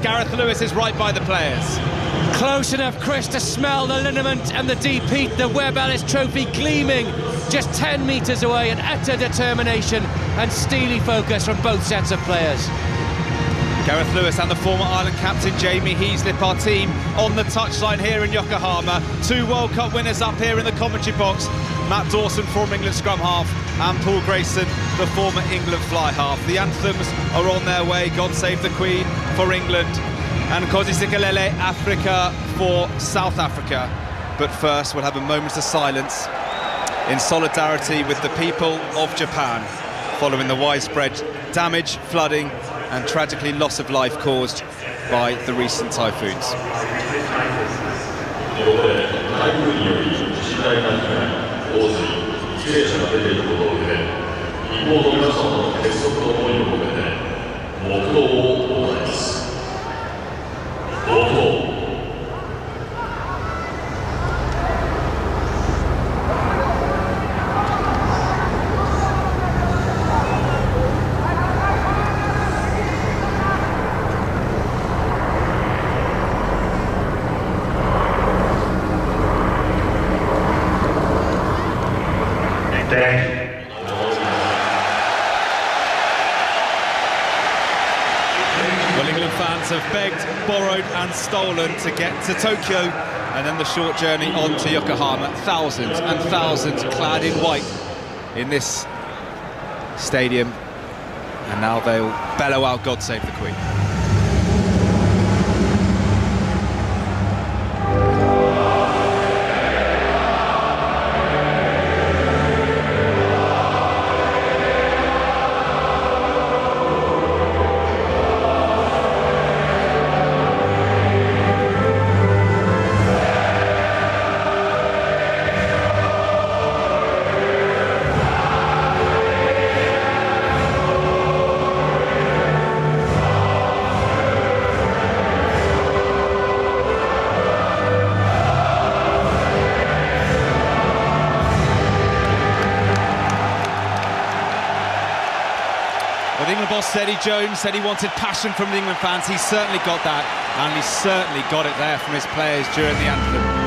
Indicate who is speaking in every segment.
Speaker 1: Gareth Lewis is right by the players.
Speaker 2: Close enough, Chris, to smell the liniment and the deep heat. The Webb Ellis Trophy gleaming just 10 metres away, and utter determination and steely focus from both sets of players.
Speaker 1: Gareth Lewis and the former Ireland captain Jamie Heaslip, our team on the touchline here in Yokohama. Two World Cup winners up here in the commentary box. Matt Dawson, former England scrum half, and Paul Grayson, the former England fly half. The anthems are on their way. God Save the Queen for England, and Kosi Sikelele Africa for South Africa. But first we'll have a moment of silence in solidarity with the people of Japan following the widespread damage, flooding and tragically loss of life caused by the recent typhoons. Well, England fans have begged, borrowed and stolen to get to Tokyo, and then the short journey on to Yokohama. Thousands and thousands clad in white in this stadium, and now they'll bellow out God Save the Queen. Well, the England boss, Eddie Jones, said he wanted passion from the England fans. He's certainly got that, and he's certainly got it there from his players during the anthem.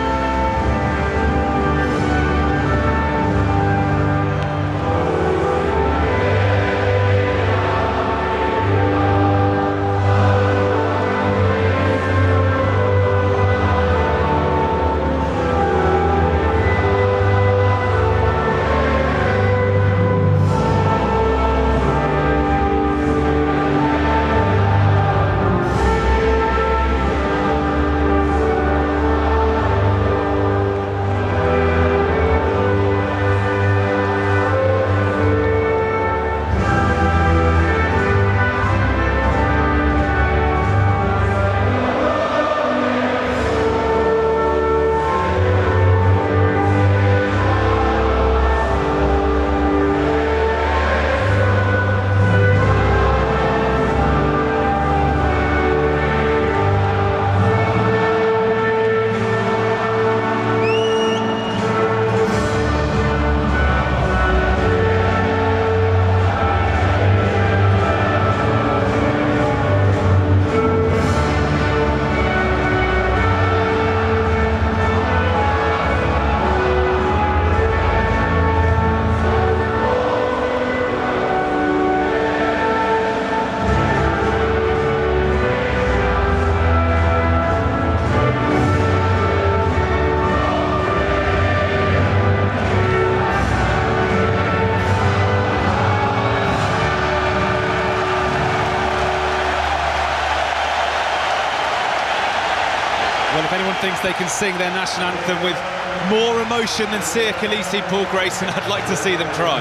Speaker 1: Well, if anyone thinks they can sing their national anthem with more emotion than Sia Khaleesi, Paul Grayson, I'd like to see them try.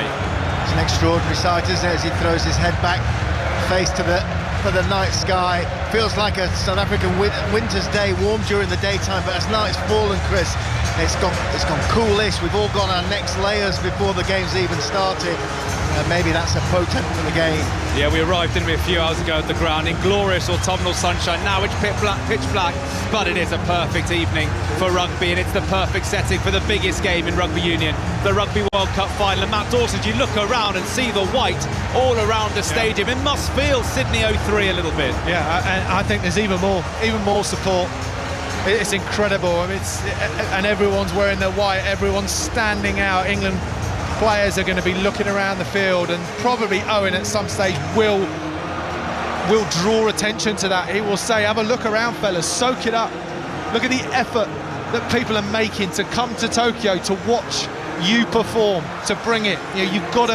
Speaker 3: It's an extraordinary sight, isn't it, as he throws his head back, face to the night sky. Feels like a South African winter's day, warm during the daytime, but as night's fallen, Chris, it's gone coolish. We've all got our next layers before the game's even started. maybe that's a potent for the game.
Speaker 1: Yeah, we arrived in a few hours ago at the ground in glorious autumnal sunshine. Now it's pitch black, but it is a perfect evening for rugby, and it's the perfect setting for the biggest game in rugby union, the Rugby World Cup final. And Matt Dawson, you look around and see the white all around the stadium. It must feel Sydney 03 a little bit.
Speaker 4: Yeah, and I think there's even more support. It's incredible. I mean, and everyone's wearing their white, everyone's standing out. England players are going to be looking around the field, and probably Owen at some stage will draw attention to that. He will say, have a look around, fellas, soak it up. Look at the effort that people are making to come to Tokyo to watch you perform, to bring it. You know, you've got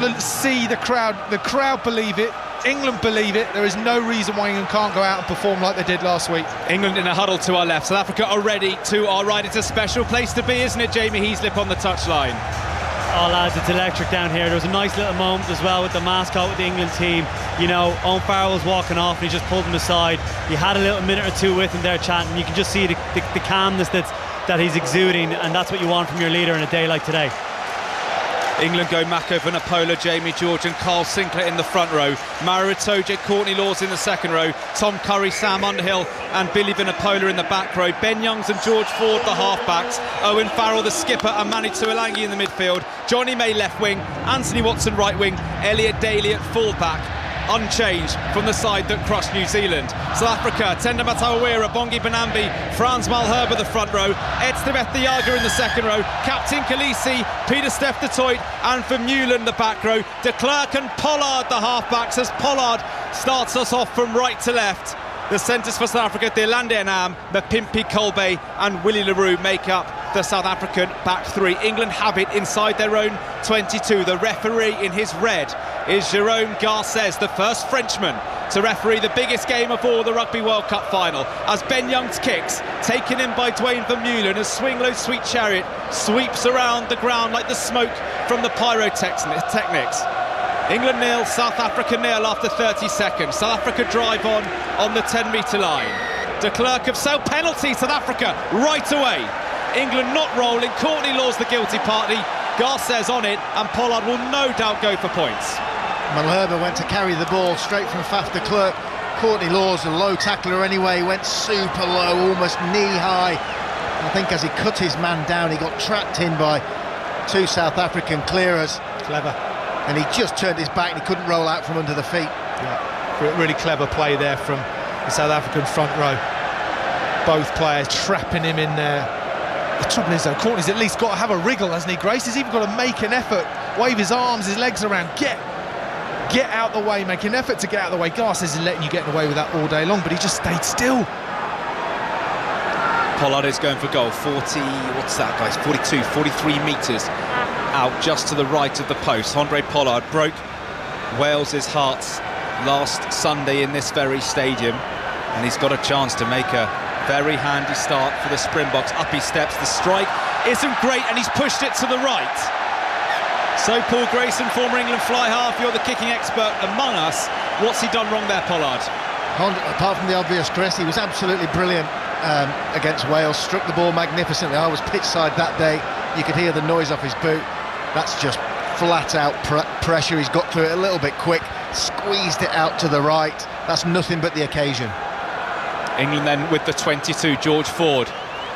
Speaker 4: to see the crowd believe it. England believe it. There is no reason why England can't go out and perform like they did last week.
Speaker 1: England in a huddle to our left, South Africa are ready to our right. It's a special place to be, isn't it, Jamie Heaslip on the touchline?
Speaker 5: Oh lads, it's electric down here. There was a nice little moment as well with the mascot with the England team. You know, Owen Farrell was walking off and he just pulled him aside. He had a little minute or two with him there chatting. You can just see the calmness that he's exuding, and that's what you want from your leader on a day like today.
Speaker 1: England go Mako Vunipola, Jamie George and Carl Sinclair in the front row. Mara Itoje, Courtney Lawes in the second row. Tom Curry, Sam Underhill and Billy Vunipola in the back row. Ben Youngs and George Ford, the halfbacks. Owen Farrell, the skipper, and Manu Tuolangi in the midfield. Johnny May left wing, Anthony Watson right wing, Elliot Daly at full-back. Unchanged from the side that crushed New Zealand. South Africa, Tenda Matawira, Bongi Benambi, Frans Malherbe the front row, Edstebeth Diaga in the second row, Captain Khaleesi, Peter Steph de Toit and Vermeulen the back row, de Klerk and Pollard the halfbacks, as Pollard starts us off from right to left. The centres for South Africa, Delande Anam, Mapimpi Kolbe and Willie Leroux make up the South African back three. England have it inside their own 22. The referee in his red is Jerome Garces, the first Frenchman to referee the biggest game of all, the Rugby World Cup final, as Ben Young's kicks, taken in by Dwayne Vermeulen, as Swing Low Sweet Chariot sweeps around the ground like the smoke from the pyrotechnics. England 0, South Africa 0 after 30 seconds. South Africa drive on the 10-metre line. De Klerk of Sale penalty, South Africa right away. England not rolling, Courtney Lawes the guilty party, Garces on it, and Pollard will no doubt go for points.
Speaker 3: Malherbe went to carry the ball straight from Faf de Klerk. Courtney Lawes, a low tackler anyway, went super low, almost knee-high. I think as he cut his man down, he got trapped in by two South African clearers.
Speaker 4: Clever.
Speaker 3: And he just turned his back and he couldn't roll out from under the feet.
Speaker 4: Yeah, really clever play there from the South African front row. Both players trapping him in there. The trouble is though, Courtney's at least got to have a wriggle, hasn't he, Grace? He's even got to make an effort, wave his arms, his legs around, get out the way, make an effort to get out the way. Garces is letting you get away with that all day long, but he just stayed still.
Speaker 1: Pollard is going for goal, 40, what's that guys, 42, 43 metres out just to the right of the post. Andre Pollard broke Wales's hearts last Sunday in this very stadium, and he's got a chance to make a very handy start for the Springboks. Up he steps, the strike isn't great, and he's pushed it to the right. So Paul Grayson, former England fly half, you're the kicking expert among us. What's he done wrong there, Pollard?
Speaker 3: Apart from the obvious, Chris, he was absolutely brilliant against Wales, struck the ball magnificently. I was pitch side that day, you could hear the noise off his boot. That's just flat out pressure. He's got through it a little bit quick, squeezed it out to the right. That's nothing but the occasion.
Speaker 1: England then with the 22, George Ford.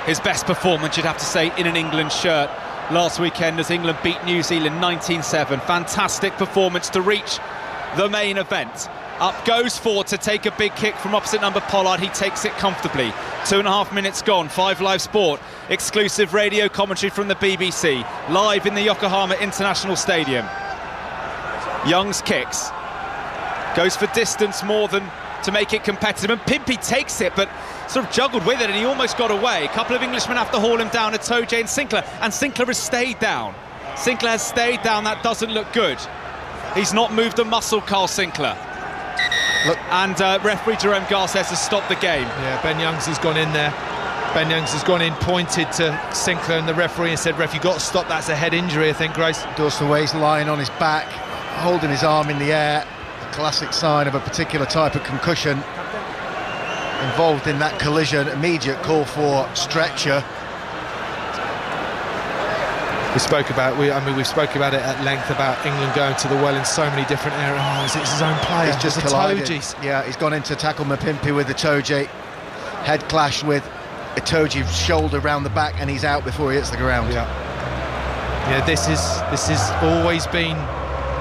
Speaker 1: His best performance, you'd have to say, in an England shirt last weekend as England beat New Zealand 19-7. Fantastic performance to reach the main event. Up goes Ford to take a big kick from opposite number Pollard. He takes it comfortably. 2.5 minutes gone. 5 Live Sport. Exclusive radio commentary from the BBC. Live in the Yokohama International Stadium. Young's kicks. Goes for distance more than to make it competitive. And Pimpy takes it, but sort of juggled with it, and he almost got away. A couple of Englishmen have to haul him down, Itoje and Sinclair. And Sinclair has stayed down. Sinclair has stayed down. That doesn't look good. He's not moved a muscle, Carl Sinclair. Look. And referee Jerome Garces has stopped the game.
Speaker 4: Yeah, Ben Youngs has gone in there. Ben Youngs has gone in, pointed to Sinclair and the referee and said, ref, you've got to stop, that's a head injury, I think, Grace.
Speaker 3: Dawson Way's lying on his back, holding his arm in the air. A classic sign of a particular type of concussion. Involved in that collision, immediate call for stretcher.
Speaker 4: We've spoken about it at length about England going to the well in so many different areas. It's his own player.
Speaker 3: He's just collided. Yeah, he's gone in to tackle Mapimpi with the Itoje. Head clash with Itoje's shoulder round the back, and he's out before he hits the ground.
Speaker 4: Yeah, this has always been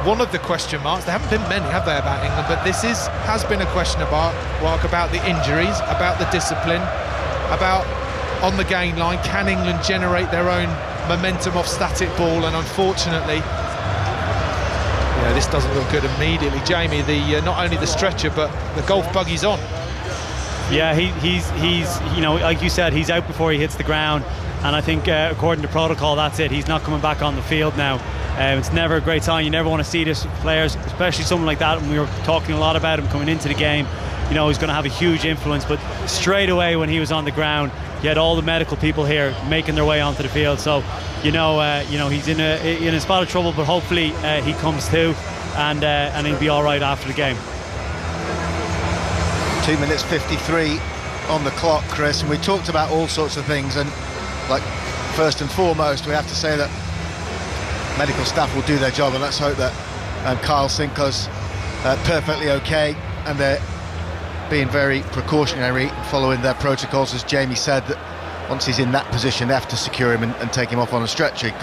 Speaker 4: one of the question marks. There haven't been many, have there, about England? But this has been a question mark about the injuries, about the discipline, about on the gain line. Can England generate their own momentum off static ball? And unfortunately, this doesn't look good immediately. Jamie, not only the stretcher but the golf buggy's on.
Speaker 5: Yeah, he's like you said, he's out before he hits the ground, and I think according to protocol, that's it. He's not coming back on the field now. It's never a great sign. You never want to see this players, especially someone like that. And we were talking a lot about him coming into the game. He's going to have a huge influence, but straight away when he was on the ground, you had all the medical people here making their way onto the field. So he's in a spot of trouble, but hopefully he comes to, and he'll be all right after the game.
Speaker 3: 2 minutes 53 on the clock, Chris, and we talked about all sorts of things, and first and foremost we have to say that medical staff will do their job, and let's hope that Kyle Sinclair's perfectly okay, and they're being very precautionary, following their protocols, as Jamie said, that once he's in that position they have to secure him and take him off on a stretcher.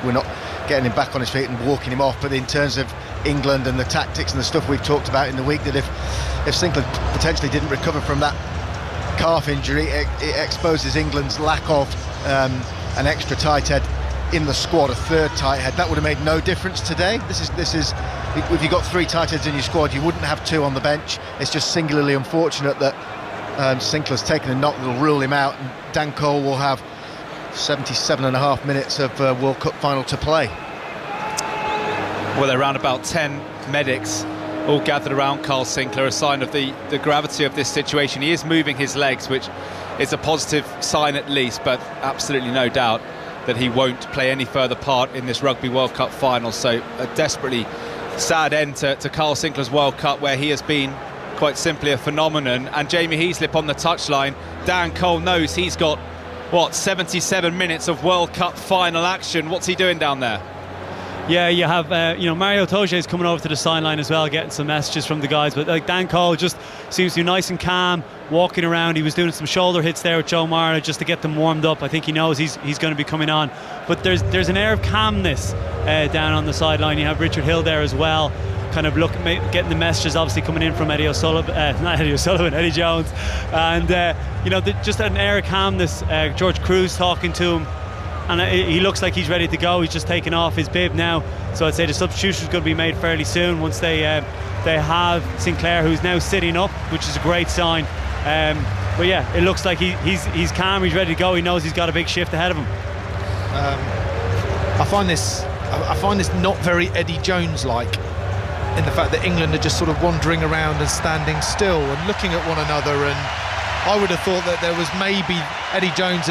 Speaker 3: We're not getting him back on his feet and walking him off. But in terms of England and the tactics and the stuff we've talked about in the week, that if Sinclair potentially didn't recover from that calf injury, it exposes England's lack of an extra tight head in the squad, a third tight head. That would have made no difference today. This is if you got 3 tight heads in your squad, you wouldn't have 2 on the bench. It's just singularly unfortunate that Sinclair's taken a knock that'll rule him out, and Dan Cole will have 77.5 minutes of World Cup final to play.
Speaker 1: Well, around about 10 medics all gathered around Carl Sinclair, a sign of the gravity of this situation. He is moving his legs, which is a positive sign at least, but absolutely no doubt that he won't play any further part in this Rugby World Cup final. So a desperately sad end to Carl Sinclair's World Cup, where he has been quite simply a phenomenon. And Jamie Heaslip on the touchline. Dan Cole knows he's got 77 minutes of World Cup final action. What's he doing down there?
Speaker 5: Yeah, you have Mario Itoje is coming over to the sideline as well, getting some messages from the guys. But Dan Cole just seems to be nice and calm, walking around. He was doing some shoulder hits there with Joe Marler just to get them warmed up. I think he knows he's going to be coming on. But there's an air of calmness down on the sideline. You have Richard Hill there as well, kind of getting the messages obviously coming in from Eddie Jones, and just an air of calmness. George Cruz talking to him. And he looks like he's ready to go. He's just taken off his bib now. So I'd say the substitution is going to be made fairly soon once they have Sinclair, who's now sitting up, which is a great sign. But yeah, it looks like he's calm, he's ready to go. He knows he's got a big shift ahead of him.
Speaker 4: I find this not very Eddie Jones-like, in the fact that England are just sort of wandering around and standing still and looking at one another. And I would have thought that there was maybe Eddie Jones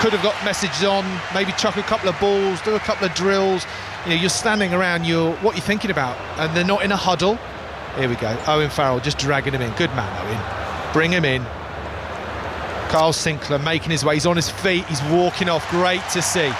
Speaker 4: could have got messages on, maybe chuck a couple of balls, do a couple of drills. You're standing around, what you're thinking about, and they're not in a huddle. Here we go, Owen Farrell just dragging him in. Good man, Owen, bring him in. Carl Sinclair making his way, he's on his feet, he's walking off, great to see.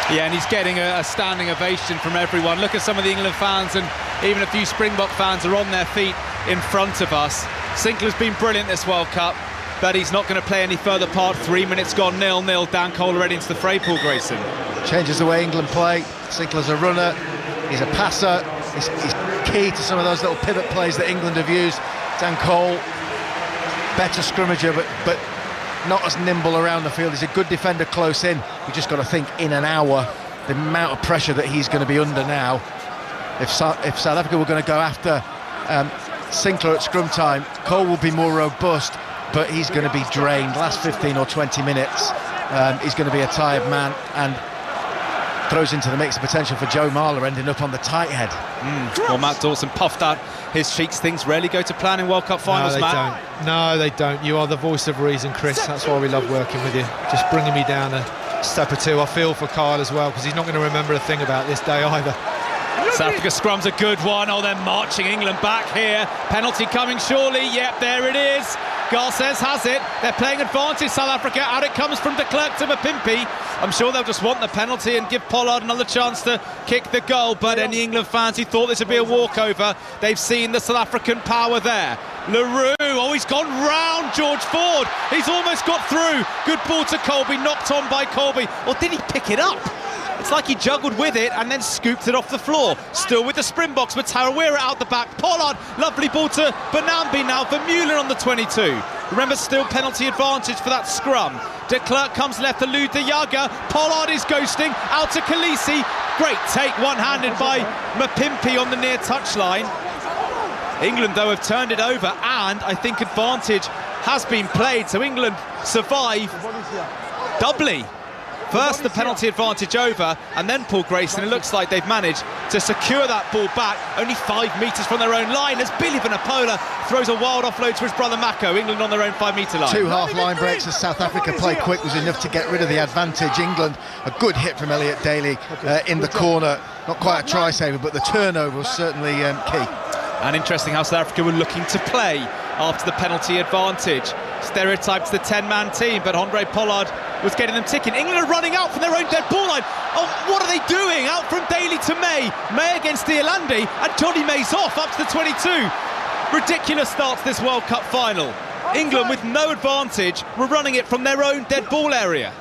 Speaker 1: Yeah, and he's getting a standing ovation from everyone. Look at some of the England fans, and even a few Springbok fans are on their feet in front of us. Sinclair's been brilliant this World Cup, but he's not going to play any further part. 3 minutes gone, 0-0. Dan Cole already into the fray, Paul Grayson.
Speaker 3: Changes the way England play. Sinclair's a runner, he's a passer, he's key to some of those little pivot plays that England have used. Dan Cole, better scrummager, but not as nimble around the field. He's a good defender close in. We've just got to think in an hour the amount of pressure that he's going to be under now. If South Africa were going to go after Sinclair at scrum time, Cole will be more robust, but he's going to be drained. Last 15 or 20 minutes, he's going to be a tired man, and throws into the mix the potential for Joe Marler ending up on the tight head.
Speaker 1: Well, Matt Dawson puffed out his cheeks. Things rarely go to plan in World Cup finals, Matt.
Speaker 4: No, they don't. You are the voice of reason, Chris. That's why we love working with you. Just bringing me down a step or two. I feel for Kyle as well, because he's not going to remember a thing about this day either.
Speaker 1: South Africa scrum's a good one. Oh, they're marching England back here. Penalty coming surely. Yep, there it is. Garces has it. They're playing advantage, South Africa. Out it comes from de Klerk to Mapimpi. I'm sure they'll just want the penalty and give Pollard another chance to kick the goal, but any England fans who thought this would be a walkover, they've seen the South African power there. LaRue, oh, he's gone round George Ford. He's almost got through. Good ball to Colby, knocked on by Colby. Or did he pick it up? It's like he juggled with it and then scooped it off the floor. Still with the Springboks, with Tarawera out the back. Pollard, lovely ball to Benambi now for Mueller on the 22. Remember, still penalty advantage for that scrum. De Klerk comes left to Lou de Jager. Pollard is ghosting out to Khaleesi. Great take, one-handed by Mapimpi on the near touchline. England, though, have turned it over, and I think advantage has been played, so England survive doubly. First the penalty advantage over, and then Paul Grayson. It looks like they've managed to secure that ball back, only 5 metres from their own line, as Billy Vanapola throws a wild offload to his brother Mako. England on their own 5-metre line.
Speaker 3: 2 half-line breaks as South Africa play quick was enough to get rid of the advantage. England, a good hit from Elliot Daly in the corner. Not quite a try-saver, but the turnover was certainly key.
Speaker 1: And interesting how South Africa were looking to play after the penalty advantage. Stereotyped the 10-man team, but Andre Pollard was getting them ticking. England are running out from their own dead ball line. Oh, what are they doing? Out from Daly to May. May against Iolandi, and Johnny May's off up to the 22. Ridiculous start to this World Cup final. England, with no advantage, were running it from their own dead ball area.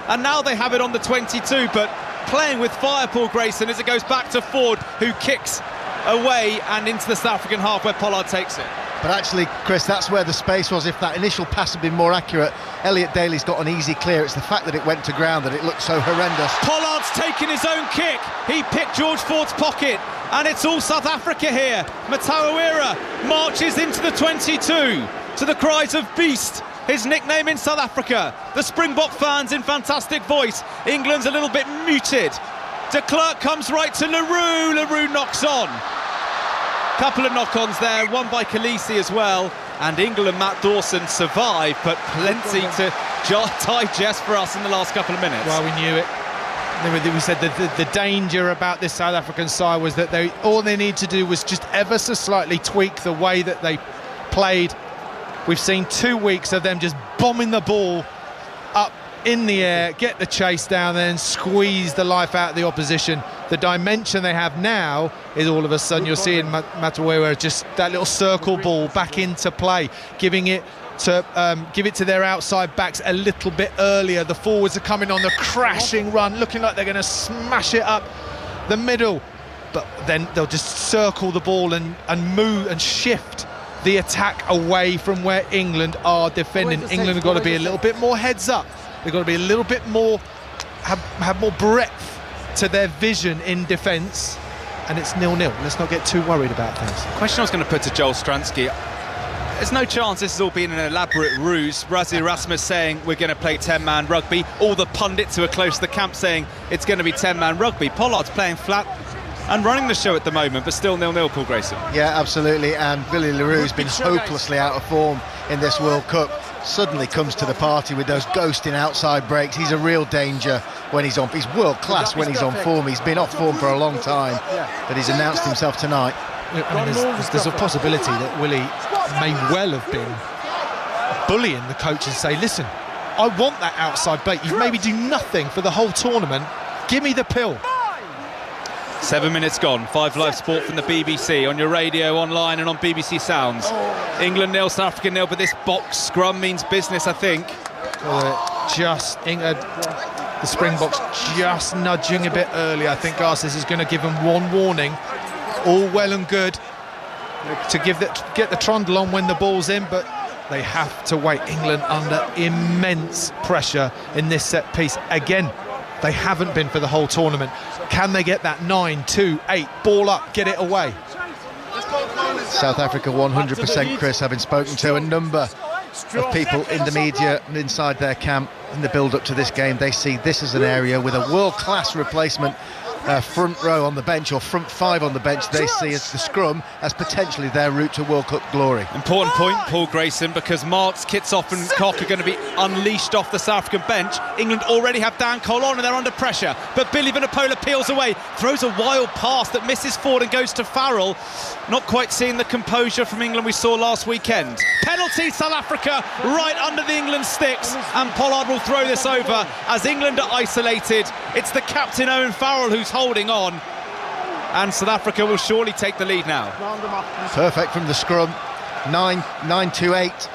Speaker 1: And now they have it on the 22, but playing with fire, Paul Grayson, as it goes back to Ford, who kicks away and into the South African half where Pollard takes it.
Speaker 3: But actually, Chris, that's where the space was. If that initial pass had been more accurate, Elliot Daly's got an easy clear. It's the fact that it went to ground that it looked so horrendous.
Speaker 1: Pollard's taken his own kick. He picked George Ford's pocket, and it's all South Africa here. Matarawera marches into the 22 to the cries of Beast, his nickname in South Africa. The Springbok fans in fantastic voice. England's a little bit muted. De Klerk comes right to LaRue. LaRue knocks on. Couple of knock-ons there, one by Khaleesi as well. And England and Matt Dawson survive, but plenty to digest for us in the last couple of minutes.
Speaker 4: Well, we knew it. We said that the danger about this South African side was that all they need to do was just ever so slightly tweak the way that they played. We've seen 2 weeks of them just bombing the ball up in the air, get the chase down there and squeeze the life out of the opposition. The dimension they have now is all of a sudden you're seeing Matarawera just that little circle ball back into play, giving it to give it to their outside backs a little bit earlier. The forwards are coming on the crashing run, looking like they're going to smash it up the middle, but then they'll just circle the ball and move and shift the attack away from where England are defending. England have got to be a little bit more heads up. They've got to be a little bit more, have more breadth to their vision in defence, and it's 0-0. Let's not get too worried about things.
Speaker 1: The question I was going to put to Joel Stransky, there's no chance this has all been an elaborate ruse. Rassie Erasmus saying we're going to play 10-man rugby. All the pundits who are close to the camp saying it's going to be 10-man rugby. Pollard's playing flat and running the show at the moment, but still 0-0, Paul Grayson.
Speaker 3: Yeah, absolutely, and Billy LaRue's been hopelessly out of form in this World Cup. Suddenly comes to the party with those ghosting outside breaks. He's a real danger when he's on. He's world class when he's on form. He's been off form for a long time, but he's announced himself tonight.
Speaker 4: I mean, there's a possibility that Willie may well have been bullying the coach and say, listen, I want that outside bait. You maybe do nothing for the whole tournament. Give me the pill.
Speaker 1: 7 minutes gone. 5 Live Sport from the BBC, on your radio, online and on BBC Sounds. England 0, South Africa 0, but this box scrum means business, I think.
Speaker 4: The Springboks just nudging a bit early. I think Garces is going to give them one warning. All well and good to get the trundle on when the ball's in, but they have to wait. England under immense pressure in this set piece. Again, they haven't been for the whole tournament. Can they get that 9-2-8 ball up, get it away?
Speaker 3: South Africa 100%, Chris, having spoken to a number of people in the media and inside their camp in the build-up to this game. They see this as an area with a world-class replacement front row on the bench, or front five on the bench, they see as the scrum as potentially their route to World Cup glory.
Speaker 1: Important point, Paul Grayson, because Marks, Kitsoff and Koch are going to be unleashed off the South African bench. England already have Dan Cole on and they're under pressure, but Billy Vunipola peels away, throws a wild pass that misses Ford and goes to Farrell. Not quite seeing the composure from England we saw last weekend. Penalty, South Africa, right under the England sticks, and Pollard will throw this over as England are isolated. It's the captain, Owen Farrell, who's holding on, and South Africa will surely take the lead now.
Speaker 3: Perfect from the scrum. 9-2-8.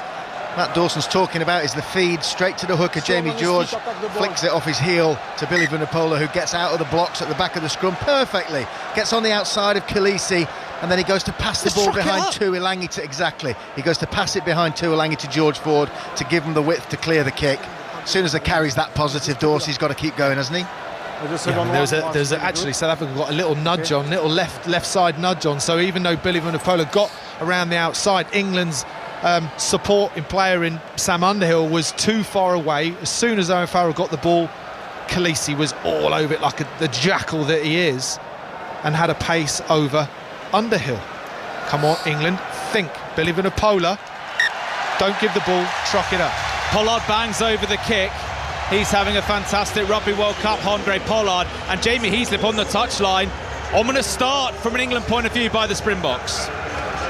Speaker 3: Matt Dawson's talking about is the feed straight to the hooker. Jamie George flicks it off his heel to Billy Vunipola, who gets out of the blocks at the back of the scrum perfectly, gets on the outside of Khaleesi, and then he goes to pass the ball behind Tuilangi to he goes to pass it behind Tuilangi to George Ford to give him the width to clear the kick. As soon as the carry's that positive, Dorsey's got to keep going, hasn't he?
Speaker 4: There's actually South Africa got a little nudge on, little left side nudge on. So even though Billy Vunipola got around the outside, England's supporting player in Sam Underhill was too far away. As soon as Owen Farrell got the ball, Khaleesi was all over it like the jackal that he is, and had a pace over Underhill. Come on, England, think. Billy Vunipola, don't give the ball, truck it up.
Speaker 1: Pollard bangs over the kick. He's having a fantastic Rugby World Cup, Andre Pollard, and Jamie Heaslip on the touchline. Ominous start from an England point of view by the Springboks.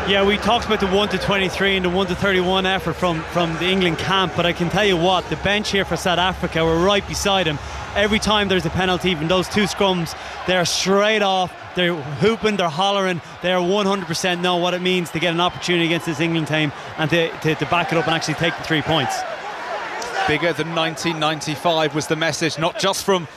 Speaker 5: Yeah, we talked about the 1-23 and the 1-31 effort from the England camp, but I can tell you what, the bench here for South Africa were right beside him. Every time there's a penalty, even those two scrums, they're straight off, they're hooping, they're hollering, they're 100% know what it means to get an opportunity against this England team and to back it up and actually take the 3 points.
Speaker 1: Bigger than 1995 was the message, not just from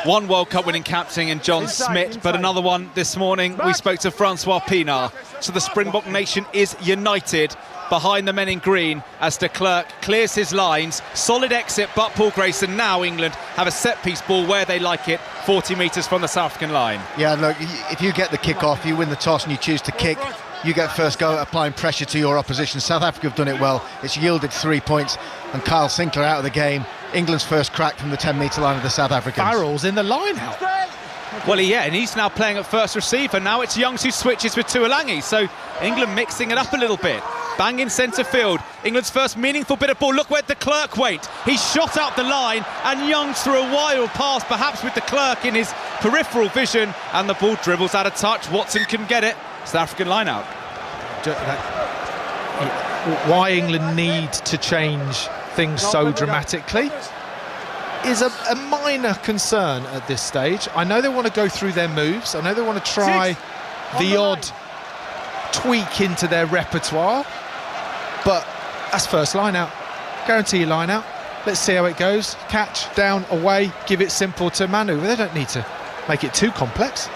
Speaker 1: one World Cup winning captain in John Smith, but another one this morning. We spoke to Francois Pienaar. So the Springbok nation is united behind the men in green as de Klerk clears his lines. Solid exit, but Paul Grayson, now England have a set-piece ball where they like it, 40 metres from the South African line.
Speaker 3: Yeah, look, if you get the kick-off, you win the toss and you choose to kick, you get first go at applying pressure to your opposition. South Africa have done it well. It's yielded 3 points, and Kyle Sinclair out of the game. England's first crack from the 10-metre line of the South Africans.
Speaker 4: Farrell's in the line out.
Speaker 1: Well, yeah, and he's now playing at first receiver. Now it's Youngs who switches with Tuilangi. So England mixing it up a little bit. Bang in centre field. England's first meaningful bit of ball. Look where de Klerk went. He shot out the line, and Youngs threw a wild pass, perhaps with de Klerk in his peripheral vision, and the ball dribbles out of touch. Watson can get it. South African line out.
Speaker 4: Why England need to change things so dramatically is a minor concern at this stage. I know they want to go through their moves. I know they want to try the odd tweak into their repertoire, but that's first line out. Guarantee line out. Let's see how it goes. Catch, down, away, give it simple to Manu. They don't need to make it too complex.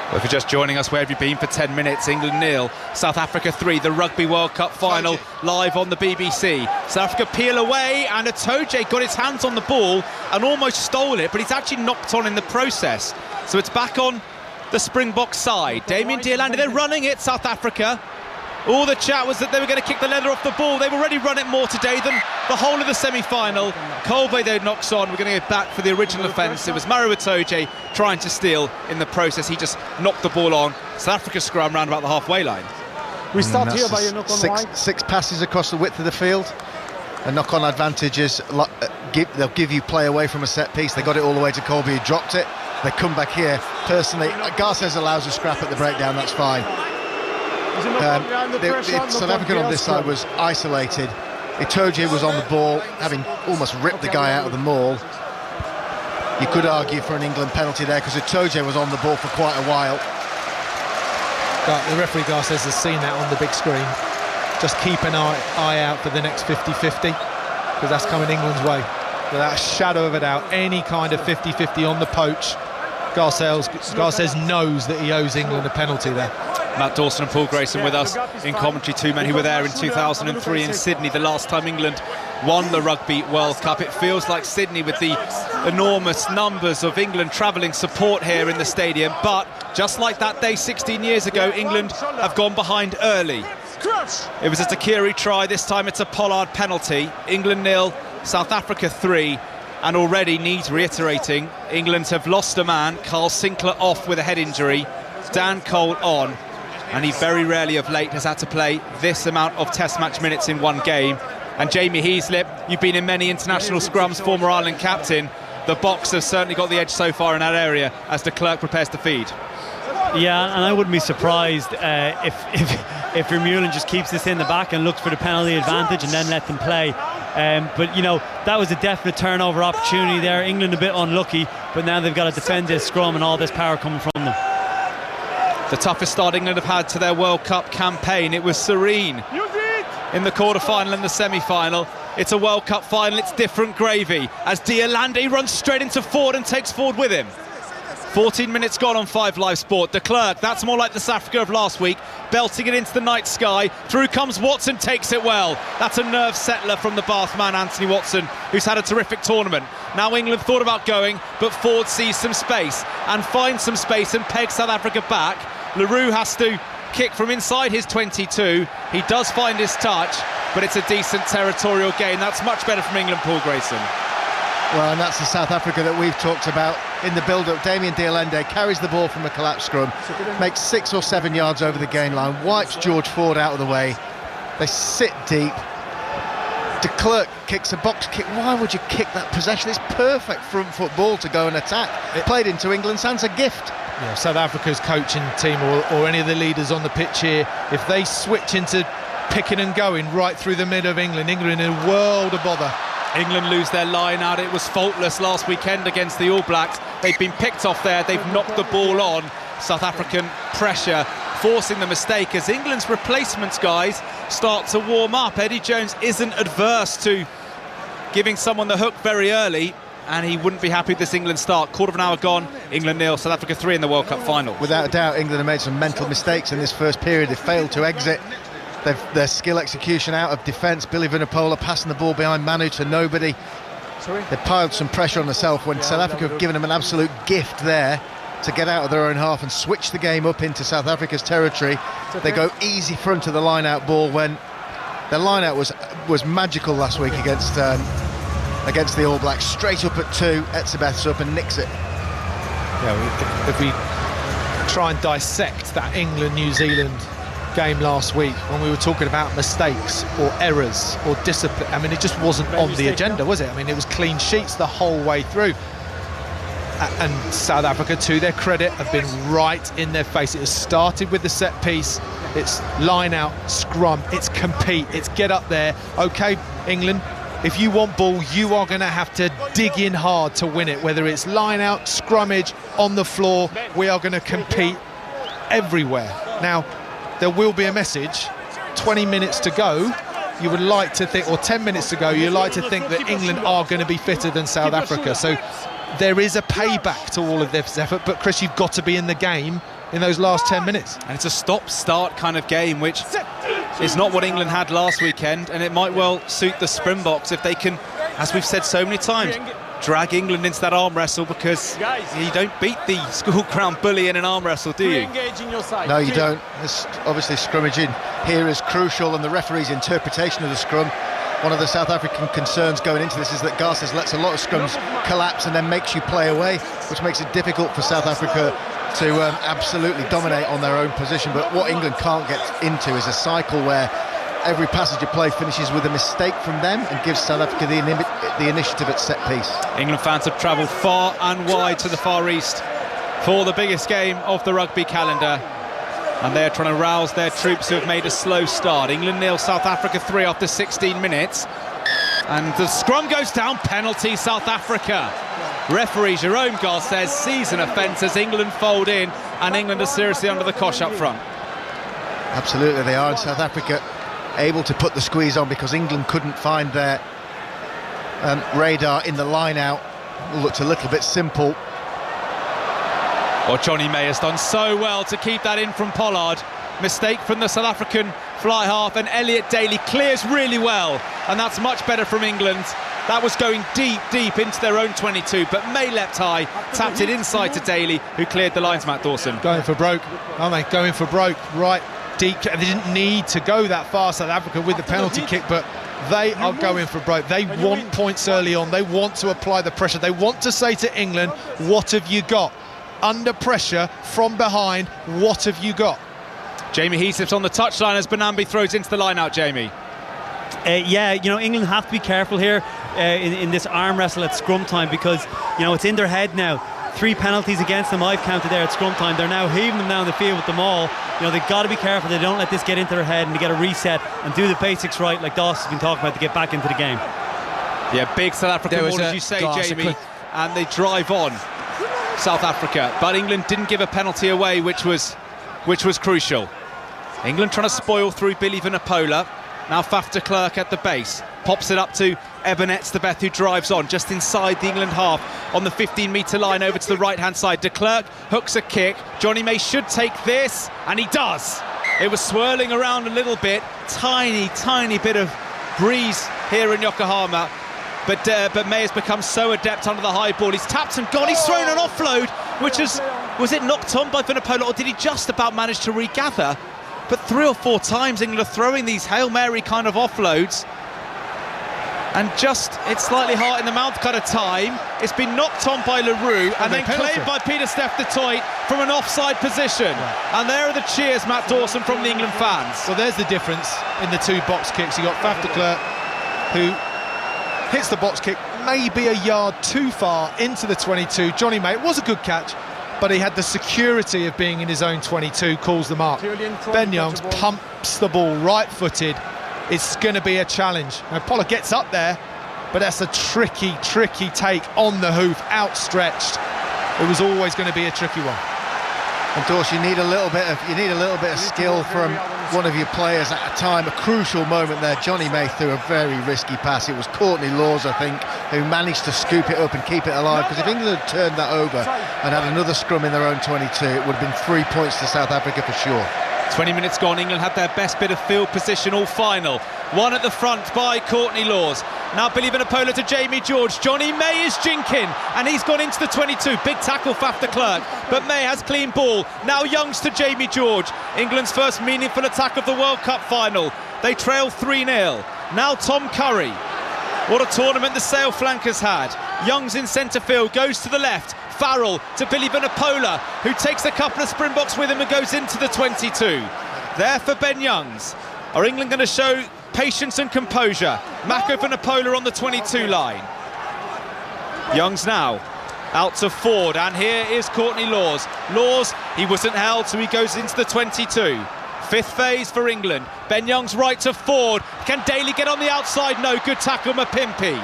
Speaker 1: Well, if you're just joining us, where have you been for 10 minutes? England 0, South Africa 3, the Rugby World Cup final live on the BBC. South Africa peel away, and Itoje got his hands on the ball and almost stole it, but he's actually knocked on in the process. So it's back on the Springbok side. Damien Deolandi, they're running it, South Africa. All the chat was that they were going to kick the leather off the ball. They've already run it more today than the whole of the semi-final. Kolbe, though, knocks on. We're going to go back for the original offence. It was Maro Itoje trying to steal. In the process, he just knocked the ball on. South Africa scrum round about the halfway line.
Speaker 6: We start here by a knock on
Speaker 3: six passes across the width of the field. A knock-on advantage is they'll give you play away from a set piece. They got it all the way to Kolbe, who dropped it. They come back here. Personally, Garces allows a scrap at the breakdown. That's fine. The South African on this side was isolated. Itoje was on the ball, having almost ripped the guy out of the maul. You could argue for an England penalty there because Itoje was on the ball for quite a while.
Speaker 4: The referee Garces has seen that on the big screen. Just keep an eye out for the next 50-50, because that's coming England's way. Without a shadow of a doubt, any kind of 50-50 on the poach, Garces knows that he owes England a penalty there.
Speaker 1: Matt Dawson and Paul Grayson with us in commentary, two men who were there in 2003 in Sydney, the last time England won the Rugby World Cup. It feels like Sydney with the enormous numbers of England travelling support here in the stadium, but just like that day 16 years ago, England have gone behind early. It was a Takiri try, this time it's a Pollard penalty. England 0, South Africa 3. and already needs reiterating. England have lost a man, Carl Sinclair off with a head injury, Dan Cole on, and he very rarely of late has had to play this amount of test match minutes in one game. And Jamie Heaslip, you've been in many international scrums, former Ireland captain. The Boks have certainly got the edge so far in that area as de Klerk prepares to feed.
Speaker 5: Yeah, and I wouldn't be surprised if Vermeulen just keeps this in the back and looks for the penalty advantage and then let them play. But, you know, that was a definite turnover opportunity there. England a bit unlucky, but now they've got to defend this scrum and all this power coming from them.
Speaker 1: The toughest start England have had to their World Cup campaign. It was serene in the quarter-final and the semi-final. It's a World Cup final, it's different gravy, as Diolande runs straight into Ford and takes Ford with him. 14 minutes gone on 5 Live Sport. De Klerk, that's more like the South Africa of last week, belting it into the night sky. Through comes Watson, takes it well. That's a nerve settler from the Bath man, Anthony Watson, who's had a terrific tournament. Now England thought about going, but Ford sees some space and finds some space and pegs South Africa back. Leroux has to kick from inside his 22. He does find his touch, but it's a decent territorial gain. That's much better from England, Paul Grayson.
Speaker 3: Well, and that's the South Africa that we've talked about in the build-up. Damien Diolande carries the ball from a collapsed scrum, makes 6 or 7 yards over the gain line, wipes George Ford out of the way. They sit deep. De Klerk kicks a box kick. Why would you kick that possession? It's perfect front football to go and attack. It played into England's hands, a gift.
Speaker 4: Yeah, South Africa's coaching team or any of the leaders on the pitch here, if they switch into picking and going right through the middle of England in a world of bother.
Speaker 1: England lose their line out. It was faultless last weekend against the All Blacks. They've been picked off there. They've knocked the ball on. South African pressure forcing the mistake as England's replacements, guys, start to warm up. Eddie Jones isn't adverse to giving someone the hook very early, and he wouldn't be happy with this England start. Quarter of an hour gone, England 0, South Africa 3 in the World Cup final.
Speaker 3: Without a doubt, England have made some mental mistakes in this first period. They failed to exit. Their skill execution out of defence. Billy Vunipola passing the ball behind Manu to nobody. They piled some pressure on themselves when South Africa have given them an absolute gift there to get out of their own half and switch the game up into South Africa's territory. They go easy front of the line-out ball when their line-out was magical last week against the All Blacks. Straight up at 2, Etzebeth's up and nicks it.
Speaker 4: Yeah, if we try and dissect that England-New Zealand game last week, when we were talking about mistakes or errors or discipline, I mean, it just wasn't on the agenda, was it? I mean, it was clean sheets the whole way through. And South Africa, to their credit, have been right in their face. It has started with the set piece. It's line out, scrum, it's compete, it's get up there. Okay, England, if you want ball, you are going to have to dig in hard to win it, whether it's line out, scrummage, on the floor. We are going to compete everywhere. Now, there will be a message. 20 minutes to go, you would like to think, or 10 minutes to go, you'd like to think that England are going to be fitter than South Africa. So there is a payback to all of this effort, but Chris, you've got to be in the game in those last 10 minutes.
Speaker 1: And it's a stop-start kind of game, which is not what England had last weekend, and it might well suit the Springboks if they can, as we've said so many times, drag England into that arm wrestle, because you don't beat the school ground bully in an arm wrestle, do you?
Speaker 3: No, you don't. It's obviously scrummaging here is crucial, and the referee's interpretation of the scrum. One of the South African concerns going into this is that Garces lets a lot of scrums collapse and then makes you play away, which makes it difficult for South Africa to absolutely dominate on their own position. But what England can't get into is a cycle where every passage of play finishes with a mistake from them and gives South Africa the initiative at set piece.
Speaker 1: England fans have travelled far and wide to the Far East for the biggest game of the rugby calendar, and they're trying to rouse their troops who have made a slow start. England 0, South Africa 3 after 16 minutes, and the scrum goes down. Penalty, South Africa. Referee Jerome Garces sees an offence as England fold in, and England are seriously under the cosh up front.
Speaker 3: Absolutely they are, and South Africa able to put the squeeze on because England couldn't find their radar in the line out. Looked a little bit simple.
Speaker 1: Well, Johnny May has done so well to keep that in from Pollard. Mistake from the South African fly half, and Elliot Daly clears really well, and that's much better from England. That was going deep into their own 22, but May leapt high, tapped it inside to Daly, who cleared the lines, Matt Dawson.
Speaker 4: Going for broke, aren't they? Going for broke, right deep. They didn't need to go that far, South Africa, with the penalty kick, but They are going for broke. They want points early on. They want to apply the pressure. They want to say to England, what have you got? Under pressure, from behind, what have you got?
Speaker 1: Jamie Heaslip's on the touchline as Benambi throws into the line-out, Jamie.
Speaker 5: Yeah, you know, England have to be careful here in this arm wrestle at scrum time, because, you know, it's in their head now. 3 penalties against them, I've counted there at scrum time. They're now heaving them down the field with them all. You know, they've got to be careful they don't let this get into their head, and to get a reset and do the basics right, like Dawson's been talking about, to get back into the game. Yeah,
Speaker 1: big South African ball, as you say, Jamie, and they drive on, South Africa. But England didn't give a penalty away, which was crucial. England trying to spoil through Billy Vunipola. Now Faf de Klerk at the base, pops it up to Eben Etzebeth, who drives on just inside the England half on the 15-metre line over to the right-hand side. De Klerk hooks a kick. Johnny May should take this, and he does. It was swirling around a little bit, tiny bit of breeze here in Yokohama, but May has become so adept under the high ball. He's tapped and gone. He's thrown an offload, which was it knocked on by Vunipola, or did he just about manage to regather? But 3 or 4 times England are throwing these Hail Mary kind of offloads, and just, it's slightly heart in the mouth kind of time. It's been knocked on by LaRue and then claimed by Pieter-Steph de Toit from an offside position. Right. And there are the cheers, Matt Dawson, from the England fans.
Speaker 4: Well, there's the difference in the 2 box kicks. You got Faf de Klerk, who hits the box kick maybe a yard too far into the 22. Johnny May, it was a good catch, but he had the security of being in his own 22, calls the mark. Ben Youngs pumps the ball right-footed. It's going to be a challenge. Now, Pollard gets up there, but that's a tricky take on the hoof, outstretched. It was always going to be a tricky one.
Speaker 3: And Dorse, you need a little bit of skill from one of your players at a time. A crucial moment there. Johnny May threw a very risky pass. It was Courtney Laws, I think, who managed to scoop it up and keep it alive, because if England had turned that over and had another scrum in their own 22, it would have been 3 points to South Africa for sure.
Speaker 1: 20 minutes gone, England had their best bit of field position all final. One at the front by Courtney Laws. Now Billy Vunipola to Jamie George. Johnny May is jinking, and he's gone into the 22. Big tackle, Faf de Klerk, but May has clean ball. Now Youngs to Jamie George. England's first meaningful attack of the World Cup final. They trail 3-0. Now Tom Curry. What a tournament the Sale flankers had. Youngs in centre field, goes to the left. Farrell to Billy Vunipola, who takes a couple of Springboks with him and goes into the 22. There for Ben Youngs. Are England going to show patience and composure? Mako Vunipola on the 22 line. Youngs now out to Ford, and here is Courtney Laws. Laws, he wasn't held, so he goes into the 22. Fifth phase for England. Ben Youngs right to Ford. Can Daly get on the outside? No, good tackle, Mapimpi.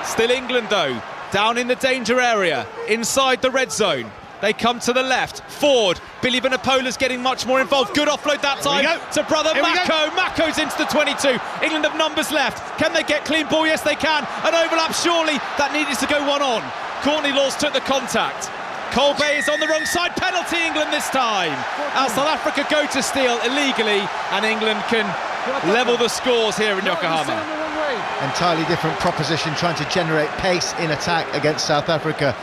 Speaker 1: Still England though, down in the danger area, inside the red zone. They come to the left. Ford, Billy Vunipola's getting much more involved. Good offload that time to brother Mako. Mako's into the 22. England have numbers left. Can they get clean ball? Yes, they can. An overlap, surely. That needed to go one on. Courtney Laws took the contact. Colbay is on the wrong side. Penalty England this time. As South Africa go to steal illegally, and England can level the scores here in Yokohama.
Speaker 3: Entirely different proposition, trying to generate pace in attack against South Africa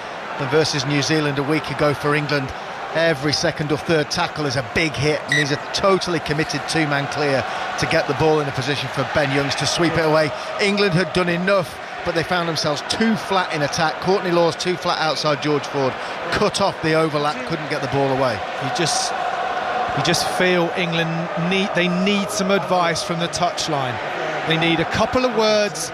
Speaker 3: versus New Zealand a week ago for England. Every second or third tackle is a big hit, and he's a totally committed 2-man clear to get the ball in a position for Ben Youngs to sweep it away. England had done enough, but they found themselves too flat in attack. Courtney Laws too flat outside George Ford, cut off the overlap, couldn't get the ball away.
Speaker 4: You just feel England need some advice from the touchline. They need a couple of words,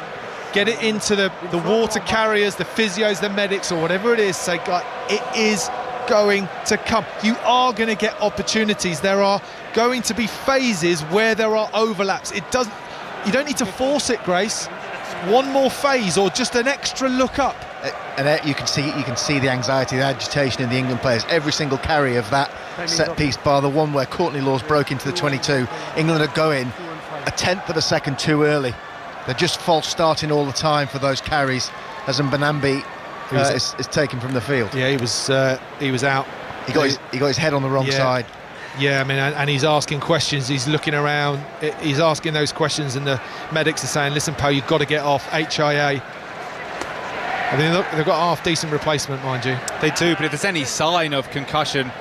Speaker 4: get it into the water carriers, the physios, the medics, or whatever it is. Say, God, it is going to come. You are going to get opportunities. There are going to be phases where there are overlaps. You don't need to force it, Grace. One more phase or just an extra look up.
Speaker 3: And you can see the anxiety, the agitation in the England players. Every single carry of that set piece, bar the one where Courtney Laws broke into the 22, England are going a tenth of a second too early. They're just false starting all the time for those carries, as Benambi is taken from the field.
Speaker 4: Yeah, he was out.
Speaker 3: He got his head on the wrong side.
Speaker 4: Yeah, I mean, and he's asking questions. He's looking around. He's asking those questions, and the medics are saying, "Listen, Poe, you've got to get off." HIA. I mean, look, they've got a half-decent replacement, mind you.
Speaker 1: They do, but if there's any sign of concussion,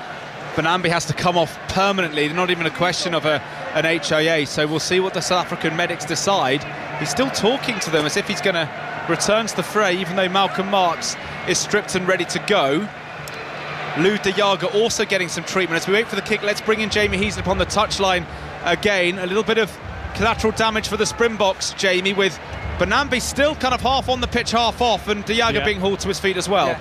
Speaker 1: Benambi has to come off permanently, not even a question of an HIA, so we'll see what the South African medics decide. He's still talking to them as if he's going to return to the fray, even though Malcolm Marx is stripped and ready to go. Lou de Jager also getting some treatment. As we wait for the kick, let's bring in Jamie Heaslip on the touchline again. A little bit of collateral damage for the Springboks, Jamie, with Benambi still kind of half on the pitch, half off, and de Jager being hauled to his feet as well.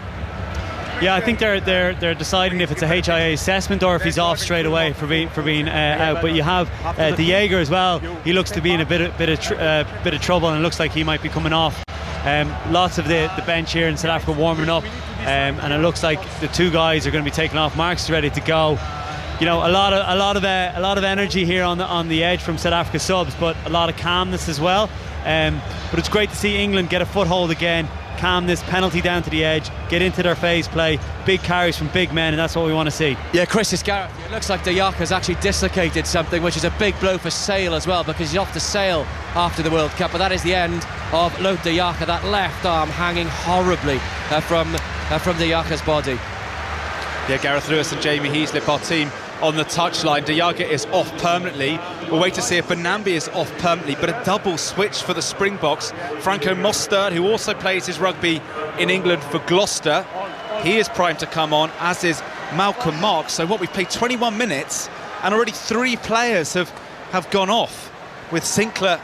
Speaker 5: Yeah, I think they're deciding if it's a HIA assessment or if he's off straight away for being out. But you have de Jager as well. He looks to be in a bit of trouble, and it looks like he might be coming off. Lots of the bench here in South Africa warming up, and it looks like the two guys are going to be taking off. Marx is ready to go. You know, a lot of energy here on the edge from South Africa subs, but a lot of calmness as well. But it's great to see England get a foothold again. Calmness, penalty down to the edge, get into their phase play, big carries from big men, and that's what we want to see.
Speaker 2: Yeah, Chris, it's Gareth. It looks like de Jager's actually dislocated something, which is a big blow for Sale as well, because he's off to Sale after the World Cup. But that is the end of Lou de Jager, that left arm hanging horribly from de Jager's body.
Speaker 1: Yeah, Gareth Lewis and Jamie Heaslip, our team on the touchline. De Jager is off permanently. We'll wait to see if Benambi is off permanently, but a double switch for the Springboks. Franco Mostert, who also plays his rugby in England for Gloucester, he is primed to come on, as is Malcolm Marx. So what, we've played 21 minutes and already 3 players have gone off, with Sinclair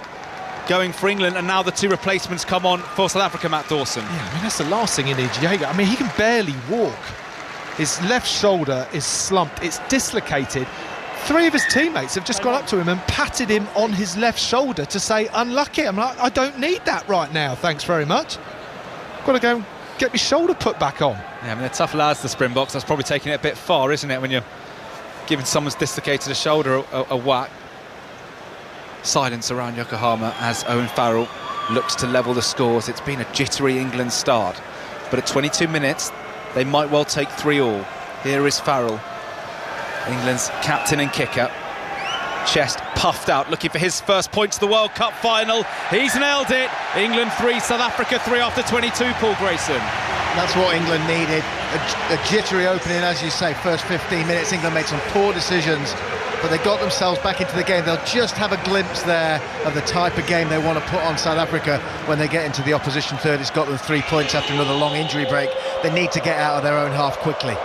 Speaker 1: going for England, and now the 2 replacements come on for South Africa, Matt Dawson.
Speaker 4: Yeah, I mean, that's the last thing you need, Jager. I mean, he can barely walk. His left shoulder is slumped, it's dislocated. 3 of his teammates have just gone up to him and patted him on his left shoulder to say, unlucky. I'm like, I don't need that right now, thanks very much. Got to go and get my shoulder put back on.
Speaker 1: Yeah, I mean, they're tough lads, the Springboks. That's probably taking it a bit far, isn't it, when you're giving someone's dislocated a shoulder a whack. Silence around Yokohama as Owen Farrell looks to level the scores. It's been a jittery England start, but at 22 minutes, they might well take 3-all. Here is Farrell, England's captain and kicker. Chest puffed out, looking for his first points to the World Cup final. He's nailed it. England 3, South Africa 3 after 22, Paul Grayson.
Speaker 3: That's what England needed. A jittery opening, as you say. First 15 minutes, England made some poor decisions, but they got themselves back into the game. They'll just have a glimpse there of the type of game they want to put on South Africa when they get into the opposition third. It's got them 3 points after another long injury break. They need to get out of their own half quickly.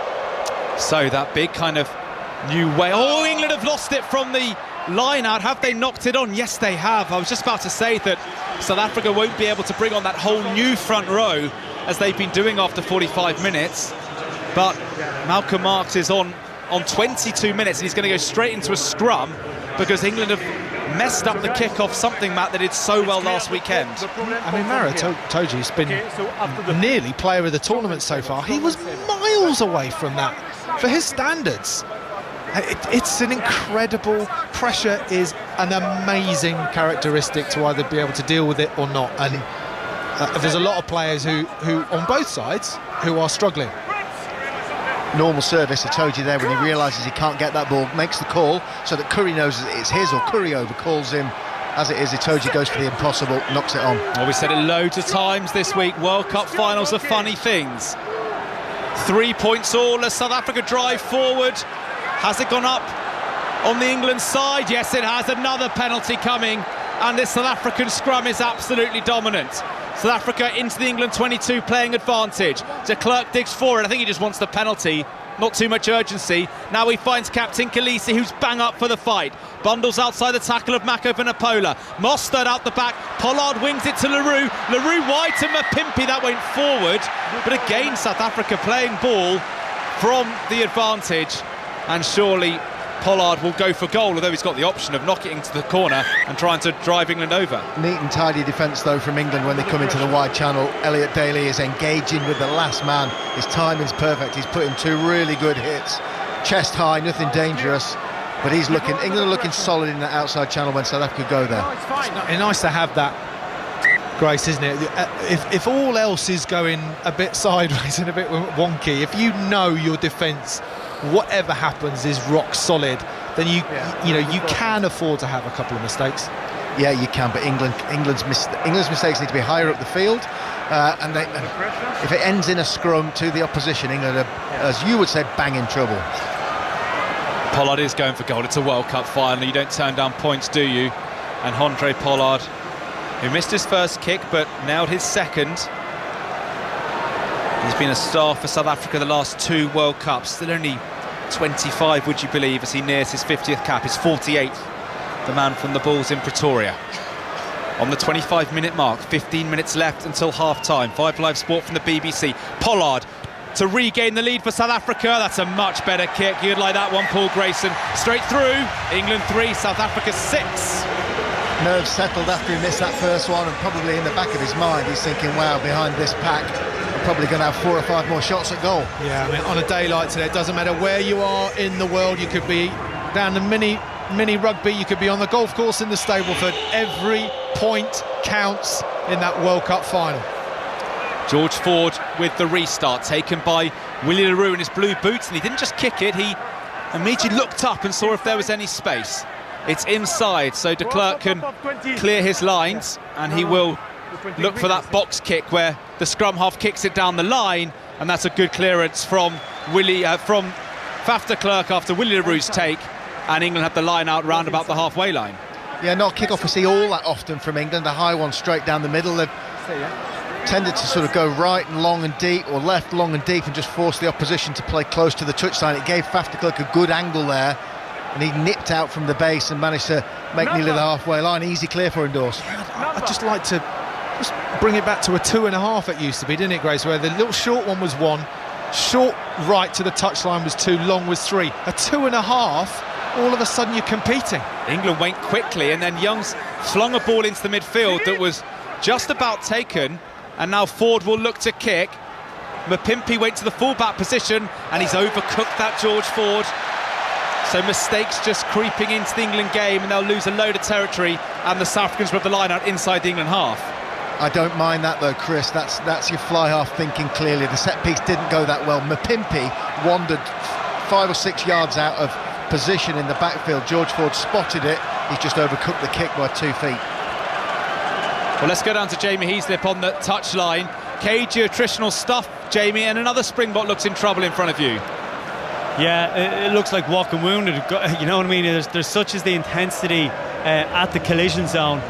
Speaker 1: So that big kind of new way. Oh, England have lost it from the line out. Have they knocked it on? Yes, they have. I was just about to say that South Africa won't be able to bring on that whole new front row as they've been doing after 45 minutes. But Malcolm Marx is on 22 minutes, and he's going to go straight into a scrum because England have messed up the kick-off, something, Matt, they did so well last weekend.
Speaker 4: I mean, Mara told you he's been nearly player of the tournament so far. He was miles away from that for his standards. It's an incredible pressure, is an amazing characteristic to either be able to deal with it or not, and there's a lot of players who on both sides who are struggling.
Speaker 3: Normal service, I told you there, when he realises he can't get that ball, makes the call so that Curry knows it's his, or Curry overcalls him. As it is, Itoje goes for the impossible, knocks it on.
Speaker 1: Well, we said it loads of times this week, World Cup finals are funny things. 3 points all as South Africa drive forward. Has it gone up on the England side? Yes, it has. Another penalty coming, and this South African scrum is absolutely dominant. South Africa into the England 22 playing advantage. De Klerk digs forward. I think he just wants the penalty. Not too much urgency. Now he finds Captain Khaleesi, who's bang up for the fight. Bundles outside the tackle of Mako Vanapola. Mostert out the back. Pollard wings it to Leroux. Leroux wide to Mapimpi. That went forward. But again, South Africa playing ball from the advantage. And surely Pollard will go for goal, although he's got the option of knocking it into the corner and trying to drive England over.
Speaker 3: Neat and tidy defence, though, from England when they come into the wide channel. Elliot Daly is engaging with the last man. His timing's perfect. He's putting 2 really good hits. Chest high, nothing dangerous. But England are looking solid in that outside channel when South Africa go there.
Speaker 4: It's nice to have that, Grace, isn't it? If all else is going a bit sideways and a bit wonky, if you know your defence, whatever happens, is rock solid, then you can afford to have a couple of mistakes.
Speaker 3: Yeah, you can, but England's mistakes need to be higher up the field, and if it ends in a scrum to the opposition, England are, as you would say, bang in trouble.
Speaker 1: Pollard is going for goal. It's a World Cup final. You don't turn down points, do you? And Andre Pollard, who missed his first kick but nailed his second. He's been a star for South Africa the last 2 World Cups. Still only 25, would you believe, as he nears his 50th cap, his 48th. The man from the Bulls in Pretoria. On the 25-minute mark, 15 minutes left until half-time. 5 Live Sport from the BBC. Pollard to regain the lead for South Africa. That's a much better kick. You'd like that one, Paul Grayson. Straight through. England 3, South Africa 6.
Speaker 3: Nerves settled after he missed that first one, and probably in the back of his mind he's thinking, wow, behind this pack we're probably going to have 4 or 5 more shots at goal.
Speaker 4: Yeah, I mean, on a day like today, it doesn't matter where you are in the world. You could be down the mini rugby, you could be on the golf course in the Stableford. Every point counts in that World Cup final.
Speaker 1: George Ford with the restart, taken by Willie le Roux in his blue boots, and he didn't just kick it, he immediately looked up and saw if there was any space. It's inside, so de Klerk can clear his lines, and he will look for that box kick where the scrum half kicks it down the line, and that's a good clearance from Faf de Klerk after Willie le Roux's take, and England had the line out round about the halfway line.
Speaker 3: Yeah, not a kick-off we see all that often from England, the high one straight down the middle. They've tended to sort of go right and long and deep, or left long and deep, and just force the opposition to play close to the touchline. It gave Faf de Klerk a good angle there, and he nipped out from the base and managed to make nearly the halfway line. Easy clear for him, Dawes.
Speaker 4: I'd just like to just bring it back to a 2.5 it used to be, didn't it, Grace, where the little short one was 1, short right to the touchline was 2, long was 3. A 2.5, all of a sudden you're competing.
Speaker 1: England went quickly, and then Youngs flung a ball into the midfield that was just about taken, and now Ford will look to kick. Mapimpi went to the full-back position, and he's overcooked that, George Ford. So mistakes just creeping into the England game, and they'll lose a load of territory, and the South Africans will have the line out inside the England half.
Speaker 3: I don't mind that though, Chris. That's your fly half thinking clearly. The set piece didn't go that well. Mapimpi wandered 5 or 6 yards out of position in the backfield. George Ford spotted it. He's just overcooked the kick by 2 feet.
Speaker 1: Well, let's go down to Jamie Heaslip on the touchline. Cagey attritional stuff, Jamie, and another Springbok looks in trouble in front of you.
Speaker 5: Yeah, it looks like walking wounded. You know what I mean? There's such as the intensity at the collision zone.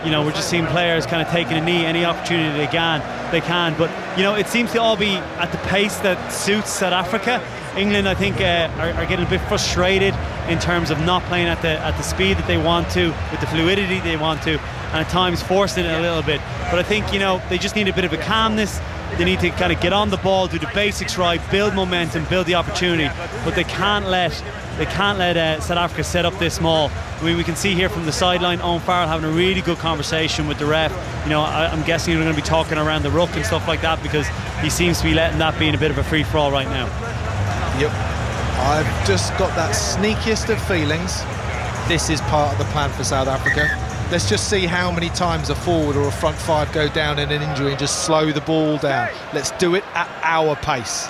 Speaker 5: You know, we're just seeing players kind of taking a knee any opportunity they can. But you know, it seems to all be at the pace that suits South Africa. England, I think, are getting a bit frustrated in terms of not playing at the speed that they want to, with the fluidity they want to, and at times forcing it a little bit. But I think, you know, they just need a bit of a calmness. They need to kind of get on the ball, do the basics right, build momentum, build the opportunity. But they can't let South Africa set up this maul. We can see here from the sideline, Owen Farrell having a really good conversation with the ref. You know, I'm guessing they're going to be talking around the ruck and stuff like that, because he seems to be letting that be in a bit of a free-for-all right now.
Speaker 4: Yep, I've just got that sneakiest of feelings. This is part of the plan for South Africa. Let's just see how many times a forward or a front 5 go down in an injury and just slow the ball down. Let's do it at our pace.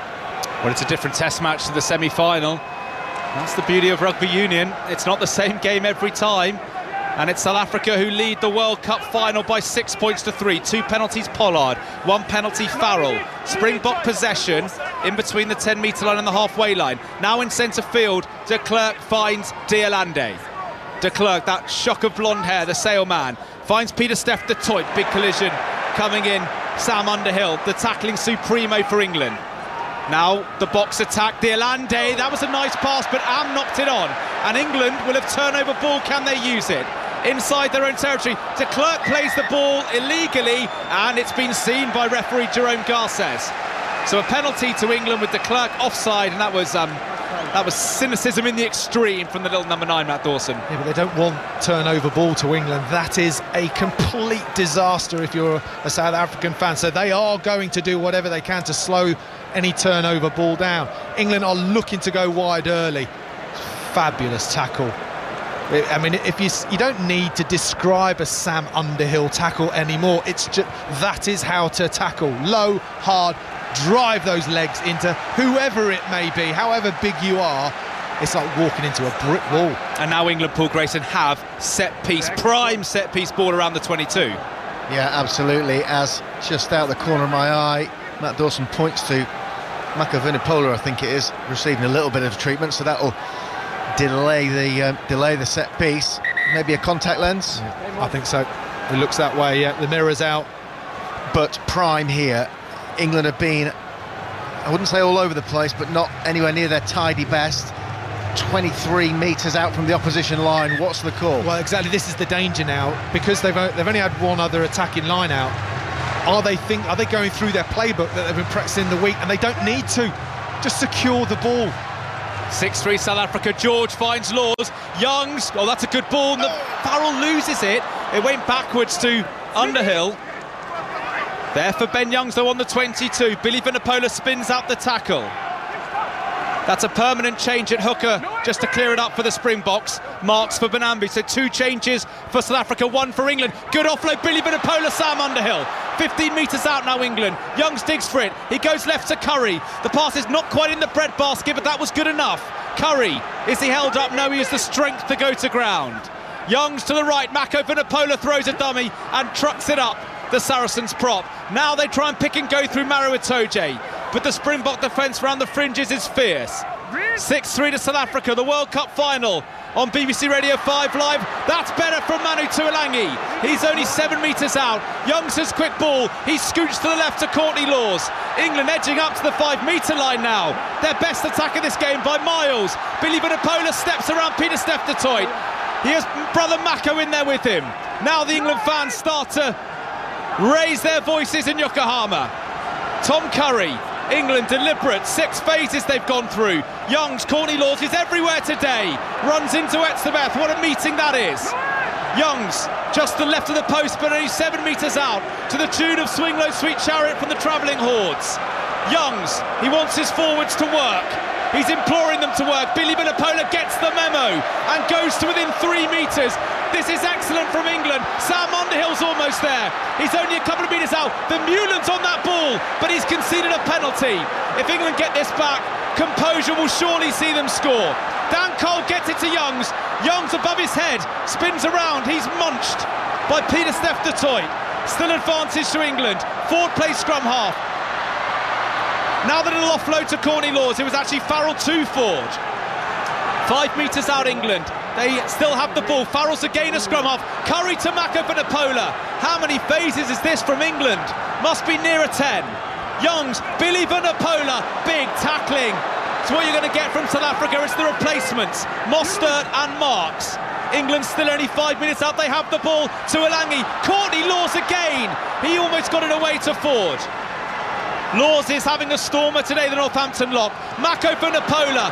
Speaker 1: Well, it's a different test match to the semi-final. That's the beauty of rugby union. It's not the same game every time. And it's South Africa who lead the World Cup final by 6 points to 3. 2 penalties Pollard, 1 penalty Farrell. Springbok possession in between the 10-metre line and the halfway line. Now in centre field, de Klerk finds Deolande. De Klerk, that shock of blonde hair, the sailman, finds Peter Steph de Toit. Big collision coming in. Sam Underhill, the tackling supremo for England. Now the box attack, Deolande, that was a nice pass, but Am knocked it on. And England will have turnover ball. Can they use it? Inside their own territory, de Klerk plays the ball illegally, and it's been seen by referee Jerome Garces. So a penalty to England with de Klerk offside, and that was cynicism in the extreme from the little number 9, Matt Dawson.
Speaker 4: Yeah, but they don't want turnover ball to England. That is a complete disaster if you're a South African fan. So they are going to do whatever they can to slow any turnover ball down. England are looking to go wide early. Fabulous tackle. I mean, if you don't need to describe a Sam Underhill tackle anymore. It's just that is how to tackle. Low, hard, drive those legs into whoever it may be, however big you are. It's like walking into a brick wall.
Speaker 1: And now England, Paul Grayson, have prime set piece ball around the 22.
Speaker 3: Yeah, absolutely. As just out the corner of my eye, Matt Dawson points to Makavinipola, I think it is, receiving a little bit of treatment, so that'll delay the set piece. Maybe a contact lens.
Speaker 4: I think so. It looks that way. Yeah, the mirror's out.
Speaker 3: But prime here. England have been, I wouldn't say all over the place, but not anywhere near their tidy best. 23 metres out from the opposition line. What's the call?
Speaker 4: Well, exactly. This is the danger now, because they've only had one other attacking line out. Are they going through their playbook that they've been practicing the week, and they don't need to? Just secure the ball.
Speaker 1: 6-3 South Africa. George finds Laws. Youngs, oh, that's a good ball. Farrell loses it. It went backwards to Underhill. There for Ben Youngs, though, on the 22. Billy Vunipola spins out the tackle. That's a permanent change at hooker, just to clear it up for the Springboks. Marks for Benambi, so 2 changes for South Africa, 1 for England. Good offload, Billy Vunipola, Sam Underhill. 15 metres out now, England. Youngs digs for it. He goes left to Curry. The pass is not quite in the bread basket, but that was good enough. Curry, is he held up? No, he has the strength to go to ground. Youngs to the right, Mako Vunipola throws a dummy and trucks it up. The Saracens prop. Now they try and pick and go through Maro Itoje, but the Springbok defence round the fringes is fierce. 6-3 to South Africa, the World Cup final on BBC Radio 5 Live. That's better from Manu Tuolangi. He's only 7 metres out. Youngs has quick ball. He scoots to the left to Courtney Laws. England edging up to the 5-metre line now. Their best attack of this game by miles. Billy Vunipola steps around Peter Steph du Toit. He has brother Mako in there with him. Now the England fans start to raise their voices in Yokohama. Tom Curry, England deliberate, 6 phases they've gone through. Youngs, Courtney Laws is everywhere today. Runs into Etzebeth, what a meeting that is. Youngs, just the left of the post, but only 7 metres out, to the tune of Swing Low Sweet Chariot from the travelling hordes. Youngs, he wants his forwards to work. He's imploring them to work. Billy Vunipola gets the memo and goes to within 3 metres. This is excellent from England. Sam Underhill's almost there. He's only a couple of metres out. Vermeulen's on that ball, but he's conceded a penalty. If England get this back, composure will surely see them score. Dan Cole gets it to Youngs. Youngs above his head, spins around. He's munched by Peter Steph du Toit. Still advantage to England. Forward play scrum half. Now the little offload to Courtney Laws. It was actually Farrell to Ford. 5 metres out England. They still have the ball. Farrell's again a scrum half. Curry to Mako Vunipola. How many phases is this from England? Must be nearer 10. Youngs, Billy Vunipola, big tackling. It's what you're going to get from South Africa. It's the replacements, Mostert and Marks. England still only 5 minutes out. They have the ball to Alangi. Courtney Laws again. He almost got it away to Ford. Laws is having a stormer today, the Northampton lock. Mako Vunipola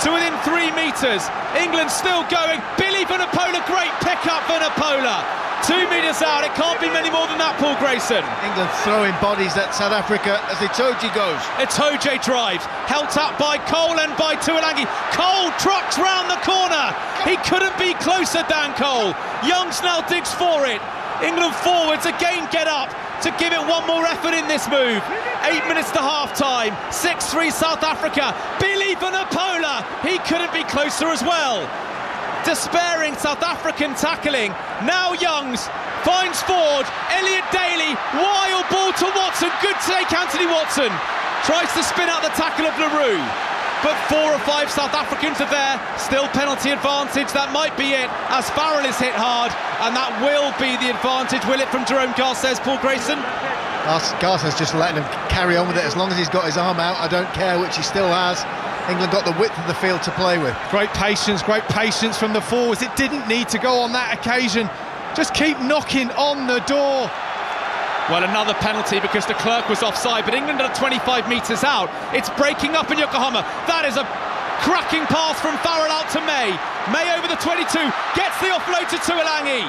Speaker 1: to within 3 metres. England still going. Billy Vunipola, great pick-up Vunipola. 2 metres out, it can't be many more than that, Paul Grayson.
Speaker 3: England throwing bodies at South Africa as Itoje goes.
Speaker 1: Itoje drives, held up by Cole and by Tuolangi. Cole trucks round the corner. He couldn't be closer, Dan Cole. Youngs now digs for it. England forwards again get up to give it one more effort in this move. 8 minutes to half-time, 6-3 South Africa. Billy Vunipola, he couldn't be closer as well. Despairing South African tackling. Now Youngs finds Ford. Elliot Daly, wild ball to Watson. Good take, Anthony Watson. Tries to spin out the tackle of LaRue. But 4 or 5 South Africans are there. Still penalty advantage. That might be it, as Farrell is hit hard. And that will be the advantage, will it, from Jerome Garces, Paul Grayson?
Speaker 3: Garces just letting him carry on with it as long as he's got his arm out. I don't care, which he still has. England got the width of the field to play with.
Speaker 4: Great patience from the forwards. It didn't need to go on that occasion. Just keep knocking on the door.
Speaker 1: Well, another penalty because de Klerk was offside, but England are 25 metres out. It's breaking up in Yokohama. That is a cracking pass from Farrell out to May. May over the 22, gets the offload to Tuolangi.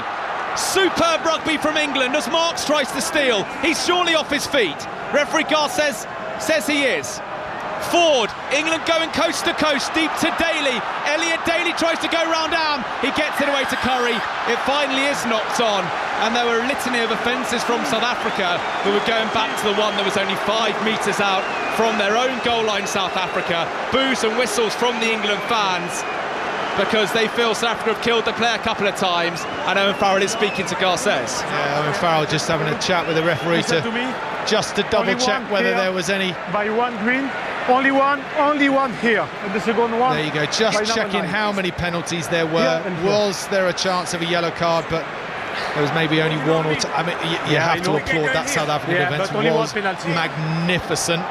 Speaker 1: Superb rugby from England as Marks tries to steal. He's surely off his feet. Referee Garces says he is. Ford, England going coast to coast, deep to Daly. Elliot Daly tries to go round arm. He gets it away to Curry. It finally is knocked on. And there were a litany of offences from South Africa who were going back to the one that was only 5 metres out from their own goal line, South Africa. Boos and whistles from the England fans. because they feel South Africa have killed the play a couple of times, and Owen Farrell is speaking to Garcés.
Speaker 4: Yeah, Owen Farrell just having a chat with the referee to double check whether there was any.
Speaker 6: By one green, only one here. And the second one.
Speaker 4: There you go, just checking how many penalties there were. Was there a chance of a yellow card? But there was maybe only one or two. I mean, you have to applaud that South African defence. Was magnificent.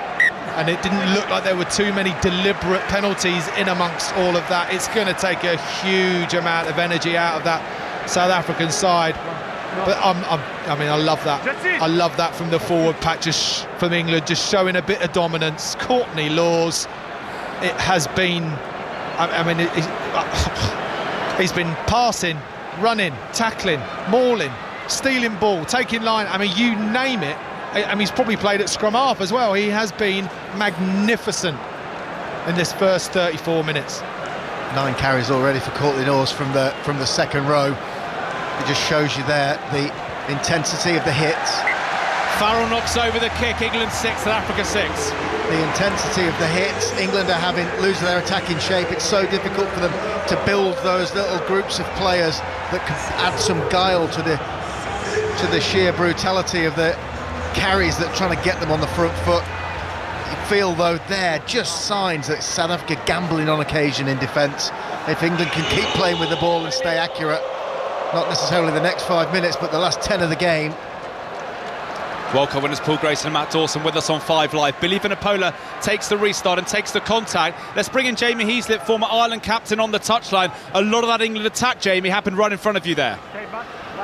Speaker 4: And it didn't look like there were too many deliberate penalties in amongst all of that. It's going to take a huge amount of energy out of that South African side. But I mean, I love that. I love that from the forward pack, just from England, just showing a bit of dominance. Courtney Laws, it has been. I mean, he's been passing, running, tackling, mauling, stealing ball, taking line. I mean, you name it. I mean, he's probably played at scrum half as well. He has been magnificent in this first 34 minutes.
Speaker 3: 9 carries already for Courtney Laws from the second row. It just shows you there the intensity of the hits.
Speaker 1: Farrell knocks over the kick. England 6, South Africa 6.
Speaker 3: The intensity of the hits. England are losing their attacking shape. It's so difficult for them to build those little groups of players that can add some guile to the sheer brutality of the carries that are trying to get them on the front foot. You feel though there just signs that South Africa gambling on occasion in defence. If England can keep playing with the ball and stay accurate, not necessarily the next 5 minutes, but the last 10 of the game.
Speaker 1: World Cup winners Paul Grayson and Matt Dawson with us on 5 Live. Billy Vunipola takes the restart and takes the contact. Let's bring in Jamie Heaslip, former Ireland captain, on the touchline. A lot of that England attack, Jamie, happened right in front of you there.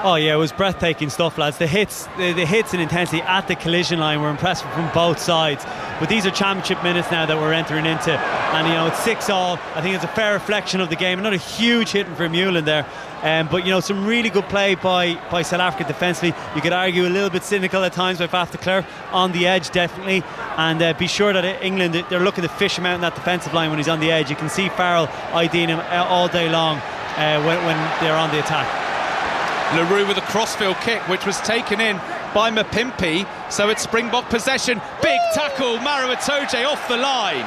Speaker 5: Oh yeah, it was breathtaking stuff, lads. The hits and intensity at the collision line were impressive from both sides. But these are championship minutes now that we're entering into, and you know, it's 6-all. I think it's a fair reflection of the game. Not a huge hit from Vermeulen there, but you know, some really good play by South Africa defensively. You could argue a little bit cynical at times by Faf de Klerk on the edge, definitely. And be sure that England, they're looking to fish him out in that defensive line when he's on the edge. You can see Farrell IDing him all day long when they're on the attack.
Speaker 1: LaRue with a crossfield kick, which was taken in by Mapimpi, so it's Springbok possession. Big tackle, Maro Itoje off the line.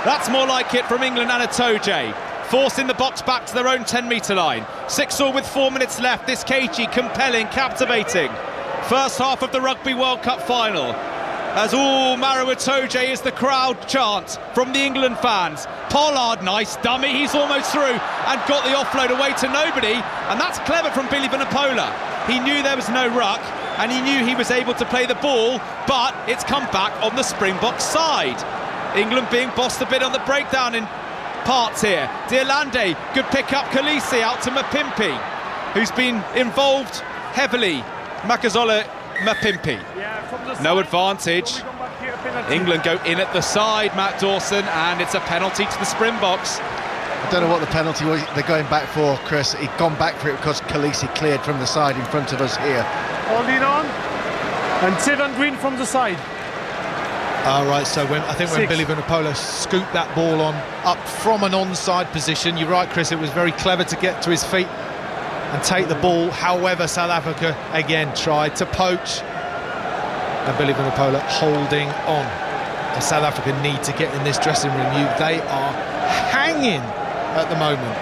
Speaker 1: That's more like it from England and Itoje. Forcing the box back to their own 10-metre line. 6-all with 4 minutes left. This cagey, compelling, captivating first half of the Rugby World Cup final. As Maro Itoje is the crowd chant from the England fans. Pollard, nice dummy, he's almost through and got the offload away to nobody, and that's clever from Billy Vunipola. He knew there was no ruck, and he knew he was able to play the ball, but it's come back on the Springbok side. England being bossed a bit on the breakdown in parts here. Deolande, good pick up. Khaleesi out to Mapimpi, who's been involved heavily. Makazola Mapimpi. No advantage. England go in at the side, Matt Dawson, and it's a penalty to the Springboks.
Speaker 3: I don't know what the penalty was they're going back for, Chris. He'd gone back for it because Khaleesi cleared from the side in front of us here.
Speaker 6: Holding on, and 7 green from the side.
Speaker 4: All right, so when Billy Vunipola scooped that ball up from an onside position, you're right, Chris, it was very clever to get to his feet and take the ball. However, South Africa again tried to poach, and Billy Vunipola holding on. And South Africa need to get in this dressing room. They are hanging at the moment.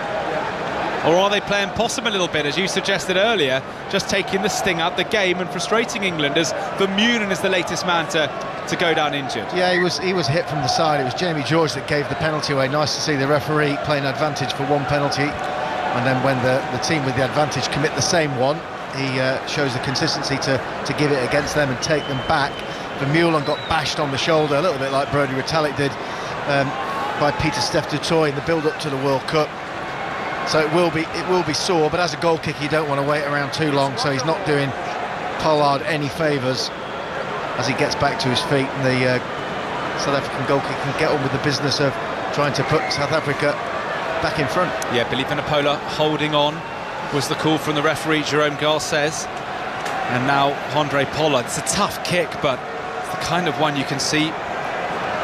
Speaker 1: Or are they playing possum a little bit, as you suggested earlier, just taking the sting out the game and frustrating England, as Vermeulen is the latest man to go down injured?
Speaker 3: Yeah, he was hit from the side. It was Jamie George that gave the penalty away. Nice to see the referee playing advantage for one penalty, and then when the team with the advantage commit the same one, he shows the consistency to give it against them and take them back. Vermeulen got bashed on the shoulder, a little bit like Brodie Retallick did, by Pieter-Steph du Toit in the build-up to the World Cup. So it will be sore, but as a goal kick you don't want to wait around too long, so he's not doing Pollard any favours as he gets back to his feet, and the South African goal kick can get on with the business of trying to put South Africa back in front.
Speaker 1: Yeah, Billy Vunipola holding on was the call from the referee, Jerome Garcés. And now Andre Pollard. It's a tough kick, but it's the kind of one you can see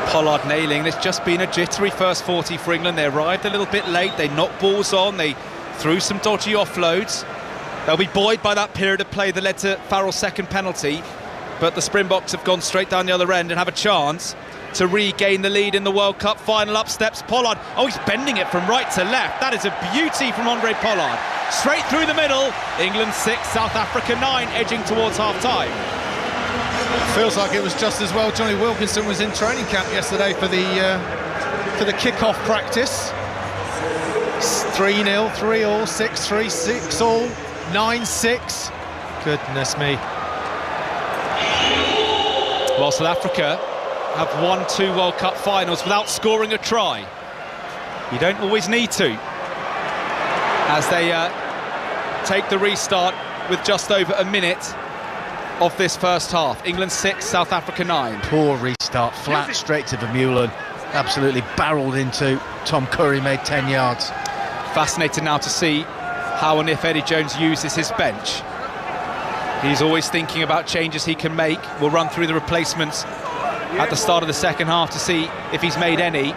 Speaker 1: Pollard nailing. It's just been a jittery first 40 for England. They arrived a little bit late, they knocked balls on, they threw some dodgy offloads. They'll be buoyed by that period of play that led to Farrell's second penalty, but the Springboks have gone straight down the other end and have a chance. to regain the lead in the World Cup final. Up steps Pollard. Oh, he's bending it from right to left. That is a beauty from Andre Pollard. Straight through the middle. England 6, South Africa 9, edging towards half-time.
Speaker 4: Feels like it was just as well. Johnny Wilkinson was in training camp yesterday for the kick-off practice. 3-0, 3-all, 6-3, 6-all, 9-6. Goodness me.
Speaker 1: Well, South Africa have won 2 World Cup finals without scoring a try. You don't always need to, as they take the restart with just over a minute of this first half. England 6, South Africa 9.
Speaker 3: Poor restart, flat straight to Vermeulen. Absolutely barrelled into Tom Curry, made 10 yards.
Speaker 1: Fascinated now to see how and if Eddie Jones uses his bench. He's always thinking about changes he can make. We'll run through the replacements at the start of the second half to see if he's made any.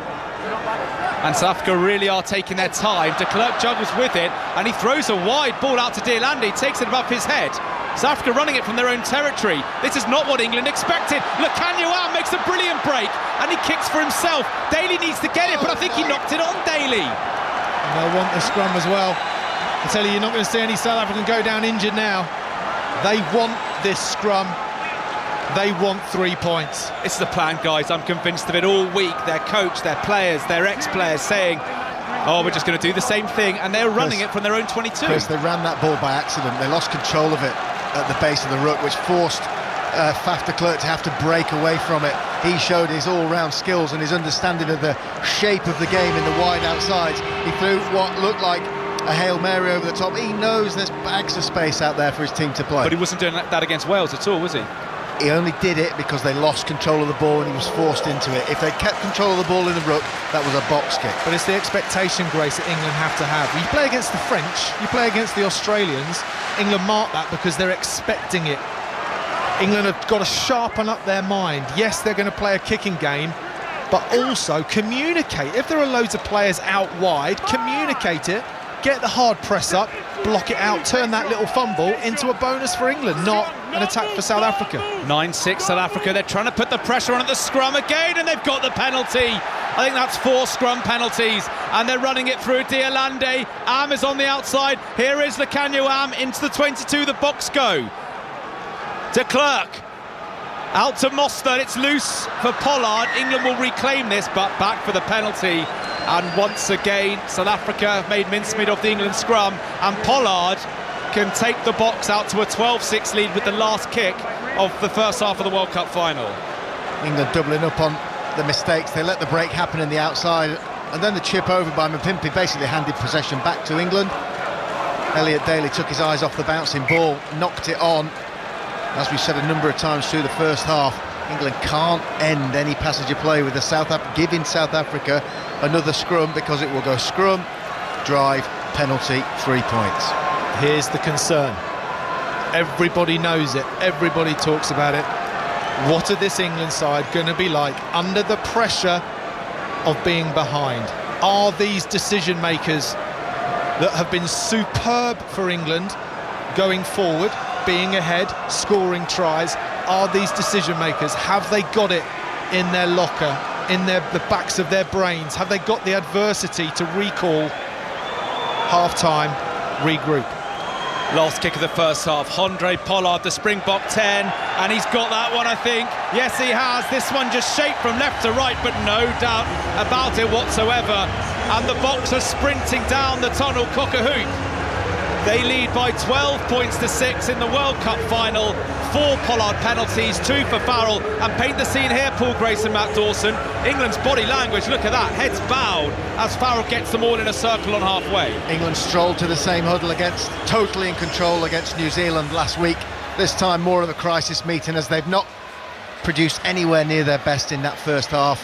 Speaker 1: And South Africa really are taking their time. De Klerk juggles with it, and he throws a wide ball out to Deolande, takes it above his head. South Africa running it from their own territory. This is not what England expected. Lekanyuam makes a brilliant break, and he kicks for himself. Daly needs to get it, but I think he knocked it on Daly.
Speaker 4: And they'll want the scrum as well. I tell you, you're not going to see any South African go down injured now. They want this scrum. They want 3 points.
Speaker 1: It's the plan, guys. I'm convinced of it all week. Their coach, their players, their ex-players saying, oh, we're just going to do the same thing, and they're running it from their own 22.
Speaker 3: Chris, they ran that ball by accident. They lost control of it at the base of the ruck, which forced Faf de Klerk to have to break away from it. He showed his all-round skills and his understanding of the shape of the game in the wide outsides. He threw what looked like a Hail Mary over the top. He knows there's bags of space out there for his team to play.
Speaker 1: But he wasn't doing that against Wales at all, was he?
Speaker 3: He only did it because they lost control of the ball and he was forced into it. If they kept control of the ball in the ruck, that was a box kick.
Speaker 4: But it's the expectation, Grace, that England have to have. You play against the French, you play against the Australians, England mark that because they're expecting it. England have got to sharpen up their mind. Yes, they're going to play a kicking game, but also communicate. If there are loads of players out wide, communicate it, get the hard press up, block it out, turn that little fumble into a bonus for England, not an attack for South Africa.
Speaker 1: 9-6 South Africa. They're trying to put the pressure on at the scrum again, and they've got the penalty. I think that's 4 scrum penalties, and they're running it through Deolande. Am is on the outside. Here is Lekanyuam into the 22, the box go. De Klerk out to Mostert. It's loose for Pollard. England will reclaim this, but back for the penalty. And once again, South Africa have made mincemeat of the England scrum, and Pollard can take the box out to a 12-6 lead with the last kick of the first half of the World Cup final.
Speaker 3: England doubling up on the mistakes. They let the break happen in the outside, and then the chip over by Mapimpi basically handed possession back to England. Elliot Daly took his eyes off the bouncing ball, knocked it on. As we've said a number of times through the first half, England can't end any passenger play with the giving South Africa another scrum, because it will go scrum, drive, penalty, 3 points.
Speaker 4: Here's the concern. Everybody knows it. Everybody talks about it. What are this England side going to be like under the pressure of being behind? Are these decision makers that have been superb for England going forward, being ahead, scoring tries, are these decision makers, have they got it in their locker, in the backs of their brains? Have they got the adversity to recall half-time, regroup?
Speaker 1: Last kick of the first half, Andre Pollard, the Springbok 10, and he's got that one, I think. Yes, he has. This one just shaped from left to right, but no doubt about it whatsoever. And the Boxers sprinting down the tunnel, cock a hoop. They lead by 12 points to 6 in the World Cup final. 4 Pollard penalties, 2 for Farrell. And paint the scene here, Paul Grace and Matt Dawson. England's body language, look at that, heads bowed as Farrell gets them all in a circle on halfway.
Speaker 3: England strolled to the same huddle totally in control against New Zealand last week. This time more of a crisis meeting, as they've not produced anywhere near their best in that first half.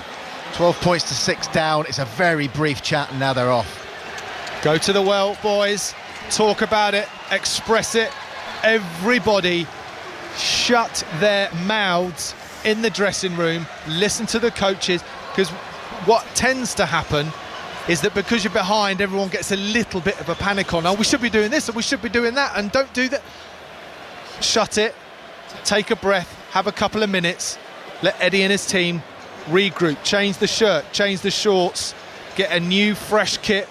Speaker 3: 12 points to 6 down. It's a very brief chat and now they're off.
Speaker 4: Go to the well, boys. Talk about it, express it. Everybody shut their mouths in the dressing room, listen to the coaches, because what tends to happen is that because you're behind, everyone gets a little bit of a panic on, oh, we should be doing this and we should be doing that, and don't do that. Shut it, take a breath, have a couple of minutes, let Eddie and his team regroup, change the shirt, change the shorts, get a new fresh kit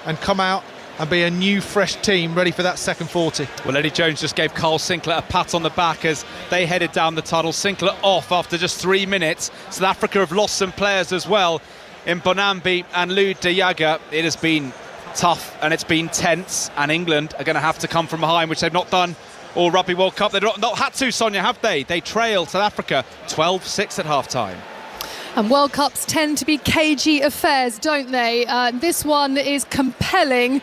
Speaker 4: and come out and be a new fresh team ready for that second 40.
Speaker 1: Well, Eddie Jones just gave Carl Sinclair a pat on the back as they headed down the tunnel. Sinclair off after just 3 minutes. South Africa have lost some players as well in Bonambi and Lou de Jager. It has been tough and it's been tense, and England are going to have to come from behind, which they've not done all Rugby World Cup. They've not had to, Sonia, have they? They trail South Africa 12-6 at half-time.
Speaker 7: And World Cups tend to be cagey affairs, don't they? This one is compelling.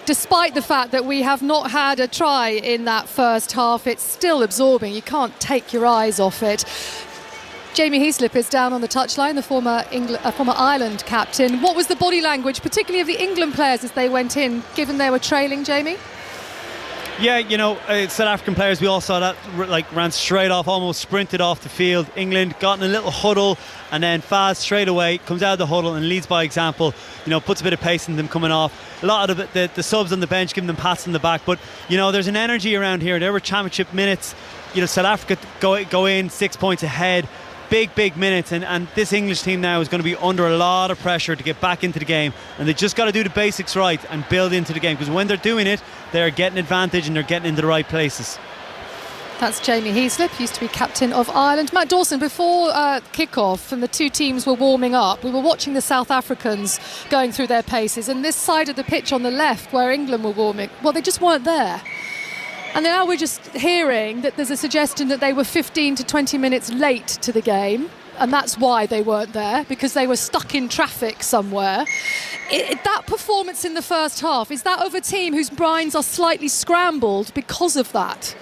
Speaker 7: Despite the fact that we have not had a try in that first half, it's still absorbing. You can't take your eyes off it. Jamie Heaslip is down on the touchline, the former Ireland captain. What was the body language, particularly of the England players as they went in, given they were trailing, Jamie?
Speaker 5: Yeah, you know, South African players, we all saw that, like, ran straight off, almost sprinted off the field. England got in a little huddle, and then Faz straight away comes out of the huddle and leads by example, you know, puts a bit of pace in them coming off. A lot of the subs on the bench giving them pats on the back, but, you know, there's an energy around here. There were championship minutes, you know, South Africa go in 6 points ahead. Big minutes, and this English team now is going to be under a lot of pressure to get back into the game, and they just got to do the basics right and build into the game, because when they're doing it, they're getting advantage and they're getting into the right places.
Speaker 7: That's Jamie Heaslip, used to be captain of Ireland. Matt Dawson, before kick-off and the two teams were warming up, we were watching the South Africans going through their paces, and this side of the pitch on the left where England were warming, well, they just weren't there. And now we're just hearing that there's a suggestion that they were 15 to 20 minutes late to the game, and that's why they weren't there, because they were stuck in traffic somewhere. That performance in the first half, is that of a team whose minds are slightly scrambled because of that?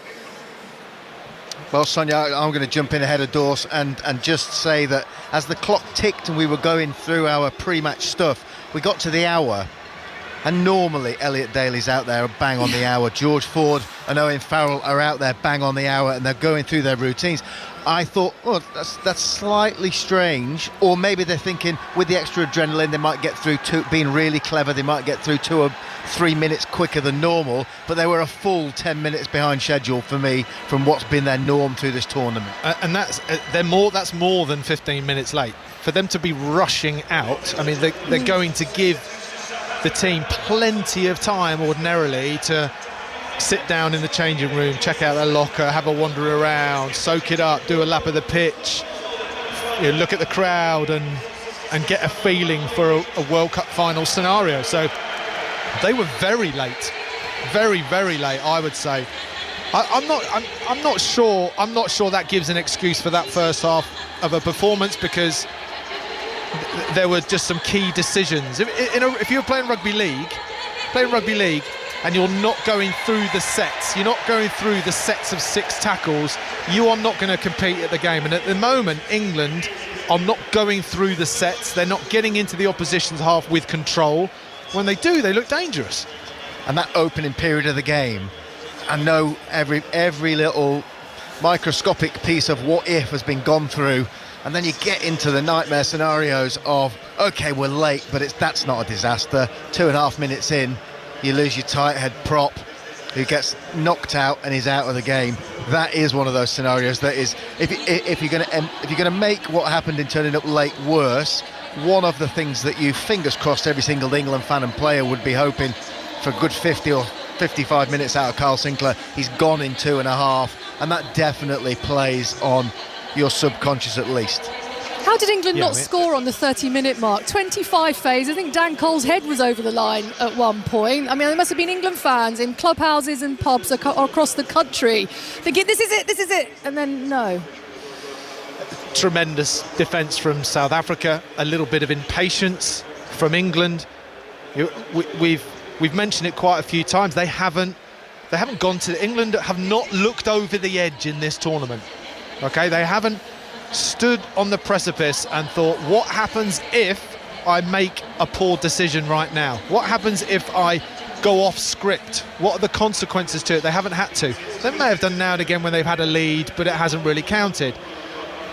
Speaker 3: Well, Sonia, I'm going to jump in ahead of Dawes and just say that as the clock ticked and we were going through our pre-match stuff, we got to the hour. And normally Elliot Daly's out there bang on the hour. George Ford and Owen Farrell are out there bang on the hour, and they're going through their routines. I thought, oh, that's slightly strange. Or maybe they're thinking with the extra adrenaline they might get through being really clever, they might get through 2 or 3 minutes quicker than normal. But they were a full 10 minutes behind schedule for me from what's been their norm through this tournament.
Speaker 4: And that's more than 15 minutes late. For them to be rushing out, I mean, they're going to give the team plenty of time ordinarily to sit down in the changing room, check out their locker, have a wander around, soak it up, do a lap of the pitch, you know, look at the crowd and get a feeling for a World Cup final scenario. So they were very late, very late, I would say. I'm not sure that gives an excuse for that first half of a performance, because there were just some key decisions. If you're playing rugby league and you're not going through the sets, you're not going through the sets of 6 tackles, you are not going to compete at the game. And at the moment, England are not going through the sets. They're not getting into the opposition's half with control. When they do, they look dangerous.
Speaker 3: And that opening period of the game, I know every little microscopic piece of what if has been gone through. And then you get into the nightmare scenarios of, OK, we're late, but that's not a disaster. 2.5 minutes in, you lose your tight head prop, who gets knocked out and is out of the game. That is one of those scenarios that is, if you're going to make what happened in turning up late worse, one of the things that you, fingers crossed, every single England fan and player would be hoping for a good 50 or 55 minutes out of Carl Sinclair. He's gone in 2.5, and that definitely plays on your subconscious at least.
Speaker 7: How did England not score on the 30-minute mark? 25 phase. I think Dan Cole's head was over the line at one point. I mean, there must have been England fans in clubhouses and pubs across the country thinking, this is it, and then no.
Speaker 4: Tremendous defence from South Africa, a little bit of impatience from England. We've mentioned it quite a few times. They haven't gone to England, have not looked over the edge in this tournament. Okay, they haven't stood on the precipice and thought, what happens if I make a poor decision right now? What happens if I go off script? What are the consequences to it? They haven't had to. They may have done now and again when they've had a lead, but it hasn't really counted.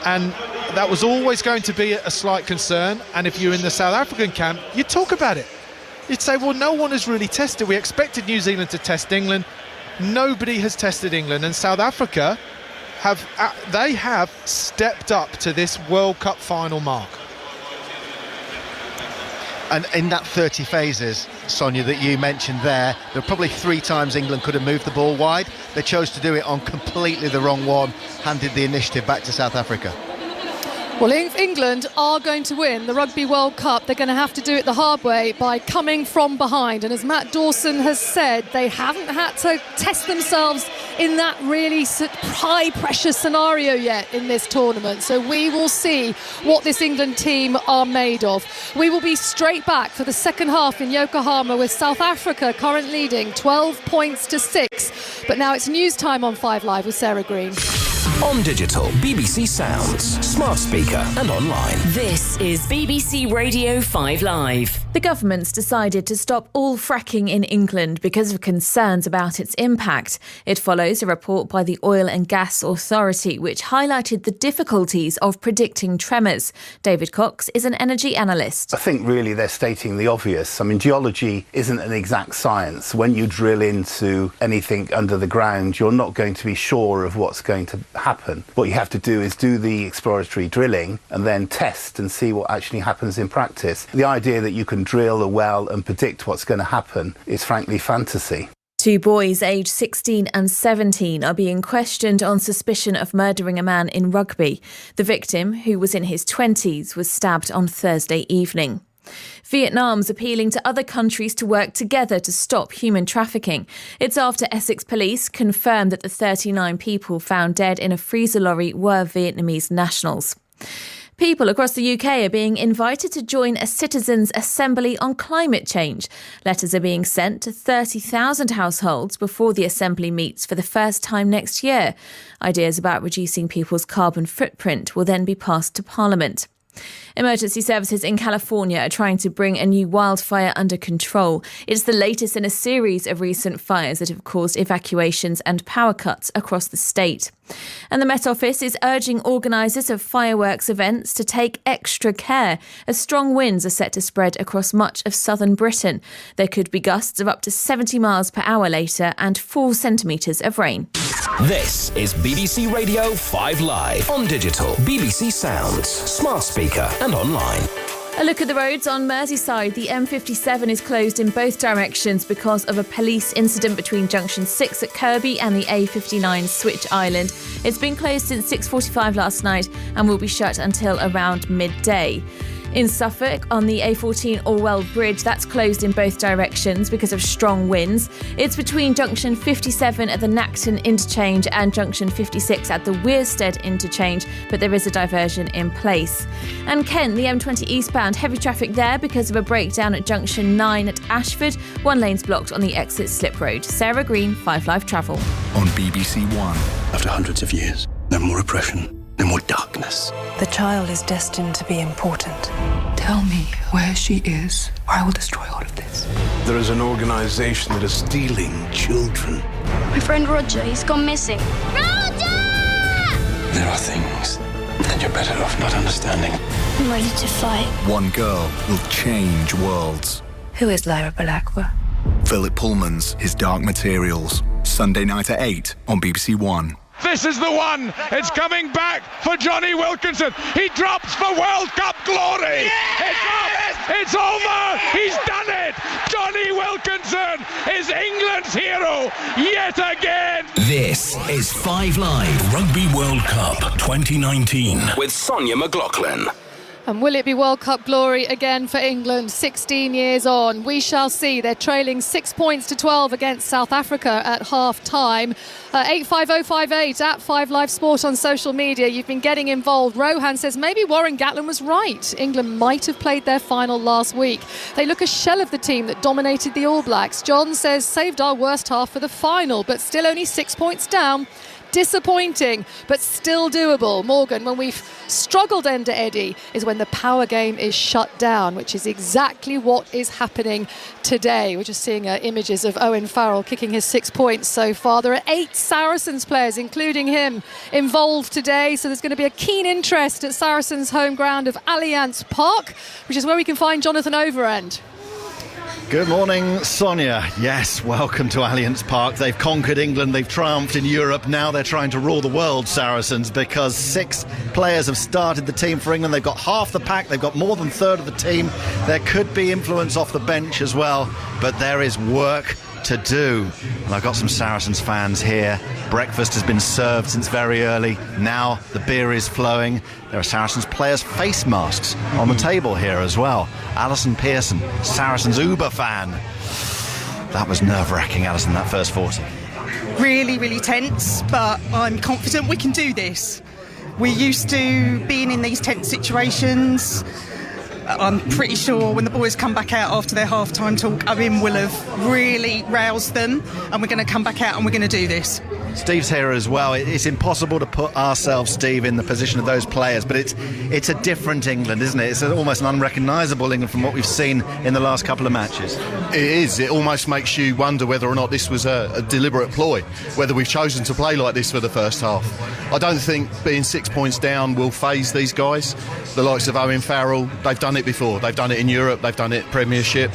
Speaker 4: And that was always going to be a slight concern. And if you're in the South African camp, you'd talk about it. You'd say, well, no one has really tested. We expected New Zealand to test England. Nobody has tested England. And South Africa have stepped up to this World Cup final mark.
Speaker 3: And in that 30 phases, Sonia, that you mentioned there were probably 3 times England could have moved the ball wide. They chose to do it on completely the wrong one, handed the initiative back to South Africa.
Speaker 7: Well, if England are going to win the Rugby World Cup, they're going to have to do it the hard way by coming from behind. And as Matt Dawson has said, they haven't had to test themselves in that really high-pressure scenario yet in this tournament. So we will see what this England team are made of. We will be straight back for the second half in Yokohama with South Africa currently leading 12 points to 6. But now it's news time on 5 Live with Sarah Green.
Speaker 8: On digital, BBC Sounds, smart speaker and online.
Speaker 9: This is BBC Radio 5 Live.
Speaker 10: The government's decided to stop all fracking in England because of concerns about its impact. It follows a report by the Oil and Gas Authority, which highlighted the difficulties of predicting tremors. David Cox is an energy analyst.
Speaker 11: I think really they're stating the obvious. I mean, geology isn't an exact science. When you drill into anything under the ground, you're not going to be sure of what's going to happen. What you have to do is do the exploratory drilling and then test and see what actually happens in practice. The idea that you can drill a well and predict what's going to happen is frankly fantasy.
Speaker 10: 2 boys aged 16 and 17 are being questioned on suspicion of murdering a man in Rugby. The victim, who was in his 20s, was stabbed on Thursday evening. Vietnam's appealing to other countries to work together to stop human trafficking. It's after Essex police confirmed that the 39 people found dead in a freezer lorry were Vietnamese nationals. People across the UK are being invited to join a citizens' assembly on climate change. Letters are being sent to 30,000 households before the assembly meets for the first time next year. Ideas about reducing people's carbon footprint will then be passed to Parliament. Emergency services in California are trying to bring a new wildfire under control. It's the latest in a series of recent fires that have caused evacuations and power cuts across the state. And the Met Office is urging organisers of fireworks events to take extra care as strong winds are set to spread across much of southern Britain. There could be gusts of up to 70 miles per hour later and 4 centimetres of rain.
Speaker 8: This is BBC Radio 5 Live. On digital, BBC Sounds, smart speaker and online.
Speaker 10: A look at the roads on Merseyside. The M57 is closed in both directions because of a police incident between junction 6 at Kirby and the A59 Switch Island. It's been closed since 6:45 last night and will be shut until around midday. In Suffolk, on the A14 Orwell Bridge, that's closed in both directions because of strong winds. It's between junction 57 at the Nacton interchange and junction 56 at the Weirstead interchange, but there is a diversion in place. And Kent, the M20 eastbound, heavy traffic there because of a breakdown at junction 9 at Ashford. 1 lane's blocked on the exit Slip Road. Sarah Green, 5 Live Travel.
Speaker 12: On BBC One. After hundreds of years, no more oppression. No more darkness.
Speaker 13: The child is destined to be important. Tell me where she is, or I will destroy all of this.
Speaker 12: There is an organization that is stealing children.
Speaker 14: My friend Roger, he's gone missing.
Speaker 12: Roger! There are things that you're better off not understanding.
Speaker 14: I'm ready to fight.
Speaker 12: One girl will change worlds.
Speaker 13: Who is Lyra Balakwa?
Speaker 12: Philip Pullman's His Dark Materials. Sunday night at 8 on BBC One.
Speaker 15: This is the one. It's coming back for Johnny Wilkinson. He drops for World Cup glory. Yes! It's over. He's done it. Johnny Wilkinson is England's hero yet again.
Speaker 8: This is 5 Live Rugby World Cup 2019 with Sonia McLaughlin.
Speaker 7: And will it be World Cup glory again for England 16 years on? We shall see. They're trailing 6 points to 12 against South Africa at half-time. 85058 at 5 Live Sport on social media. You've been getting involved. Rohan says maybe Warren Gatland was right. England might have played their final last week. They look a shell of the team that dominated the All Blacks. John says saved our worst half for the final, but still only 6 points down. Disappointing, but still doable. Morgan, when we've struggled end to Eddie is when the power game is shut down, which is exactly what is happening today. We're just seeing images of Owen Farrell kicking his 6 points so far. There are 8 Saracens players, including him, involved today. So there's going to be a keen interest at Saracens' home ground of Allianz Park, which is where we can find Jonathan Overend.
Speaker 16: Good morning, Sonia. Yes, welcome to Allianz Park. They've conquered England, they've triumphed in Europe. Now they're trying to rule the world, Saracens, because 6 players have started the team for England. They've got half the pack, they've got more than a third of the team. There could be influence off the bench as well, but there is work to do. And I've got some Saracens fans here. Breakfast has been served since very early. Now the beer is flowing. There are Saracens players' face masks on the table here as well. Alison Pearson, Saracens Uber fan. That was nerve-wracking, Alison, that first 40.
Speaker 17: Really, really tense, but I'm confident we can do this. We're used to being in these tense situations. I'm pretty sure when the boys come back out after their half-time talk, Owen will have really roused them, and we're going to come back out and we're going to do this.
Speaker 16: Steve's here as well. It's impossible to put ourselves, Steve, in the position of those players, but it's a different England, isn't it? It's almost an unrecognisable England from what we've seen in the last couple of matches.
Speaker 18: It is. It almost makes you wonder whether or not this was a deliberate ploy, whether we've chosen to play like this for the first half. I don't think being 6 points down will faze these guys. The likes of Owen Farrell, they've done it before. They've done it in Europe, they've done it Premiership.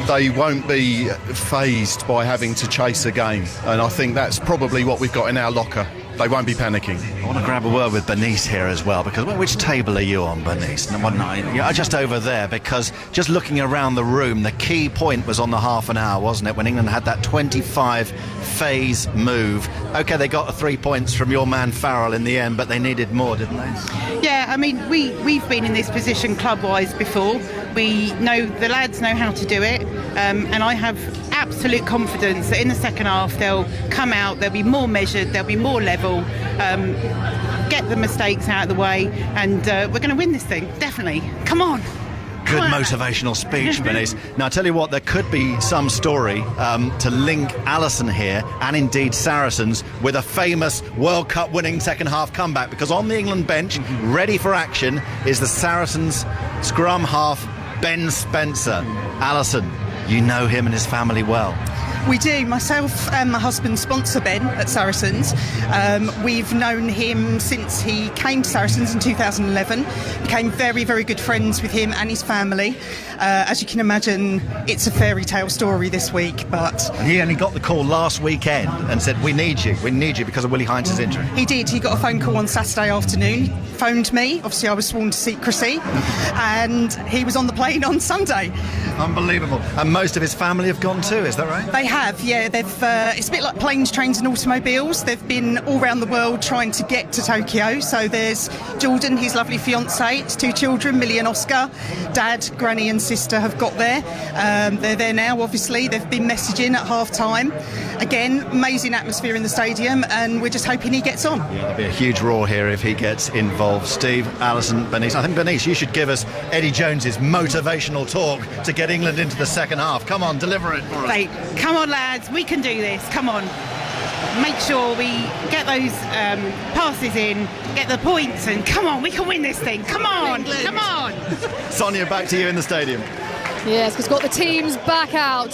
Speaker 18: They won't be fazed by having to chase a game, and I think that's probably what we've got in our locker. They won't be panicking.
Speaker 16: I want to grab a word with Bernice here as well, because which table are you on, Bernice? Yeah, just over there, because just looking around the room, the key point was on the half an hour, wasn't it, when England had that 25 phase move. OK, they got 3 points from your man Farrell in the end, but they needed more, didn't they?
Speaker 19: Yeah, I mean, we've been in this position club-wise before. We know, the lads know how to do it, and I have absolute confidence that in the second half they'll come out, they'll be more measured, they'll be more level, get the mistakes out of the way, and we're going to win this thing, definitely. Come on.
Speaker 16: Good motivational speech, Bernice. Now, I tell you what, there could be some story to link Alison here, and indeed Saracens, with a famous World Cup winning second half comeback, because on the England bench, ready for action, is the Saracens scrum half, Ben Spencer. Alison, you know him and his family well.
Speaker 17: We do. Myself and my husband sponsor Ben at Saracens. We've known him since he came to Saracens in 2011. Became very, very good friends with him and his family. As you can imagine, it's a fairy tale story this week, but...
Speaker 16: And he only got the call last weekend and said, we need you because of Willie Heinz's injury.
Speaker 17: He did. He got a phone call on Saturday afternoon. He phoned me. Obviously, I was sworn to secrecy. And he was on the plane on Sunday.
Speaker 16: Unbelievable. And most of his family have gone too, is that right?
Speaker 17: They have, yeah. They've. It's a bit like planes, trains and automobiles. They've been all around the world trying to get to Tokyo. So there's Jordan, his lovely fiancée, his 2 children, Millie and Oscar. Dad, Granny and sister have got there. They're there now, obviously. They've been messaging at half-time. Again, amazing atmosphere in the stadium, and we're just hoping he gets on.
Speaker 16: Yeah, there'll be a huge roar here if he gets involved. Steve, Alison, Bernice. I think, Bernice, you should give us Eddie Jones's motivational talk to get England into the second half. Come on, deliver it for us.
Speaker 19: Right. Come on, lads, we can do this. Come on. Make sure we get those passes in, get the points, and come on, we can win this thing. Come on, come on.
Speaker 16: Sonia, back to you in the stadium.
Speaker 7: Yes, we've got the teams back out.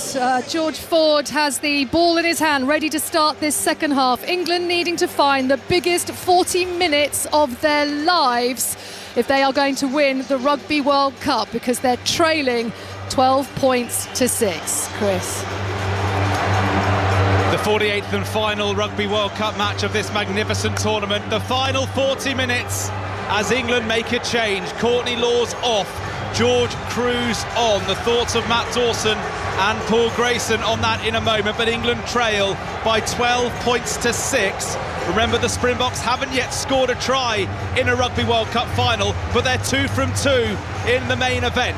Speaker 7: George Ford has the ball in his hand, ready to start this second half. England needing to find the biggest 40 minutes of their lives if they are going to win the Rugby World Cup, because they're trailing 12 points to 6. Chris.
Speaker 1: The 48th and final Rugby World Cup match of this magnificent tournament. The final 40 minutes as England make a change. Courtney Lawes off, George Cruz on. The thoughts of Matt Dawson and Paul Grayson on that in a moment, but England trail by 12 points to 6. Remember, the Springboks haven't yet scored a try in a Rugby World Cup final, but they're 2 from 2 in the main event.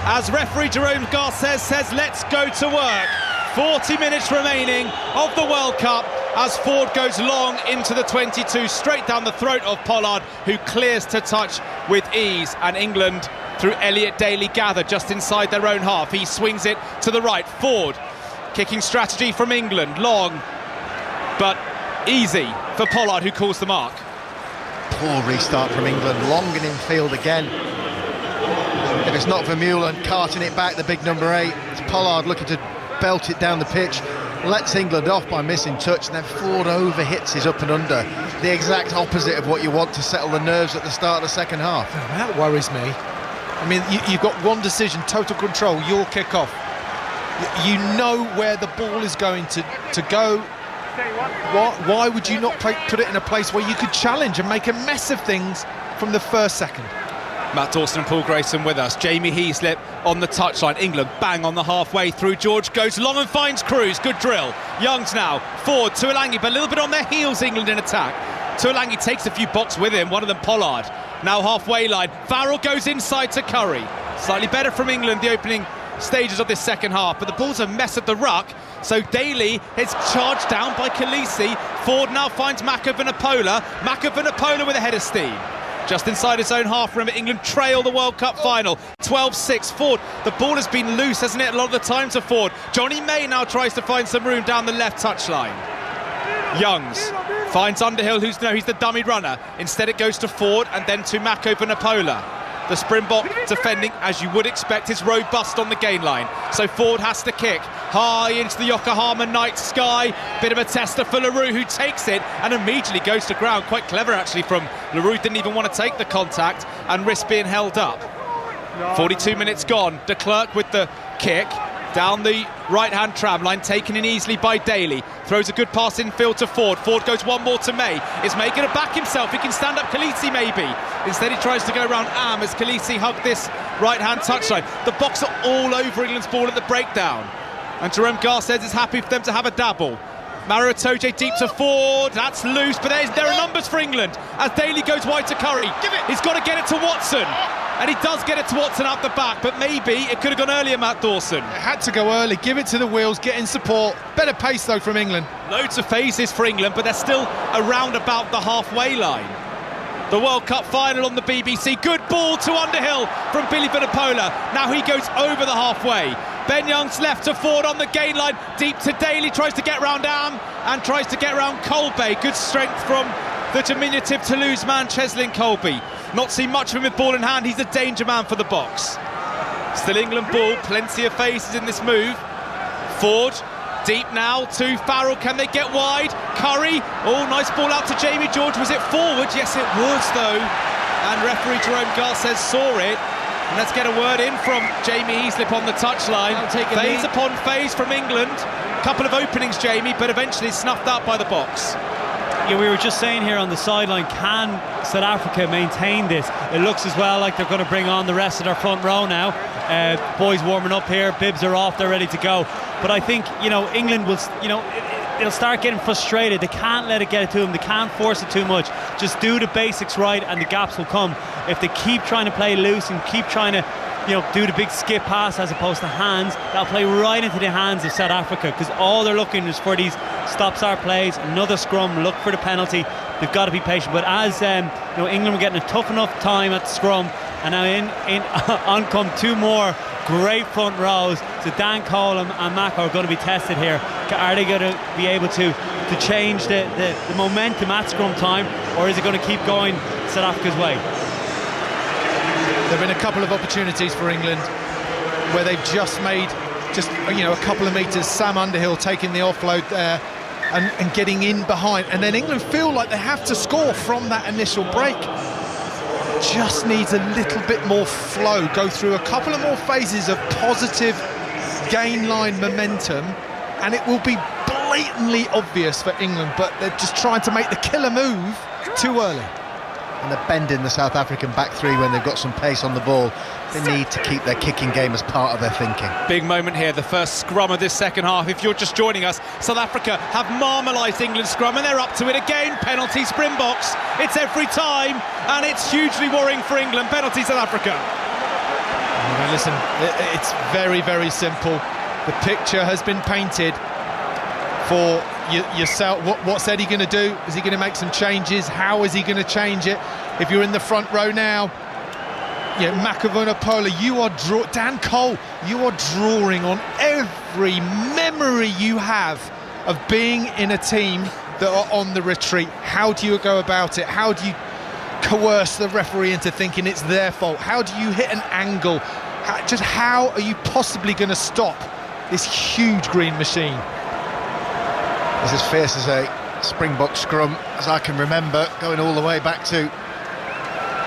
Speaker 1: As referee Jerome Garces says, let's go to work. 40 minutes remaining of the World Cup as Ford goes long into the 22, straight down the throat of Pollard, who clears to touch with ease. And England, through Elliot Daly, gather just inside their own half. He swings it to the right. Ford, kicking strategy from England. Long, but easy for Pollard, who calls the mark.
Speaker 3: Poor restart from England. Long and in field again. If it's not Vermeulen carting it back, the big number 8, it's Pollard looking to belt it down the pitch, lets England off by missing touch, and then Ford over hits his up and under. The exact opposite of what you want to settle the nerves at the start of the second half.
Speaker 4: That worries me. I mean, you've got one decision, total control, your kick-off. You know where the ball is going to go. Why would you not put it in a place where you could challenge and make a mess of things from the first second?
Speaker 1: Matt Dawson and Paul Grayson with us. Jamie Heaslip on the touchline. England bang on the halfway through. George goes long and finds Cruz. Good drill. Young's now forward. Tuolangi, but a little bit on their heels, England in attack. Tuolangi takes a few box with him. One of them Pollard. Now halfway line. Farrell goes inside to Curry. Slightly better from England the opening stages of this second half, but the Bulls have messed at the ruck. So Daly is charged down by Khaleesi. Ford now finds Mako Vunipola. Mako Vunipola with a head of steam. Just inside his own half rim, England trail the World Cup final. 12-6, Ford. The ball has been loose, hasn't it, a lot of the time to Ford. Johnny May now tries to find some room down the left touchline. Youngs finds Underhill, he's the dummy runner. Instead it goes to Ford and then to Mako Vunipola. The Springbok defending, as you would expect, is robust on the gain line. So Ford has to kick high into the Yokohama night sky. Bit of a tester for LaRue, who takes it and immediately goes to ground. Quite clever actually from LaRue, didn't even want to take the contact and risk being held up. 42 minutes gone. De Klerk with the kick down the right-hand tram line, taken in easily by Daly. Throws a good pass infield to Ford. Ford goes one more to May. Is May going to back himself? He can stand up Khaleesi maybe. Instead he tries to go around Am as Khaleesi hugged this right-hand touchline. The Boks are all over England's ball at the breakdown. And Jerome Garces is happy for them to have a dabble. Maro Itoje deep to Ford. That's loose, but there are numbers for England as Daly goes wide to Curry. He's got to get it to Watson. And he does get it to Watson out the back, but maybe it could have gone earlier, Matt Dawson.
Speaker 4: It had to go early, give it to the wheels, get in support. Better pace though from England.
Speaker 1: Loads of phases for England, but they're still around about the halfway line. The World Cup final on the BBC. Good ball to Underhill from Billy Vunipola. Now he goes over the halfway. Ben Young's left to Ford on the gain line. Deep to Daly, tries to get round Am and tries to get round Colby. Good strength from the diminutive Toulouse man, Cheslin Colby. Not seen much of him with ball in hand. He's a danger man for the Boks. Still England ball, plenty of faces in this move. Ford, deep now to Farrell. Can they get wide? Curry, oh, nice ball out to Jamie George. Was it forward? Yes, it was though. And referee Jerome Garces saw it. And let's get a word in from Jamie Heaslip on the touchline. Phase upon phase from England. Couple of openings, Jamie, but eventually snuffed out by the Boks.
Speaker 5: Yeah, we were just saying here on the sideline, can South Africa maintain this? It looks as well like they're going to bring on the rest of their front row now. Boys warming up here, bibs are off, they're ready to go. But I think, England will, they'll start getting frustrated. They can't let it get to them. They can't force it too much. Just do the basics right and the gaps will come. If they keep trying to play loose and keep trying to do the big skip pass as opposed to hands, that'll play right into the hands of South Africa, because all they're looking is for these stop-start plays, another scrum, look for the penalty. They've got to be patient. But as England were getting a tough enough time at the scrum, and now on come two more great front rows. So Dan Colam and Mako are going to be tested here. Are they going to be able to change the momentum at scrum time, or is it going to keep going South Africa's way?
Speaker 4: There have been a couple of opportunities for England where they've just made a couple of metres. Sam Underhill taking the offload there and getting in behind, and then England feel like they have to score from that initial break. Just needs a little bit more flow, go through a couple of more phases of positive gain line momentum, and it will be blatantly obvious for England, but they're just trying to make the killer move too early.
Speaker 3: And they're bending the South African back three when they've got some pace on the ball. They need to keep their kicking game as part of their thinking.
Speaker 1: Big moment here, the first scrum of this second half. If you're just joining us, South Africa have marmalised England's scrum and they're up to it again. Penalty Springboks. It's every time, and it's hugely worrying for England. Penalty South Africa.
Speaker 4: Listen, it's very, very simple. The picture has been painted for yourself. What's Eddie going to do? Is he going to make some changes? How is he going to change it? If you're in the front row now, Mako Vunipola, Dan Cole, you are drawing on every memory you have of being in a team that are on the retreat. How do you go about it? How do you coerce the referee into thinking it's their fault? How do you hit an angle? How are you possibly going to stop this huge green machine?
Speaker 3: It's as fierce as a Springbok scrum as I can remember, going all the way back to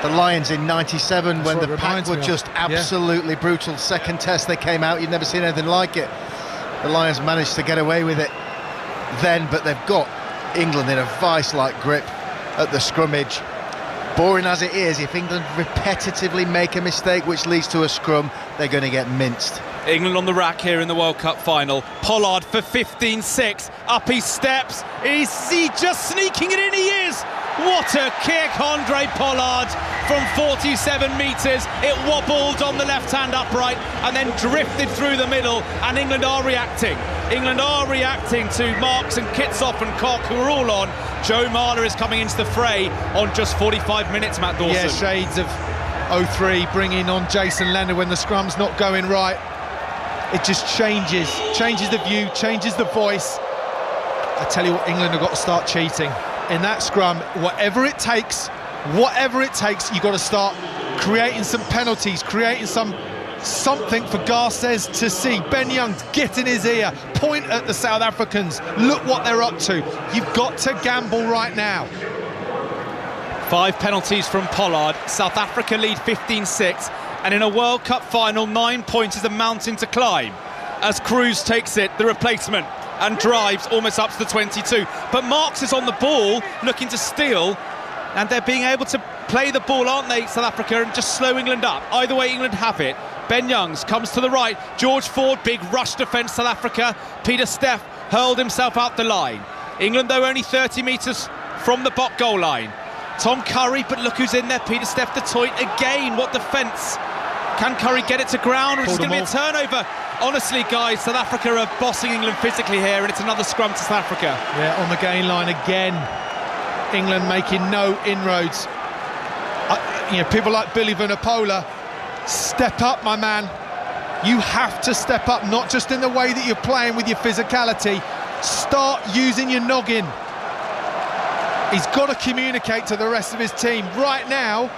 Speaker 3: the Lions in '97 when the pack were just absolutely brutal. Second test they came out, you'd never seen anything like it. The Lions managed to get away with it then, but they've got England in a vice-like grip at the scrummage. Boring as it is, if England repetitively make a mistake which leads to a scrum, they're going to get minced.
Speaker 1: England on the rack here in the World Cup final. Pollard for 15-6. Up he steps. Is he just sneaking it in? He is! What a kick, Andre Pollard from 47 metres. It wobbled on the left-hand upright and then drifted through the middle, and England are reacting. England are reacting to Marks and Kitsoff and Koch, who are all on. Joe Marler is coming into the fray on just 45 minutes, Matt Dawson.
Speaker 4: Yeah, shades of 03, bringing on Jason Leonard when the scrum's not going right. It just changes the view, changes the voice. I tell you what, England have got to start cheating. In that scrum, whatever it takes, you've got to start creating some penalties, creating something for Garces to see. Ben Young's get in his ear, point at the South Africans, look what they're up to. You've got to gamble right now.
Speaker 1: 5 penalties from Pollard. South Africa lead 15-6, and in a World Cup final, 9 points is a mountain to climb as Cruz takes it, the replacement, and drives almost up to the 22. But Marks is on the ball looking to steal, and they're being able to play the ball, aren't they, South Africa, and just slow England up. Either way, England have it. Ben Youngs comes to the right. George Ford, big rush defence, South Africa. Peter Steff hurled himself out the line. England, though, only 30 metres from the Bok goal line. Tom Curry, but look who's in there. Peter Steff the toit again. What defence? Can Curry get it to ground, or is it going to be a turnover? Honestly, guys, South Africa are bossing England physically here, and it's another scrum to South Africa.
Speaker 4: Yeah, on the gain line again. England making no inroads. People like Billy Vunipola, step up, my man. You have to step up, not just in the way that you're playing with your physicality. Start using your noggin. He's got to communicate to the rest of his team. Right now,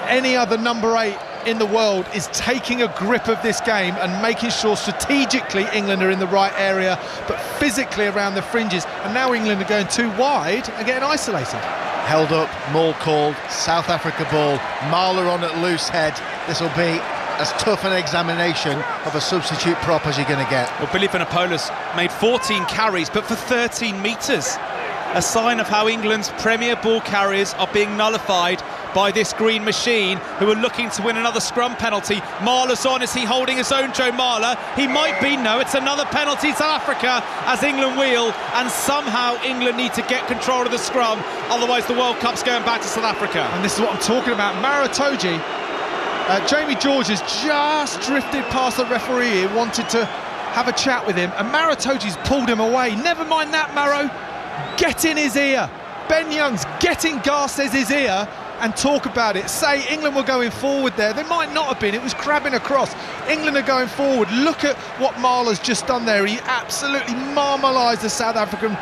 Speaker 4: any other number 8 in the world is taking a grip of this game and making sure strategically England are in the right area, but physically around the fringes. And now England are going too wide and getting isolated.
Speaker 3: Held up, maul called, South Africa ball, Marler on at loose head. This will be as tough an examination of a substitute prop as you're going to get.
Speaker 1: Well, Billy Vunipola made 14 carries, but for 13 metres. A sign of how England's premier ball carriers are being nullified by this green machine, who are looking to win another scrum penalty. Marler's on. Is he holding his own, Joe Marler? He might be. No, it's another penalty, South Africa, as England wheel, and somehow England need to get control of the scrum, otherwise the World Cup's going back to South Africa.
Speaker 4: And this is what I'm talking about. Maratoji, Jamie George has just drifted past the referee and wanted to have a chat with him, and Maratoji's pulled him away. Never mind that, Maro. Get in his ear. Ben Young's getting Garces' ear and talk about it. Say England were going forward there. They might not have been. It was crabbing across. England are going forward. Look at what Marler's just done there. He absolutely marmalised the South African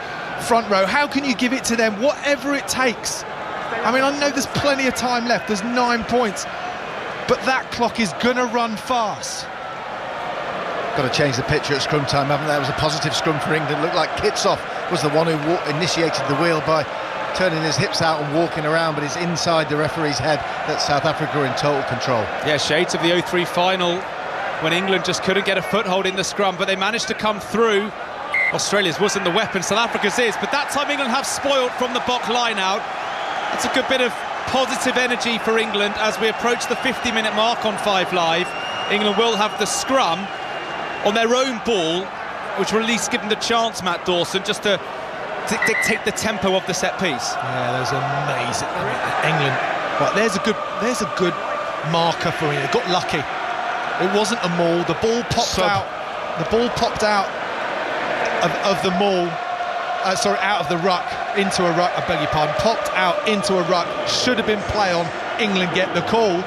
Speaker 4: front row. How can you give it to them? Whatever it takes. I mean, I know there's plenty of time left. There's 9 points. But that clock is going to run fast.
Speaker 3: Got to change the picture at scrum time, haven't they? It was a positive scrum for England. Looked like Kitsoff was the one who initiated the wheel by turning his hips out and walking around, but it's inside the referee's head that South Africa are in total control.
Speaker 1: Yeah, shades of the 03 final when England just couldn't get a foothold in the scrum, but they managed to come through. Australia's wasn't the weapon, South Africa's is, but that time England have spoiled from the Bok line out. That's a good bit of positive energy for England as we approach the 50-minute mark on 5 Live. England will have the scrum on their own ball, which will at least give them the chance, Matt Dawson, just to dictate the tempo of the set piece.
Speaker 4: Yeah, that was amazing. England, right, there's a good marker for England. They got lucky. It wasn't a maul. The ball popped out. The ball popped out of the maul. Out of the ruck into a ruck. I beg your pardon. Popped out into a ruck. Should have been play on. England get the call.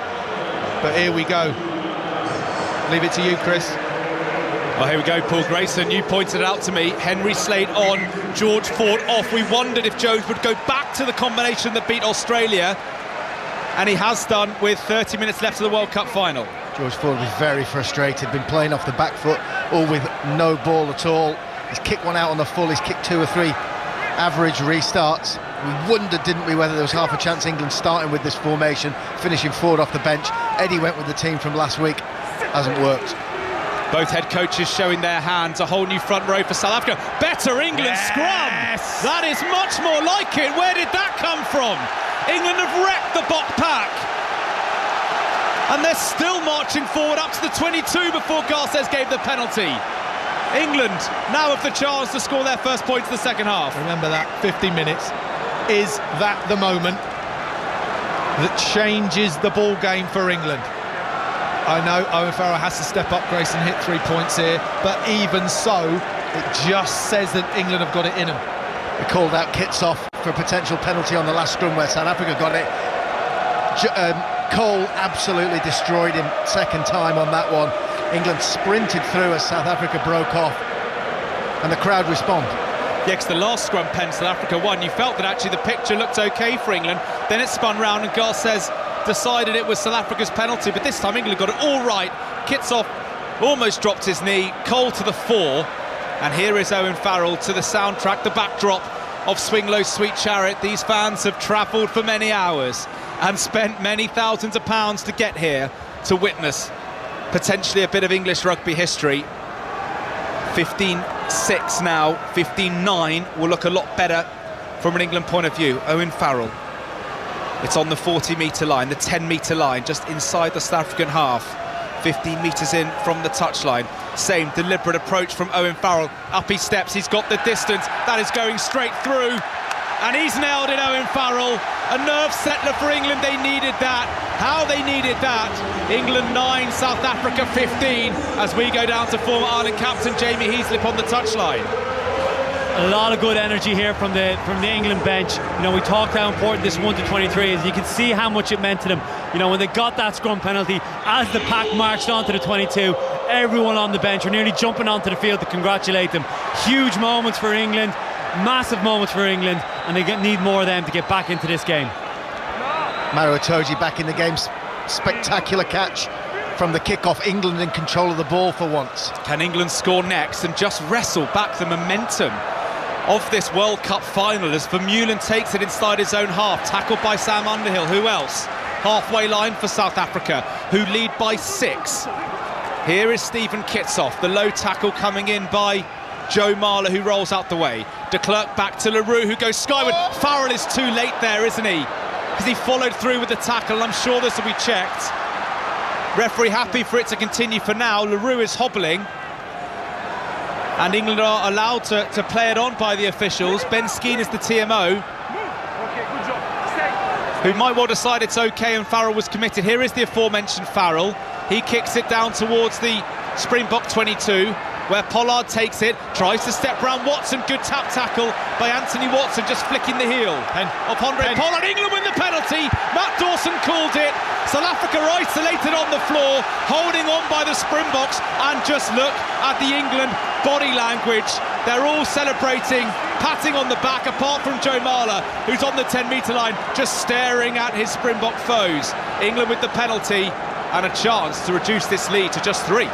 Speaker 4: But here we go. Leave it to you, Chris.
Speaker 1: Well, here we go, Paul Grayson. You pointed it out to me. Henry Slade on, George Ford off. We wondered if Jones would go back to the combination that beat Australia, and he has done with 30 minutes left of the World Cup final.
Speaker 3: George Ford was very frustrated, been playing off the back foot, all with no ball at all. He's kicked one out on the full, he's kicked 2 or 3 average restarts. We wondered, didn't we, whether there was half a chance England starting with this formation, finishing Ford off the bench. Eddie went with the team from last week, hasn't worked.
Speaker 1: Both head coaches showing their hands. A whole new front row for South Africa. Better England scrum. That is much more like it. Where did that come from? England have wrecked the Bok pack. And they're still marching forward up to the 22 before Garcés gave the penalty. England now have the chance to score their first points in the second half.
Speaker 4: Remember that 50 minutes. Is that the moment that changes the ball game for England? I know Owen Farrell has to step up, Grace, and hit 3 points here, but even so, it just says that England have got it in them.
Speaker 3: They called out Kitsoff for a potential penalty on the last scrum where South Africa got it. Cole absolutely destroyed him second time on that one. England sprinted through as South Africa broke off, and the crowd respond.
Speaker 1: Yeah, because the last scrum pen South Africa won, you felt that actually the picture looked okay for England. Then it spun round and Garcés decided it was South Africa's penalty, but this time England got it all right. Kitsoff almost dropped his knee. Cole to the fore, and here is Owen Farrell to the soundtrack, the backdrop of Swing Low Sweet Chariot. These fans have travelled for many hours and spent many thousands of pounds to get here to witness potentially a bit of English rugby history. 15-6 now, 15-9 will look a lot better from an England point of view. Owen Farrell, it's on the 40-metre line, the 10-metre line, just inside the South African half. 15 metres in from the touchline. Same deliberate approach from Owen Farrell. Up he steps, he's got the distance. That is going straight through. And he's nailed it, Owen Farrell. A nerve settler for England, they needed that. How they needed that. England 9, South Africa 15, as we go down to former Ireland captain Jamie Heaslip on the touchline.
Speaker 5: A lot of good energy here from the England bench. You know, we talked how important this 1-23 is. You can see how much it meant to them. You know, when they got that scrum penalty, as the pack marched onto the 22, everyone on the bench were nearly jumping onto the field to congratulate them. Huge moments for England, massive moments for England, and they need more of them to get back into this game.
Speaker 3: Maro Itoje back in the game. Spectacular catch from the kick-off. England in control of the ball for once.
Speaker 1: Can England score next and just wrestle back the momentum of this World Cup final as Vermeulen takes it inside his own half, tackled by Sam Underhill. Who else? Halfway line for South Africa, who lead by 6. Here is Stephen Kitsoff, the low tackle coming in by Joe Marler, who rolls out the way. De Klerk back to Leroux, who goes skyward. Farrell is too late there, isn't he? Because he followed through with the tackle, and I'm sure this will be checked. Referee happy for it to continue for now. Leroux is hobbling, and England are allowed to play it on by the officials. Ben Skeen is the TMO, who might well decide it's okay, and Farrell was committed. Here is the aforementioned Farrell. He kicks it down towards the Springbok 22, where Pollard takes it, tries to step round Watson. Good tap tackle by Anthony Watson, just flicking the heel of Andre Pollard. England win the penalty. Matt Dawson called it. South Africa isolated on the floor, holding on by the Springboks, and just look at the England body language. They're all celebrating, patting on the back, apart from Joe Marler, who's on the 10-metre line, just staring at his Springbok foes. England with the penalty and a chance to reduce this lead to just 3.
Speaker 4: Yeah,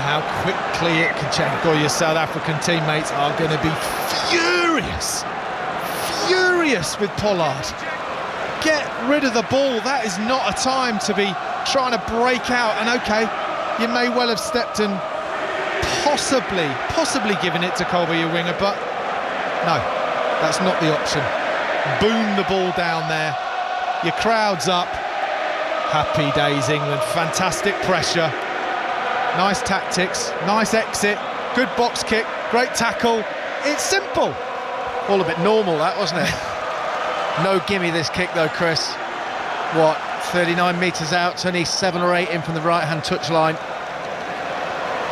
Speaker 4: how quickly it can change. God, your South African teammates are going to be furious with Pollard. Get rid of the ball. That is not a time to be trying to break out. And okay, you may well have stepped and possibly given it to Colby, your winger, but no, that's not the option. Boom the ball down there. Your crowd's up. Happy days, England. Fantastic pressure. Nice tactics, nice exit, good box kick, great tackle. It's simple.
Speaker 3: All a bit normal, that, wasn't it? No gimme this kick though, Chris. What, 39 metres out, it's only 7 or 8 in from the right-hand touchline.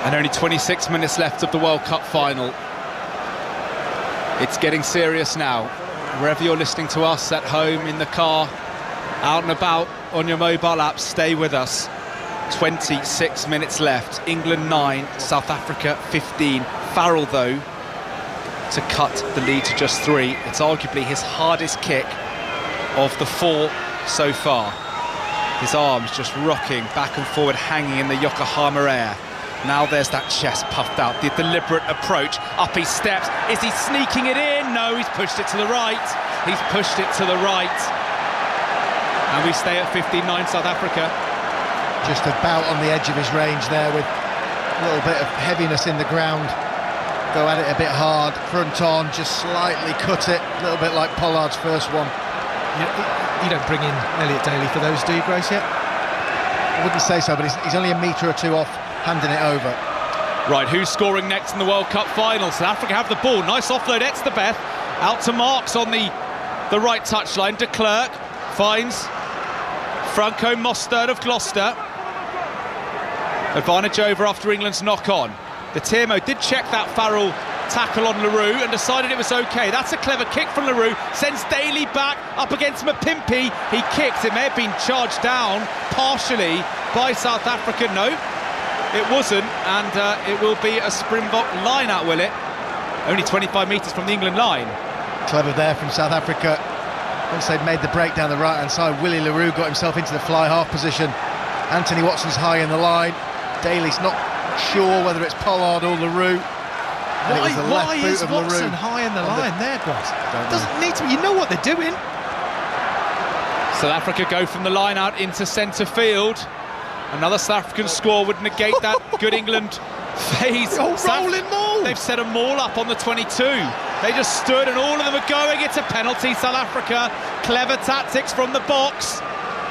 Speaker 1: And only 26 minutes left of the World Cup final. It's getting serious now. Wherever you're listening to us, at home, in the car, out and about, on your mobile app, stay with us. 26 minutes left. England 9, South Africa 15. Farrell, though, to cut the lead to just 3. It's arguably his hardest kick of the 4 so far. His arms just rocking back and forward, hanging in the Yokohama air. Now there's that chest puffed out, the deliberate approach. Up he steps. Is he sneaking it in? No, he's pushed it to the right. He's pushed it to the right. And we stay at 15-9 South Africa.
Speaker 3: Just about on the edge of his range there with a little bit of heaviness in the ground, go at it a bit hard, front on, just slightly cut it, a little bit like Pollard's first one.
Speaker 4: You don't bring in Elliot Daly for those, do you, Grace, yet?
Speaker 3: I wouldn't say so, but he's only a metre or two off handing it over.
Speaker 1: Right, who's scoring next in the World Cup final? South Africa have the ball. Nice offload, Etzebeth. Out to Marks on the right touchline. De Klerk finds Franco Mostert of Gloucester. Advantage over after England's knock-on. The Timo did check that Farrell tackle on LaRue and decided it was okay. That's a clever kick from LaRue. Sends Daly back up against Mapimpi. He kicks. It may have been charged down partially by South Africa. No, it wasn't, and it will be a Springbok line-out, will it? Only 25 metres from the England line.
Speaker 3: Clever there from South Africa. Once they'd made the break down the right-hand side, Willie LaRue got himself into the fly-half position. Anthony Watson's high in the line. Daly's not sure whether it's Pollard or LaRue.
Speaker 4: Why is Watson high in the line there, Grace? Doesn't need to be. You know what they're doing.
Speaker 1: South Africa go from the line out into centre field. Another South African score would negate that good England phase.
Speaker 4: Rolling maul.
Speaker 1: They've set a maul up on the 22. They just stood and all of them are going. It's a penalty, South Africa. Clever tactics from the box.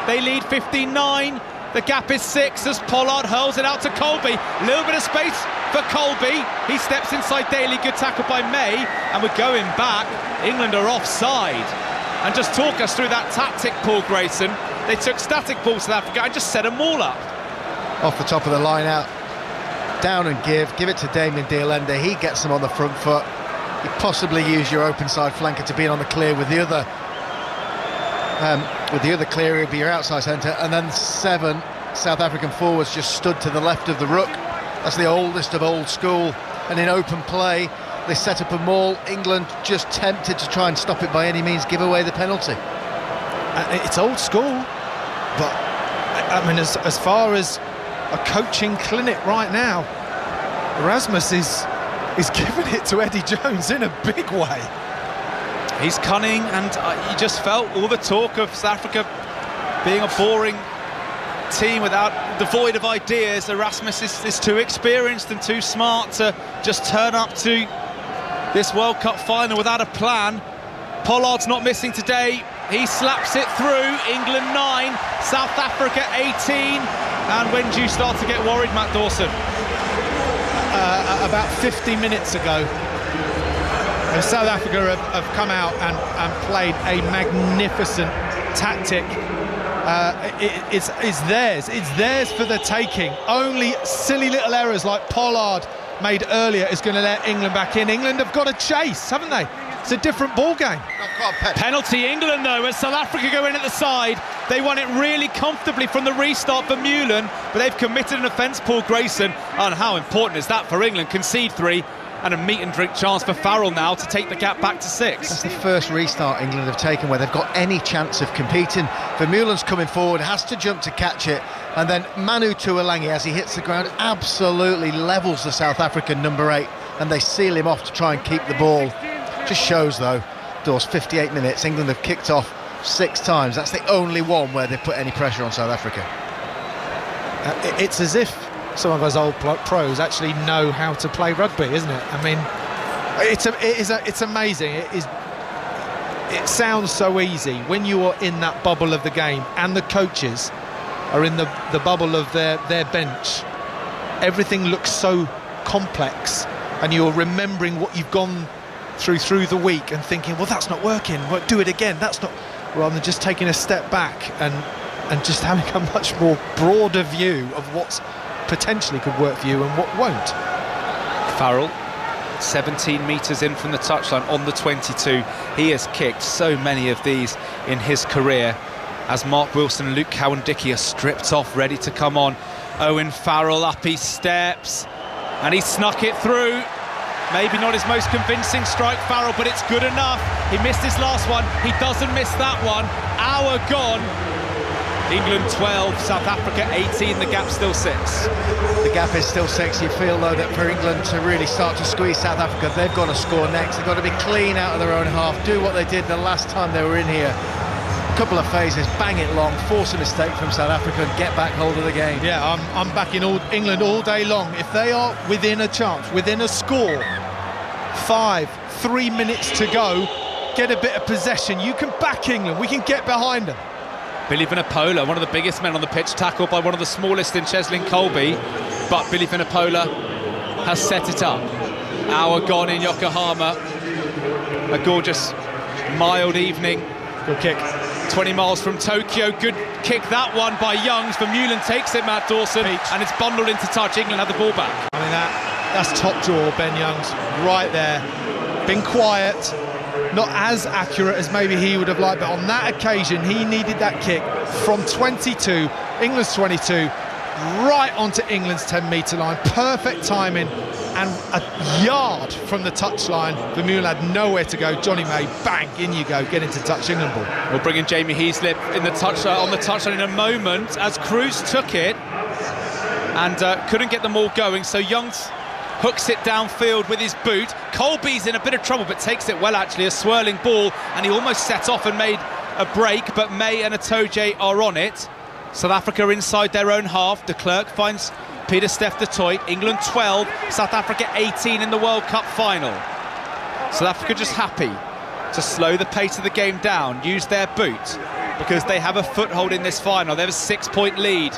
Speaker 1: They lead 15-9. The gap is 6 as Pollard hurls it out to Colby. A little bit of space for Colby. He steps inside Daly. Good tackle by May. And we're going back. England are offside. And just talk us through that tactic, Paul Grayson. They took static ball South Africa and just set them all up.
Speaker 3: Off the top of the line out. Down and give it to Damien Dialende. He gets them on the front foot. You possibly use your open side flanker to be on the clear with the other clear. It'd be your outside centre, and then 7 South African forwards just stood to the left of the ruck. That's the oldest of old school, and in open play they set up a maul. England just tempted to try and stop it by any means, give away the penalty.
Speaker 4: It's old school, but I mean, as far as a coaching clinic right now, Erasmus is giving it to Eddie Jones in a big way.
Speaker 1: He's cunning, and you just felt all the talk of South Africa being a boring team devoid of ideas. Erasmus is too experienced and too smart to just turn up to this World Cup final without a plan. Pollard's not missing today. He slaps it through. England 9, South Africa 18. And when do you start to get worried, Matt Dawson?
Speaker 4: About 50 minutes ago. And South Africa have come out and played a magnificent tactic. It's theirs. It's theirs for the taking. Only silly little errors like Pollard made earlier is going to let England back in. England have got to chase, haven't they? It's a different ball game.
Speaker 1: Penalty England though, as South Africa go in at the side. They won it really comfortably from the restart for Mullen, but they've committed an offence, Paul Grayson. And how important is that for England? Concede 3. And a meat and drink chance for Farrell now to take the gap back to 6.
Speaker 3: That's the first restart England have taken where they've got any chance of competing. Vermeulen's coming forward, has to jump to catch it, and then Manu Tuolangi, as he hits the ground, absolutely levels the South African number 8, and they seal him off to try and keep the ball. Just shows though, Dawes, 58 minutes, England have kicked off 6 times. That's the only one where they've put any pressure on South Africa.
Speaker 4: It's as if some of us old pros actually know how to play rugby, isn't it? I mean, it's amazing. It sounds so easy when you are in that bubble of the game and the coaches are in the bubble of their bench. Everything looks so complex, and you're remembering what you've gone through the week and thinking, well, that's not working. Well, do it again. That's not. Rather than just taking a step back and just having a much more broader view of what's potentially could work for you and what won't.
Speaker 1: Farrell, 17 metres in from the touchline on the 22. He has kicked so many of these in his career as Mark Wilson and Luke Cowan-Dickey are stripped off, ready to come on. Owen Farrell up he steps, and he snuck it through. Maybe not his most convincing strike, Farrell, but it's good enough. He missed his last one. He doesn't miss that one. Hour gone. England 12, South Africa 18, the gap still 6.
Speaker 3: The gap is still 6. You feel though that for England to really start to squeeze South Africa, they've got to score next. They've got to be clean out of their own half, do what they did the last time they were in here. couple of phases, bang it long, force a mistake from South Africa and get back hold of the game.
Speaker 4: Yeah, I'm backing England all day long. If they are within a chance, within a score, 3 minutes to go, get a bit of possession, you can back England, we can get behind them.
Speaker 1: Billy Vunipola, one of the biggest men on the pitch, tackled by one of the smallest in Cheslin Colby, but Billy Vunipola has set it up. Hour gone in Yokohama. A gorgeous, mild evening.
Speaker 4: Good kick.
Speaker 1: 20 miles from Tokyo. Good kick, that one by Youngs. Vermeulen takes it, Matt Dawson, and it's bundled into touch. England have the ball back.
Speaker 4: I mean, that's top draw, Ben Youngs, right there. Been quiet, not as accurate as maybe he would have liked, but on that occasion, he needed that kick from 22, England's 22, right onto England's 10-metre line. Perfect timing, and a yard from the touchline. Vermeulen had nowhere to go. Johnny May, bang, in you go, get into touch, England ball.
Speaker 1: We'll bring in Jamie Heaslip on the touchline in a moment, as Cruz took it and couldn't get them all going, so Youngs hooks it downfield with his boot. Colby's in a bit of trouble, but takes it well, actually. A swirling ball, and he almost set off and made a break, but May and Atoje are on it. South Africa inside their own half. De Klerk finds Peter Steph de Toit. England 12, South Africa 18 in the World Cup final. South Africa just happy to slow the pace of the game down, use their boot, because they have a foothold in this final. They have a 6-point lead.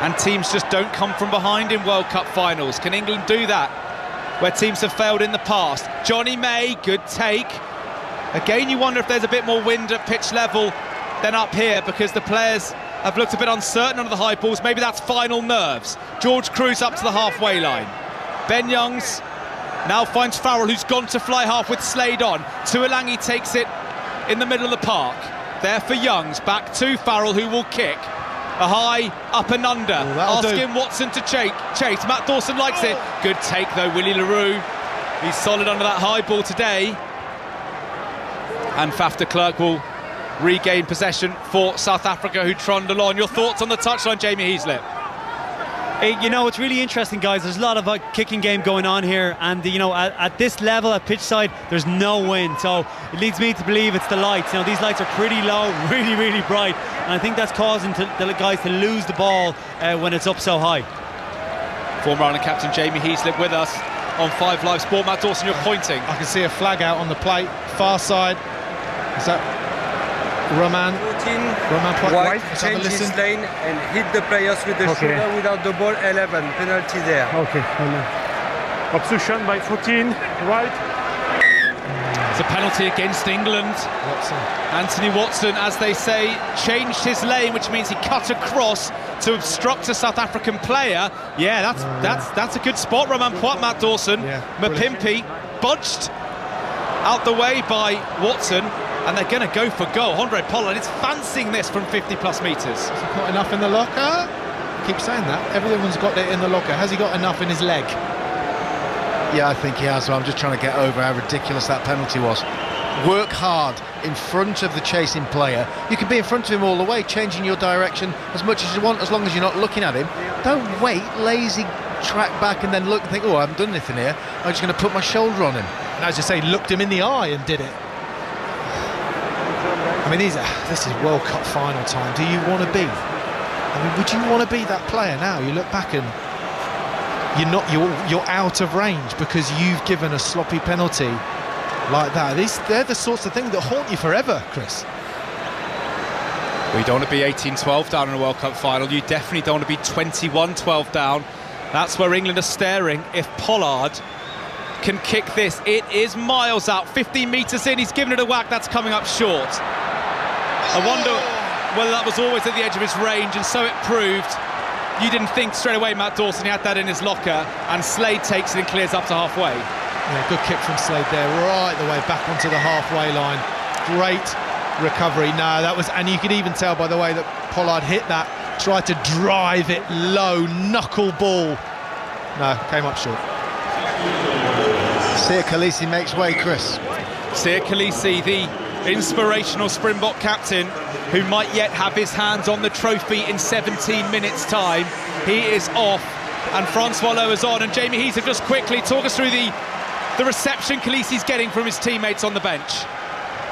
Speaker 1: And teams just don't come from behind in World Cup finals. Can England do that, where teams have failed in the past? Johnny May, good take. Again, you wonder if there's a bit more wind at pitch level than up here, because the players have looked a bit uncertain under the high balls. Maybe that's final nerves. George Cruz up to the halfway line. Ben Youngs now finds Farrell, who's gone to fly half with Slade on. Tuolangi takes it in the middle of the park. There for Youngs, back to Farrell, who will kick. A high, up and under, asking Watson to chase. Matt Dawson likes it. Good take though, Willie LaRue. He's solid under that high ball today. And Faf de Klerk will regain possession for South Africa, who trundle on. Your thoughts on the touchline, Jamie Heaslip?
Speaker 5: You know, it's really interesting, guys. There's a lot of kicking game going on here, and you know, at this level, at pitch side, there's no wind, so it leads me to believe it's the lights. You know, these lights are pretty low, really, really bright, and I think that's causing the guys to lose the ball when it's up so high.
Speaker 1: Former Ireland captain Jamie Heaslip with us on 5 Live Sport. Matt Dawson, you're pointing.
Speaker 4: I can see a flag out on the plate, far side. Is that Roman
Speaker 20: White change his lane and hit the players with the shoulder without the ball. 11 penalty there.
Speaker 6: Okay. Obstruction by 14. Right.
Speaker 1: It's a penalty against England. Anthony Watson, as they say, changed his lane, which means he cut across to obstruct a South African player. Yeah, that's a good spot. Roman Poit, Matt Dawson. Mapimpi budged out the way by Watson. And they're going to go for goal. Andre Pollard is fancying this from 50-plus metres.
Speaker 4: Has he got enough in the locker? I keep saying that. Everyone's got it in the locker. Has he got enough in his leg?
Speaker 3: Yeah, I think he has. So I'm just trying to get over how ridiculous that penalty was. Work hard in front of the chasing player. You can be in front of him all the way, changing your direction as much as you want, as long as you're not looking at him. Don't wait, lazy track back and then look and think, oh, I haven't done anything here. I'm just going to put my shoulder on him.
Speaker 4: And as you say, looked him in the eye and did it. I mean, this is World Cup final time. Do you want to be? I mean, would you want to be that player now? You look back and you're out of range because you've given a sloppy penalty like that. They're the sorts of things that haunt you forever, Chris.
Speaker 1: Well, you don't want to be 18-12 down in a World Cup final. You definitely don't want to be 21-12 down. That's where England are staring. If Pollard can kick this, it is miles out. 15 metres in, he's given it a whack. That's coming up short. I wonder whether that was always at the edge of his range, and so it proved. You didn't think straight away, Matt Dawson, he had that in his locker, and Slade takes it and clears up to halfway.
Speaker 4: Yeah, good kick from Slade there, right the way back onto the halfway line. Great recovery. No, that was, and you could even tell by the way that Pollard hit that, tried to drive it low, knuckle ball. No, came up short.
Speaker 3: Siya Kolisi makes way, Chris.
Speaker 1: Siya Kolisi, the inspirational Springbok captain, who might yet have his hands on the trophy in 17 minutes time. He is off, and Francois Lowe is on. And Jamie Heaslip, just quickly talk us through the reception Kolisi's getting from his teammates on the bench.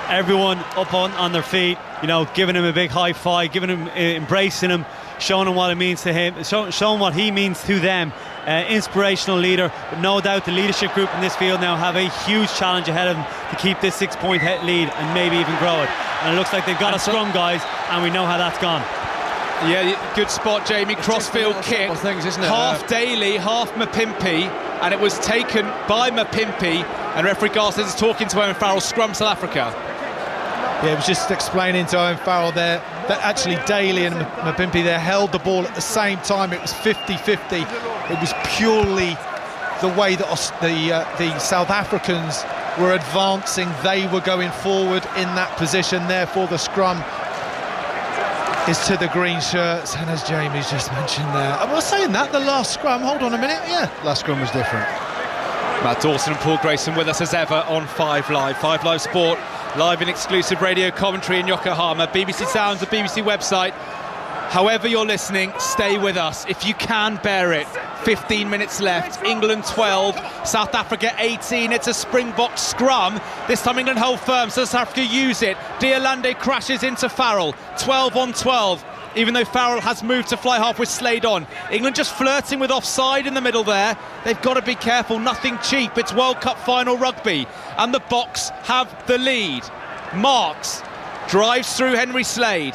Speaker 5: everyone up on their feet, you know, giving him a big high five, giving him, embracing him, showing him what it means to him, showing what he means to them. Inspirational leader, but no doubt the leadership group in this field now have a huge challenge ahead of them to keep this 6-point lead and maybe even grow it. And it looks like they've got a scrum, guys, and we know how that's gone.
Speaker 1: Yeah, good spot, Jamie. Crossfield kick.
Speaker 2: Things, isn't it?
Speaker 1: Half Daly, half Mapimpi, and it was taken by Mapimpi. And referee Garces is talking to Owen Farrell. Scrum South Africa.
Speaker 4: Yeah, it was just explaining to Owen Farrell there that actually Daly and Mapimpi there held the ball at the same time. It was 50-50. It was purely the way that the South Africans were advancing. They were going forward in that position. Therefore, the scrum is to the green shirts. And as Jamie's just mentioned there, I was saying that, the last scrum, hold on a minute, yeah, last scrum was different.
Speaker 1: Matt Dawson and Paul Grayson with us as ever on 5 Live. 5 Live Sport, live in exclusive radio commentary in Yokohama. BBC Sounds, the BBC website. However you're listening, stay with us. If you can bear it. 15 minutes left. England 12, South Africa 18. It's a Springbok scrum. This time England hold firm, so South Africa use it. Deolande crashes into Farrell. 12 on 12. Even though Farrell has moved to fly half with Slade on. England just flirting with offside in the middle there. They've got to be careful, nothing cheap. It's World Cup final rugby. And the Boks have the lead. Marks drives through Henry Slade.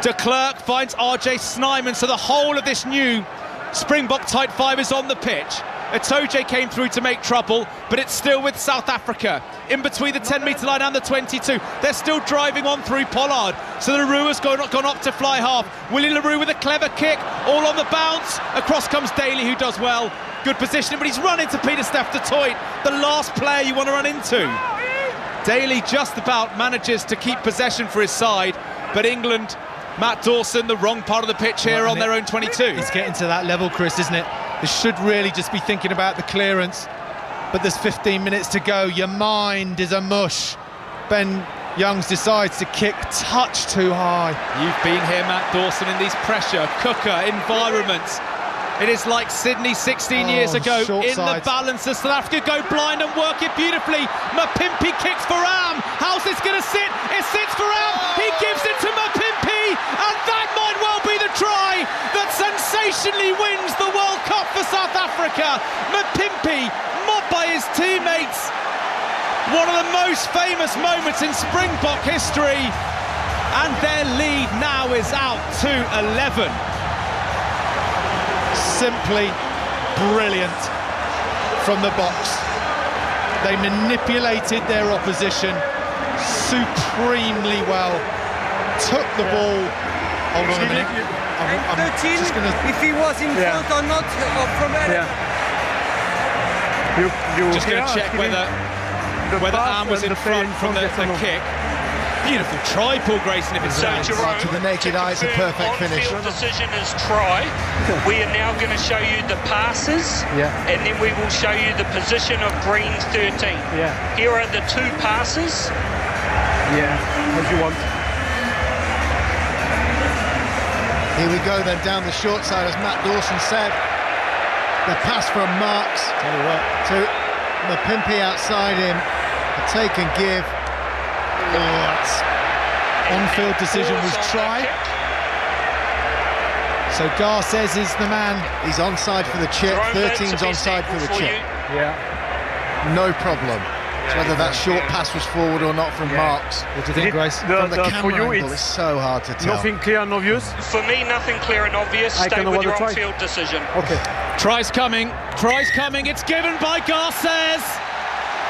Speaker 1: De Klerk finds RJ Snyman, so the whole of this new Springbok tight five is on the pitch. Itoje came through to make trouble, but it's still with South Africa. In between the 10-metre line and the 22. They're still driving on through Pollard. So Leroux has gone up to fly half. Willie Leroux with a clever kick, all on the bounce. Across comes Daly, who does well. Good positioning, but he's run into Pieter-Steph de Toit, the last player you want to run into. Daly just about manages to keep possession for his side, but England, Matt Dawson, the wrong part of the pitch here on their own 22.
Speaker 4: It's getting to that level, Chris, isn't it? They should really just be thinking about the clearance, but there's 15 minutes to go. Your mind is a mush. Ben Youngs decides to kick touch too high.
Speaker 1: You've been here, Matt Dawson, in these pressure cooker environments. It is like Sydney 16 years ago. In the balances, South Africa go blind and work it beautifully. Mapimpi kicks for Am. How's this going to sit? It sits for Am. He gives it to Mapimpi, and that might well be the try that sensationally wins the World Cup for South Africa. Mapimpi mobbed by his teammates. One of the most famous moments in Springbok history, and their lead now is out to 11.
Speaker 4: Simply brilliant from the Boks. They manipulated their opposition supremely well. Took the ball. Hold on a minute. I'm
Speaker 20: 13,
Speaker 4: just gonna...
Speaker 20: if he was in front or not from Eric.
Speaker 1: Just going to check whether Am was in front from the kick. Beautiful try, Paul Grayson, if it's
Speaker 3: to the naked eye, it's a perfect finish.
Speaker 21: On-field decision is try. We are now going to show you the passes, and then we will show you the position of green 13. Here are the two passes.
Speaker 6: As you want.
Speaker 3: Here we go then, down the short side, as Matt Dawson said. The pass from Marks to Mapimpi outside him. A take and give.
Speaker 4: On-field decision was try. So Garces is the man.
Speaker 3: He's onside for the chip. 13's onside for the chip. No problem. So whether that short pass was forward or not from Marks.
Speaker 4: What do you think, Grace?
Speaker 3: From the camera angle, it's so hard to tell.
Speaker 6: Nothing clear and obvious?
Speaker 21: For me, nothing clear and obvious. Stay with your on-field decision.
Speaker 6: Okay.
Speaker 1: Try's coming. It's given by Garces.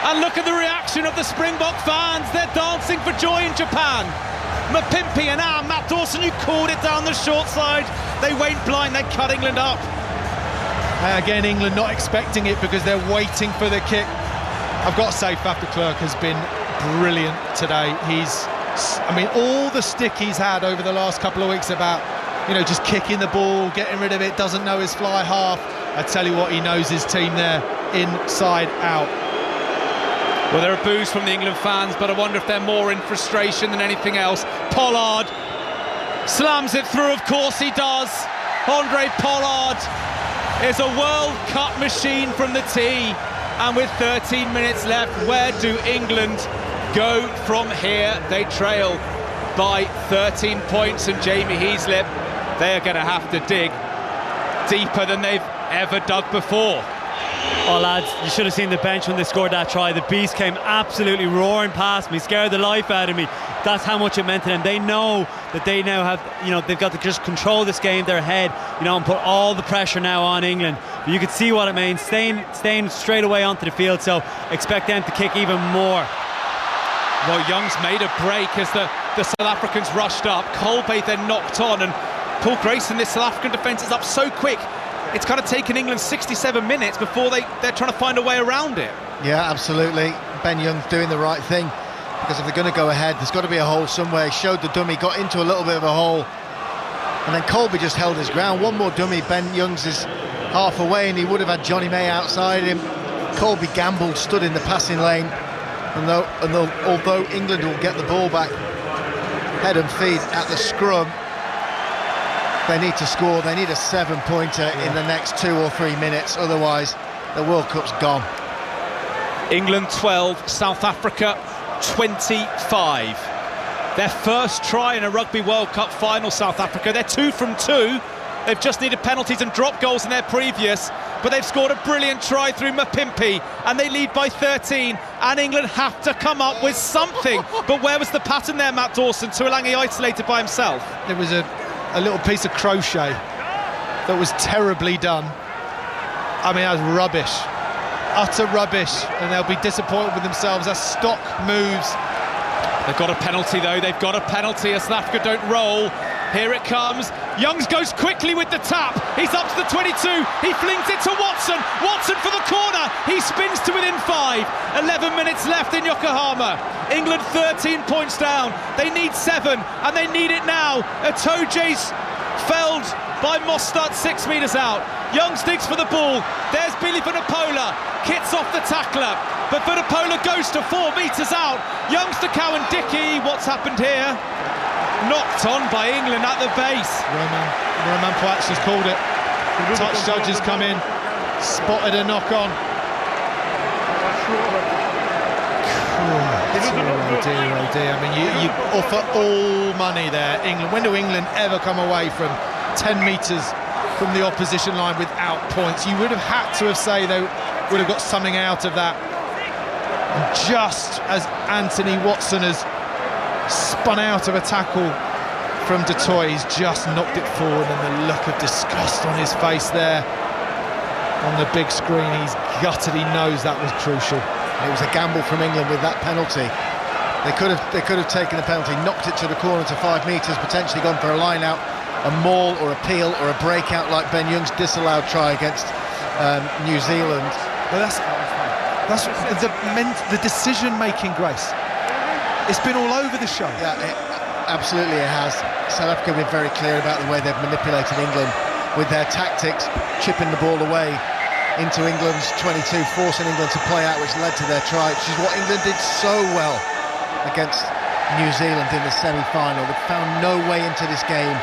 Speaker 1: And look at the reaction of the Springbok fans. They're dancing for joy in Japan. Mapimpi and Matt Dawson, you called it down the short side. They went blind, they cut England up.
Speaker 4: Again, England not expecting it because they're waiting for the kick. I've got to say, Faf de Klerk has been brilliant today. All the stick he's had over the last couple of weeks about, just kicking the ball, getting rid of it, doesn't know his fly half. I tell you what, he knows his team there, inside out.
Speaker 1: Well, there are boos from the England fans, but I wonder if they're more in frustration than anything else. Pollard slams it through, of course he does. Andre Pollard is a World Cup machine from the tee. And with 13 minutes left, where do England go from here. They trail by 13 points, and Jamie Heaslip, they are going to have to dig deeper than they've ever dug before.
Speaker 5: Oh lads, you should have seen the bench when they scored that try. The beast came absolutely roaring past me, scared the life out of me. That's how much it meant to them. They know that they now have, they've got to just control this game, their head, and put all the pressure now on England. But you can see what it means, staying straight away onto the field, so expect them to kick even more.
Speaker 1: Well, Young's made a break as the South Africans rushed up. Colby then knocked on, and Paul Grayson, this South African defence is up so quick. It's kind of taken England 67 minutes before they're trying to find a way around it.
Speaker 3: Yeah, absolutely. Ben Young's doing the right thing, because if they're going to go ahead, there's got to be a hole somewhere. He showed the dummy, got into a little bit of a hole, and then Colby just held his ground. One more dummy, Ben Young's is half away, and he would have had Johnny May outside him. Colby gambled, stood in the passing lane, and although England will get the ball back head and feet at the scrum, they need to score. They need a 7-pointer in the next 2 or 3 minutes, otherwise the World Cup's gone.
Speaker 1: England 12, South Africa 25. Their first try in a Rugby World Cup final, South Africa. They're 2 from 2. They've just needed penalties and drop goals in their previous, but they've scored a brilliant try through Mapimpi, and they lead by 13, and England have to come up with something. But where was the pattern there, Matt Dawson? Tuilagi isolated by himself.
Speaker 4: There was a little piece of crochet that was terribly done. I mean, that was rubbish, utter rubbish, and they'll be disappointed with themselves as stock moves.
Speaker 1: They've got a penalty though, they've got a penalty as South Africa don't roll. Here it comes, Youngs goes quickly with the tap, he's up to the 22, he flings it to Watson, Watson for the corner, he spins to within 5, 11 minutes left in Yokohama. England 13 points down, they need 7, and they need it now. Atoje's felled by Mostert 6 metres out. Youngs digs for the ball, there's Billy Vunipola, kits off the tackler, but Vunipola goes to 4 metres out. Youngs to Cowan Dickey, what's happened here? Knocked on by England at the base.
Speaker 4: Roman Poats has called it. Touch judges come in, spotted a knock on. Oh dear. I mean, you offer all money there, England. When do England ever come away from 10 metres from the opposition line without points? You would have had to have said they would have got something out of that. And just as Anthony Watson has spun out of a tackle from Du Toit, he's just knocked it forward, and the look of disgust on his face there on the big screen, he's gutted. He knows that was crucial.
Speaker 3: It was a gamble from England with that penalty. They could have taken the penalty, knocked it to the corner to 5 metres, potentially gone for a line out, a maul or a peel or a breakout like Ben Young's disallowed try against New Zealand.
Speaker 4: But that's the decision-making, Grace. It's been all over the show.
Speaker 3: Yeah, absolutely it has. South Africa have been very clear about the way they've manipulated England with their tactics, chipping the ball away into England's 22, forcing England to play out, which led to their try, which is what England did so well against New Zealand in the semi-final. They found no way into this game,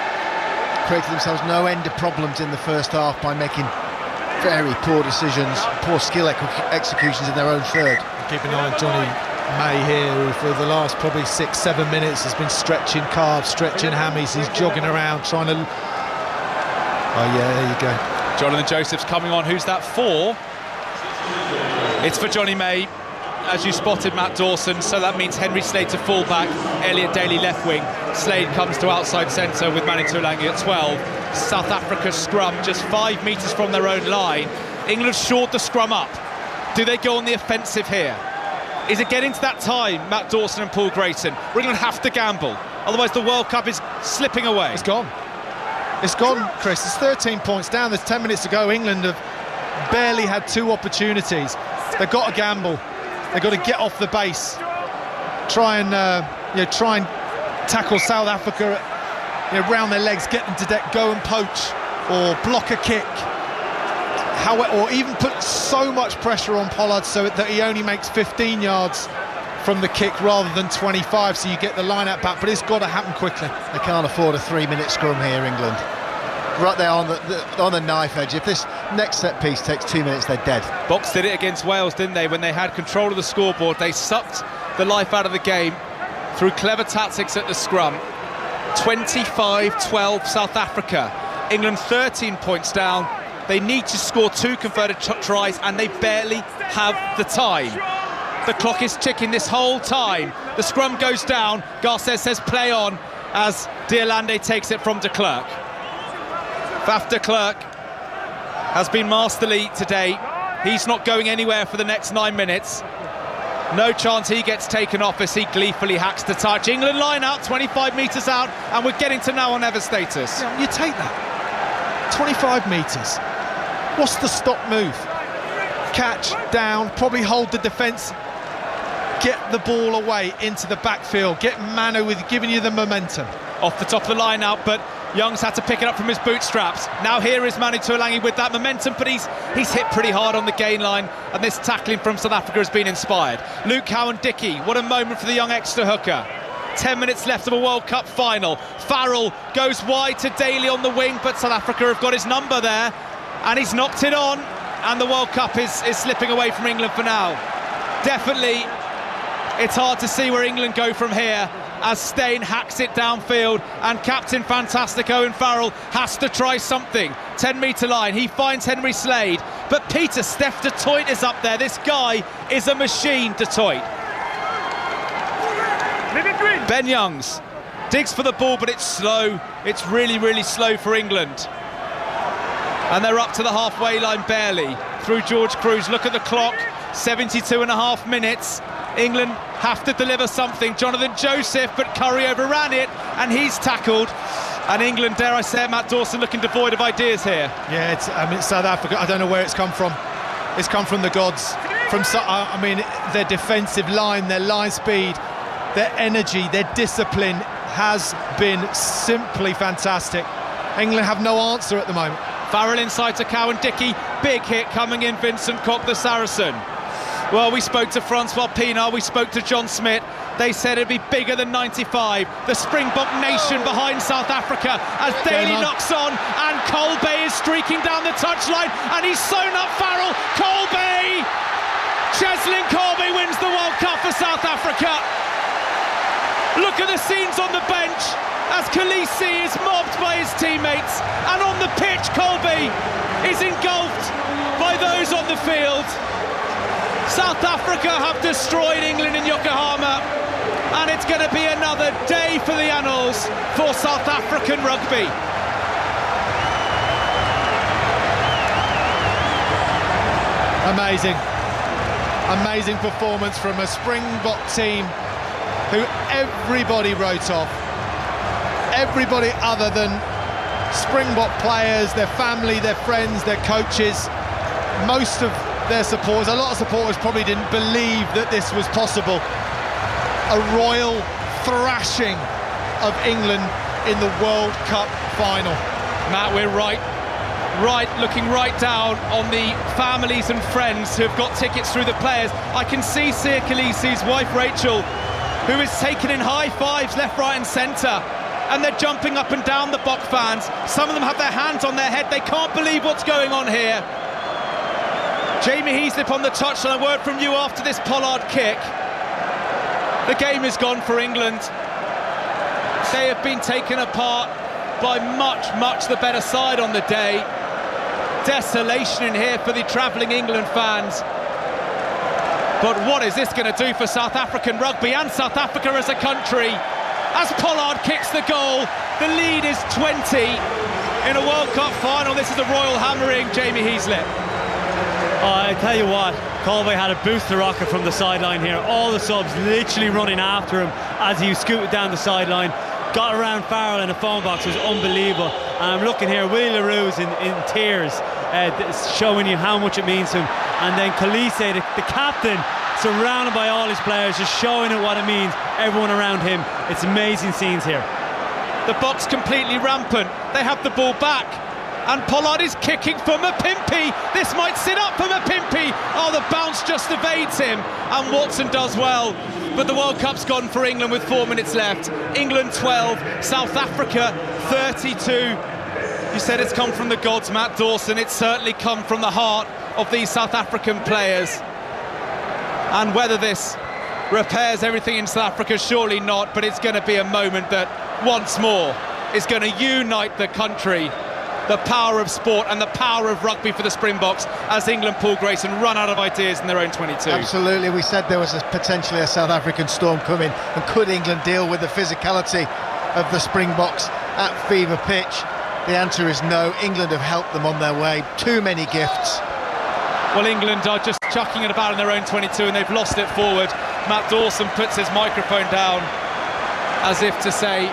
Speaker 3: created themselves no end of problems in the first half by making very poor decisions, poor skill executions in their own third.
Speaker 4: Keep an eye on Johnny May here, who for the last probably 6-7 minutes has been stretching calves, stretching hammies. He's jogging around trying to... Oh yeah, there you go.
Speaker 1: Jonathan Joseph's coming on. Who's that for? It's for Johnny May, as you spotted, Matt Dawson. So that means Henry Slade to full back, Elliot Daly left wing. Slade comes to outside centre with Manu Tuilagi at 12. South Africa scrum just 5 metres from their own line. England shored the scrum up. Do they go on the offensive here? Is it getting to that time, Matt Dawson and Paul Grayson, where England have to gamble? Otherwise the World Cup is slipping away.
Speaker 4: It's gone. It's gone, Chris. It's 13 points down. There's 10 minutes to go. England have barely had 2 opportunities. They've got to gamble. They've got to get off the base. Try and tackle South Africa, round their legs, get them to deck, go and poach, or block a kick. Or even put so much pressure on Pollard so that he only makes 15 yards from the kick rather than 25, so you get the line out back. But it's got to happen quickly.
Speaker 3: They can't afford a 3-minute scrum here, England. Right there on the knife edge. If this next set piece takes 2 minutes, they're dead.
Speaker 1: Box did it against Wales, didn't they? When they had control of the scoreboard, they sucked the life out of the game through clever tactics at the scrum. 25-12 South Africa. England 13 points down. They need to score 2 converted tries, and they barely have the time. The clock is ticking this whole time. The scrum goes down. Garces says play on as Deolande takes it from de Klerk. Faf de Klerk has been masterly today. He's not going anywhere for the next 9 minutes. No chance he gets taken off as he gleefully hacks the touch. England line out, 25 metres out, and we're getting to now or never status.
Speaker 4: Yeah, you take that. 25 metres. What's the stop move? Catch, down, probably hold the defence. Get the ball away into the backfield. Get Manu with giving you the momentum.
Speaker 1: Off the top of the line out, but Young's had to pick it up from his bootstraps. Now here is Manu Tuolangi with that momentum, but he's hit pretty hard on the gain line, and this tackling from South Africa has been inspired. Luke Cowan-Dickie, what a moment for the young extra hooker. 10 minutes left of a World Cup final. Farrell goes wide to Daly on the wing, but South Africa have got his number there, and he's knocked it on, and the World Cup is slipping away from England for now. Definitely, it's hard to see where England go from here as Steyn hacks it downfield, and captain fantastic Owen Farrell has to try something. 10-metre line, he finds Henry Slade, but Peter Steph de Toit is up there. This guy is a machine, de Toit. Ben Youngs digs for the ball, but it's slow. It's really, really slow for England. And they're up to the halfway line barely through George Cruz. Look at the clock, 72.5 minutes. England have to deliver something. Jonathan Joseph, but Curry overran it, and he's tackled. And England, dare I say it, Matt Dawson looking devoid of ideas here.
Speaker 4: Yeah, it's South Africa. I don't know where it's come from. It's come from the gods. Their defensive line, their line speed, their energy, their discipline has been simply fantastic. England have no answer at the moment.
Speaker 1: Farrell inside to Cowan-Dickie. Big hit coming in, Vincent Koch, the Saracen. Well, we spoke to Francois Pienaar, we spoke to John Smith. They said it'd be bigger than 95. The Springbok nation behind South Africa as Daly knocks on, and Colby is streaking down the touchline, and he's sewn up Farrell. Colby! Cheslin Colby wins the World Cup for South Africa. Look at the scenes on the bench as Khaleesi is mobbed by his teammates, and on the pitch Colby is engulfed by those on the field. South Africa have destroyed England in Yokohama, and it's going to be another day for the annals for South African rugby.
Speaker 4: Amazing performance from a Springbok team who everybody wrote off. Everybody other than Springbok players, their family, their friends, their coaches, most of their supporters, a lot of supporters probably didn't believe that this was possible. A royal thrashing of England in the World Cup final.
Speaker 1: Matt, we're looking right down on the families and friends who have got tickets through the players. I can see Sia Khaleesi's wife Rachel, who is taking in high fives left, right and centre, and they're jumping up and down, the Bok fans. Some of them have their hands on their head. They can't believe what's going on here. Jamie Heaslip on the touchline. A word from you after this Pollard kick. The game is gone for England. They have been taken apart by much the better side on the day. Desolation in here for the travelling England fans. But what is this going to do for South African rugby and South Africa as a country? As Pollard kicks the goal, the lead is 20 in a World Cup final. This is a royal hammering, Jamie Heaslip.
Speaker 5: I tell you what, Colby had a booster rocket from the sideline here. All the subs literally running after him as he scooted down the sideline. Got around Farrell in the phone box. It was unbelievable. And I'm looking here, Willie LaRue's in tears, showing you how much it means to him. And then Khaleesi, the captain, surrounded by all his players, just showing it what it means. Everyone around him. It's amazing scenes here.
Speaker 1: The Boks completely rampant. They have the ball back. And Pollard is kicking for Mapimpi. This might sit up for Mapimpi. Oh, the bounce just evades him. And Watson does well. But the World Cup's gone for England with 4 minutes left. England 12, South Africa 32. You said it's come from the gods, Matt Dawson. It's certainly come from the heart of these South African players. And whether this repairs everything in South Africa? Surely not, but it's going to be a moment that once more is going to unite the country. The power of sport and the power of rugby for the Springboks as England, Paul Grayson, run out of ideas in their own 22.
Speaker 3: Absolutely, we said there was potentially a South African storm coming, and could England deal with the physicality of the Springboks at fever pitch? The answer is no. England have helped them on their way. Too many gifts.
Speaker 1: Well, England are just chucking it about in their own 22 and they've lost it forward. Matt Dawson puts his microphone down as if to say,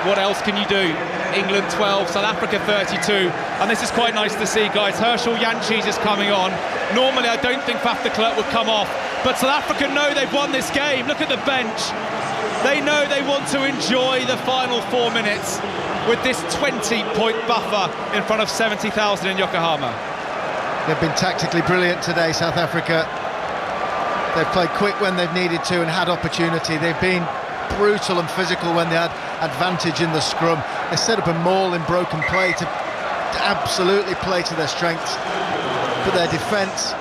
Speaker 1: what else can you do? England 12, South Africa 32, and this is quite nice to see, guys. Herschel Jantjies is coming on. Normally I don't think Faf de Klerk would come off, but South Africa know they've won this game. Look at the bench. They know they want to enjoy the final 4 minutes with this 20-point buffer in front of 70,000 in Yokohama.
Speaker 3: They've been tactically brilliant today, South Africa. They've played quick when they've needed to and had opportunity. They've been brutal and physical when they had advantage in the scrum. They set up a maul in broken play to absolutely play to their strengths, but their defence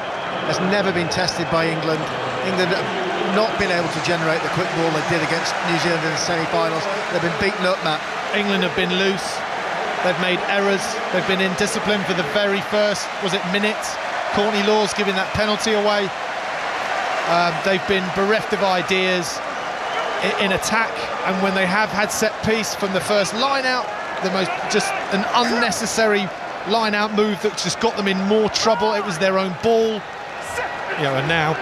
Speaker 3: has never been tested by England. England have not been able to generate the quick ball they did against New Zealand in the semi-finals. They've been beaten up, Matt.
Speaker 4: England have been loose, they've made errors, they've been indisciplined for the very first, minute? Courtney Lawes giving that penalty away. They've been bereft of ideas in attack, and when they have had set piece from the first line out, just an unnecessary line out move that just got them in more trouble. It was their own ball, and now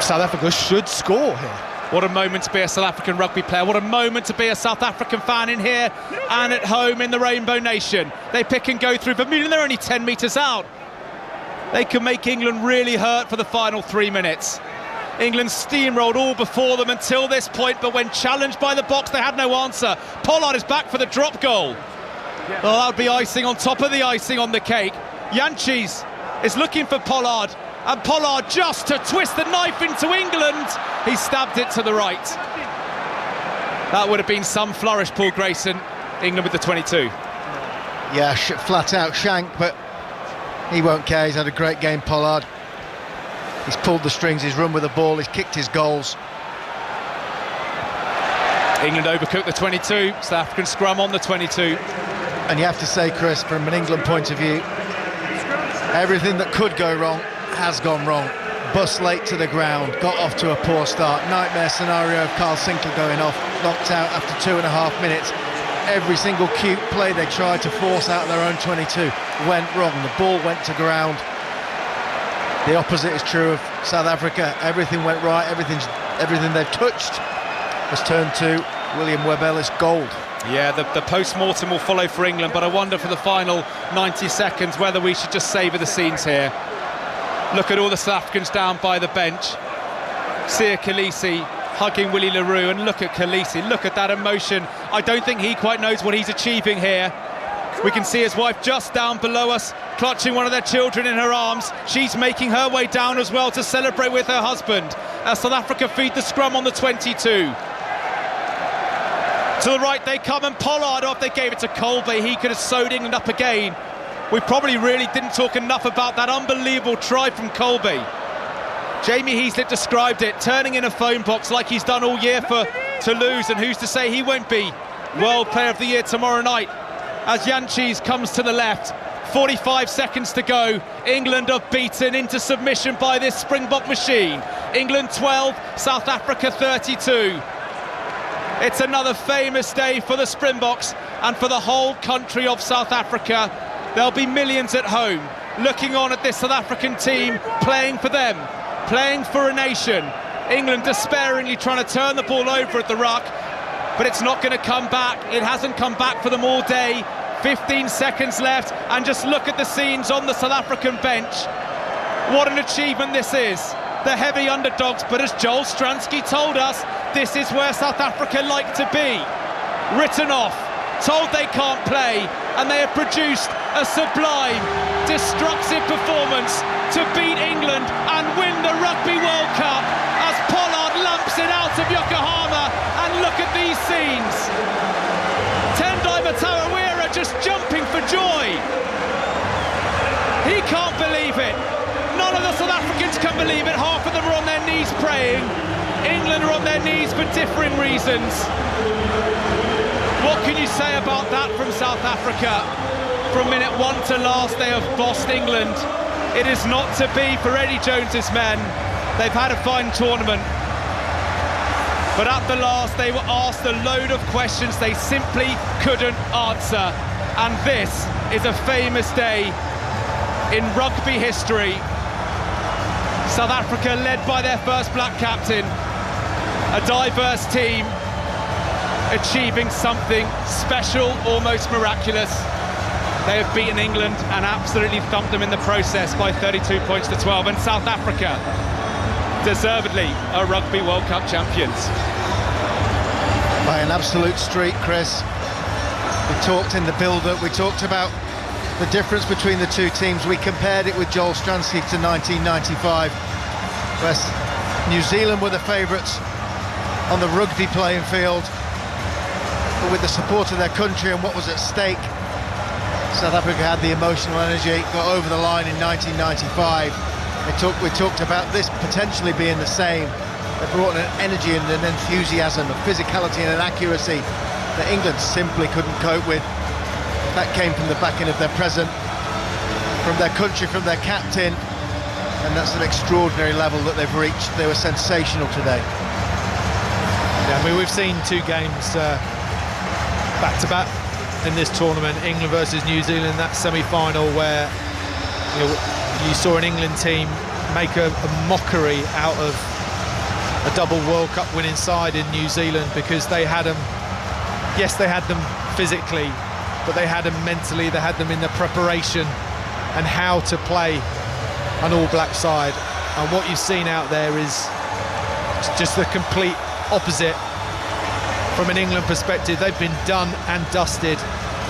Speaker 4: South Africa should score here.
Speaker 1: What a moment to be a South African rugby player. What a moment to be a South African fan in here and at home in the Rainbow Nation. They pick and go through Bermuda. They're only 10 metres out. They can make England really hurt for the final 3 minutes. England steamrolled all before them until this point, but when challenged by the box, they had no answer. Pollard is back for the drop goal. Well, that would be icing on top of the icing on the cake. Jantjies is looking for Pollard, and Pollard just to twist the knife into England. He stabbed it to the right. That would have been some flourish, Paul Grayson. England with the 22.
Speaker 3: Yeah, flat out shank, but he won't care. He's had a great game, Pollard. He's pulled the strings, he's run with the ball, he's kicked his goals.
Speaker 1: England overcooked the 22, South African scrum on the 22.
Speaker 3: And you have to say, Chris, from an England point of view, everything that could go wrong has gone wrong. Bus late to the ground, got off to a poor start. Nightmare scenario of Carl Sinclair going off, knocked out after 2.5 minutes. Every single cute play they tried to force out of their own 22 went wrong. The ball went to ground. The opposite is true of South Africa. Everything went right, everything they've touched has turned to William Webb Ellis gold.
Speaker 1: Yeah, the post-mortem will follow for England, but I wonder for the final 90 seconds whether we should just savour the scenes here. Look at all the South Africans down by the bench. Siya Kolisi hugging Willie le Roux, and look at Kolisi, look at that emotion. I don't think he quite knows what he's achieving here. We can see his wife just down below us, clutching one of their children in her arms. She's making her way down as well to celebrate with her husband as South Africa feed the scrum on the 22. To the right they come, and Pollard off. They gave it to Colby. He could have sewed England up again. We probably really didn't talk enough about that unbelievable try from Colby. Jamie Heaslip described it, turning in a phone box like he's done all year for Toulouse, and who's to say he won't be World Player of the Year tomorrow night. As Jantjies comes to the left, 45 seconds to go. England are beaten into submission by this Springbok machine. England 12, South Africa 32. It's another famous day for the Springboks and for the whole country of South Africa. There'll be millions at home looking on at this South African team, playing for them, playing for a nation. England despairingly trying to turn the ball over at the ruck, but it's not going to come back. It hasn't come back for them all day. 15 seconds left, and just look at the scenes on the South African bench. What an achievement this is. The heavy underdogs, but as Joel Stransky told us, this is where South Africa like to be. Written off, told they can't play, and they have produced a sublime, destructive performance to beat England and win the Rugby World Cup as Pollard lumps it out of Yokohama. And look at these scenes. Tendai Matarawira just jumping for joy. He can't believe it. None of the South Africans can believe it. Half of them are on their knees praying. England are on their knees for differing reasons. What can you say about that from South Africa? From minute 1 to last, they have bossed England. It is not to be for Eddie Jones's men. They've had a fine tournament. But at the last, they were asked a load of questions they simply couldn't answer. And this is a famous day in rugby history. South Africa led by their first black captain. A diverse team achieving something special, almost miraculous. They have beaten England and absolutely thumped them in the process by 32 points to 12. And South Africa, deservedly, are Rugby World Cup champions.
Speaker 3: By an absolute streak, Chris. We talked in the build-up, we talked about the difference between the two teams. We compared it with Joel Stransky to 1995. Whereas New Zealand were the favourites on the rugby playing field, but with the support of their country and what was at stake, South Africa had the emotional energy, got over the line in 1995. We talked about this potentially being the same. They brought an energy and an enthusiasm, a physicality and an accuracy that England simply couldn't cope with. That came from the backing of their president, from their country, from their captain, and that's an extraordinary level that they've reached. They were sensational today.
Speaker 4: Yeah, I mean, we've seen two games back-to-back in this tournament, England versus New Zealand, that semi-final where you saw an England team make a mockery out of a double World Cup winning side in New Zealand, because they had them, yes, they had them physically, but they had them mentally, they had them in the preparation and how to play an all-black side. And what you've seen out there is just the complete opposite. From an England perspective, they've been done and dusted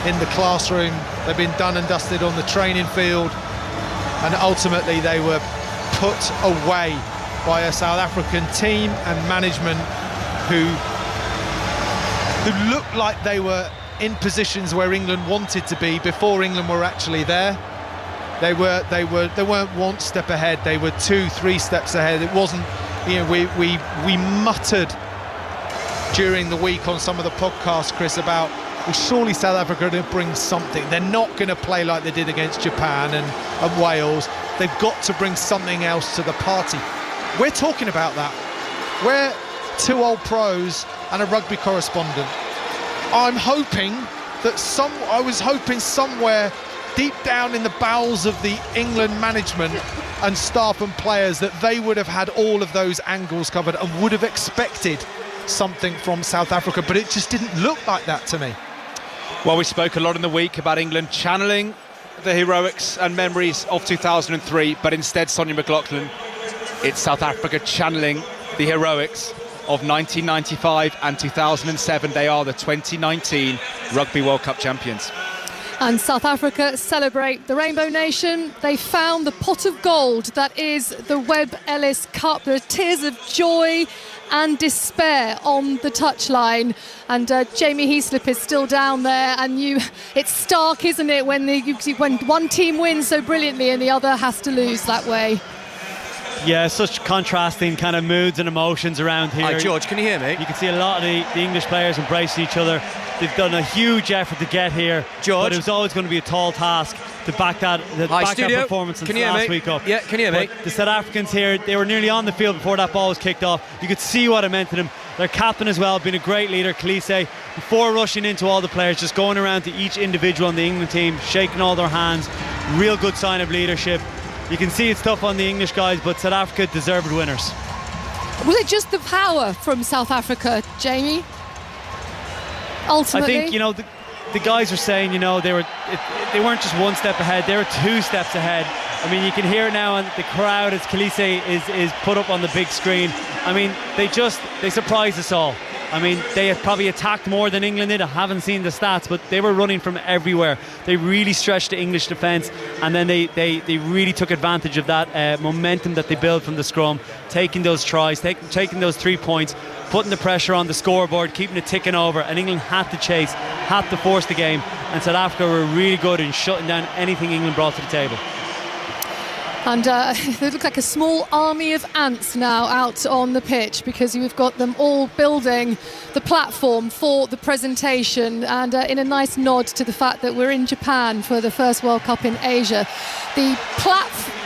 Speaker 4: in the classroom, they've been done and dusted on the training field, and ultimately they were put away by a South African team and management who looked like they were in positions where England wanted to be before England were actually there. They weren't one step ahead, they were 2-3 steps ahead. It wasn't, we muttered during the week on some of the podcasts, Chris, about, well, surely South Africa are going to bring something. They're not going to play like they did against Japan and Wales. They've got to bring something else to the party. We're talking about that. We're two old pros and a rugby correspondent. I'm hoping that I was hoping somewhere deep down in the bowels of the England management and staff and players that they would have had all of those angles covered and would have expected something from South Africa, but it just didn't look like that to me.
Speaker 1: Well, we spoke a lot in the week about England channeling the heroics and memories of 2003, but instead, Sonia McLaughlin, it's South Africa channeling the heroics of 1995 and 2007. They are the 2019 Rugby World Cup champions.
Speaker 7: And South Africa celebrate the Rainbow Nation. They found the pot of gold that is the Webb Ellis Cup. There are tears of joy and despair on the touchline, and Jamie Heaslip is still down there, and it's stark, isn't it, when one team wins so brilliantly and the other has to lose that way.
Speaker 5: Yeah, such contrasting kind of moods and emotions around here.
Speaker 2: Hi, George, can you hear me?
Speaker 5: You can see a lot of the English players embracing each other. They've done a huge effort to get here,
Speaker 2: George,
Speaker 5: but it was always going to be a tall task to back that performance since last week up.
Speaker 2: Yeah, can you hear me?
Speaker 5: The South Africans here, they were nearly on the field before that ball was kicked off. You could see what it meant to them. Their captain as well, been a great leader, Khaleesi, before rushing into all the players, just going around to each individual on the England team, shaking all their hands. Real good sign of leadership. You can see it's tough on the English guys, but South Africa deserved winners.
Speaker 7: Was it just the power from South Africa, Jamie? Ultimately,
Speaker 5: I think the guys are saying they weren't just one step ahead; they were 2 steps ahead. I mean, you can hear it now, and the crowd as Khaleesi is put up on the big screen. I mean, they surprised us all. I mean, they have probably attacked more than England did. I haven't seen the stats, but they were running from everywhere. They really stretched the English defence, and then they really took advantage of that momentum that they built from the scrum, taking those tries, taking those 3 points, putting the pressure on the scoreboard, keeping it ticking over, and England had to chase, had to force the game, and South Africa were really good in shutting down anything England brought to the table.
Speaker 7: And they look like a small army of ants now out on the pitch, because you've got them all building the platform for the presentation, and in a nice nod to the fact that we're in Japan for the first World Cup in Asia. The platform...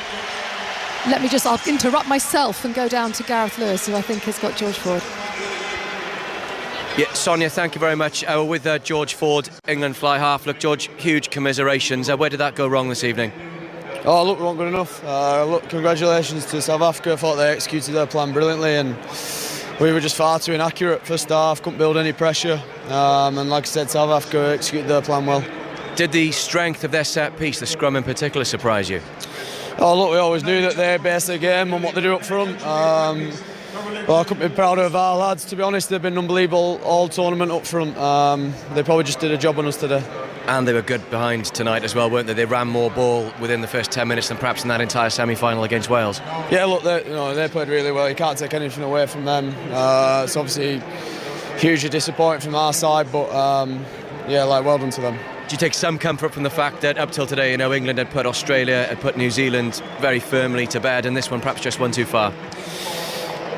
Speaker 7: I'll interrupt myself and go down to Gareth Lewis, who I think has got George Ford.
Speaker 2: Yeah, Sonia, thank you very much. With George Ford, England fly half. Look, George, huge commiserations. Where did that go wrong this evening?
Speaker 9: Oh, look, we weren't good enough. Look, congratulations to South Africa. I thought they executed their plan brilliantly, and we were just far too inaccurate first half. Couldn't build any pressure, and like I said, South Africa executed their plan well.
Speaker 2: Did the strength of their set piece, the scrum in particular, surprise you?
Speaker 9: Oh, look, we always knew that they based their game on what they do up front. Well, I couldn't be prouder of our lads, to be honest. They've been unbelievable all tournament up front. They probably just did a job on us today.
Speaker 2: And they were good behind tonight as well, weren't they? They ran more ball within the first 10 minutes than perhaps in that entire semi-final against Wales.
Speaker 9: Yeah, look, they played really well. You can't take anything away from them. It's obviously hugely disappointing from our side, but well done to them.
Speaker 2: Do you take some comfort from the fact that up till today, England had put Australia, had put New Zealand very firmly to bed, and this one perhaps just one too far?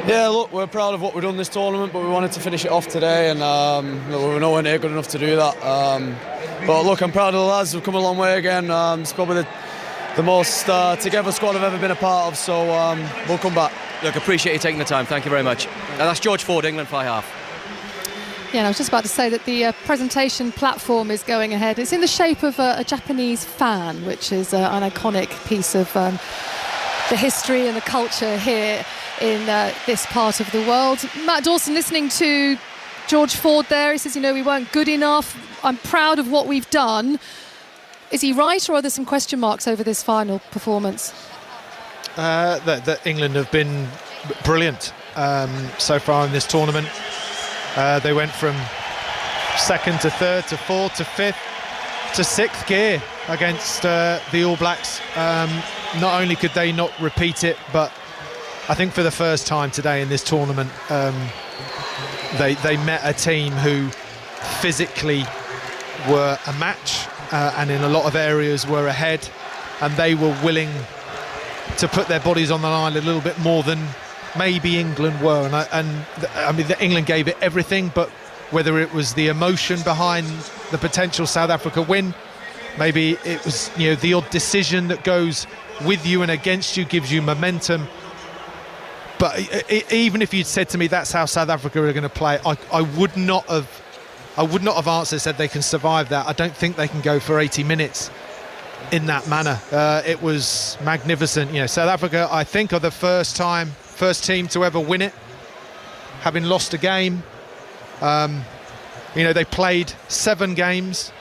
Speaker 9: Yeah, look, we're proud of what we've done this tournament, but we wanted to finish it off today, and we were nowhere near good enough to do that. But look, I'm proud of the lads. We've come a long way again. It's probably the most together squad I've ever been a part of, so we'll come back.
Speaker 2: Look, appreciate you taking the time. Thank you very much. That's George Ford, England fly half.
Speaker 7: Yeah, and I was just about to say that the presentation platform is going ahead. It's in the shape of a Japanese fan, which is an iconic piece of the history and the culture here in this part of the world. Matt Dawson, listening to George Ford there, he says, we weren't good enough. I'm proud of what we've done. Is he right, or are there some question marks over this final performance?
Speaker 4: That England have been brilliant so far in this tournament. They went from second to third to fourth to fifth to sixth gear against the All Blacks. Not only could they not repeat it, but I think for the first time today in this tournament, they met a team who physically were a match and in a lot of areas were ahead, and they were willing to put their bodies on the line a little bit more than maybe England were, and England gave it everything, but whether it was the emotion behind the potential South Africa win, maybe it was the odd decision that goes with you and against you, gives you momentum. But even if you'd said to me that's how South Africa are going to play, I would not have answered, said they can survive that. I don't think they can go for 80 minutes in that manner. It was magnificent. South Africa, I think, are the first team to ever win it, having lost a game. They played 7 games.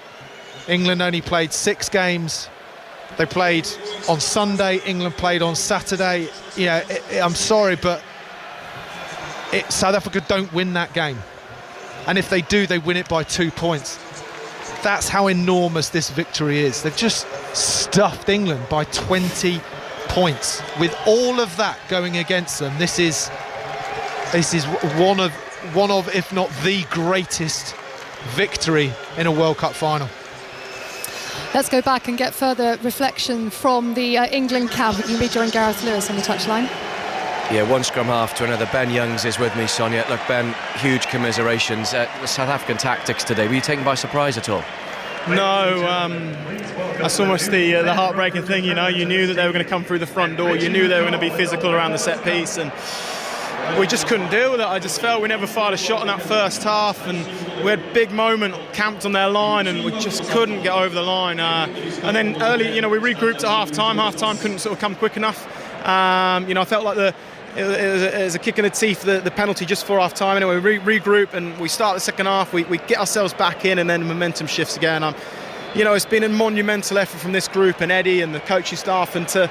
Speaker 4: England only played 6 games. They played on Sunday, England played on Saturday. I'm sorry, but South Africa don't win that game. And if they do, they win it by 2 points. That's how enormous this victory is. They've just stuffed England by 20 points. With all of that going against them, this is one of, if not the greatest victory in a World Cup final.
Speaker 7: Let's go back and get further reflection from the England camp. You can join Gareth Lewis on the touchline.
Speaker 2: Yeah, one scrum half to another. Ben Youngs is with me, Sonia. Look, Ben, huge commiserations. The South African tactics today, were you taken by surprise at all?
Speaker 22: No, that's almost the heartbreaking thing, you knew that they were going to come through the front door, you knew they were going to be physical around the set piece, and we just couldn't deal with it. I just felt we never fired a shot in that first half, and we had big moment camped on their line, and we just couldn't get over the line. And then early, we regrouped at half-time. Half-time couldn't sort of come quick enough. I felt like it was a kick in the teeth, the penalty just before half-time. Anyway, we regroup and we start the second half. We get ourselves back in, and then the momentum shifts again. It's been a monumental effort from this group and Eddie and the coaching staff, and to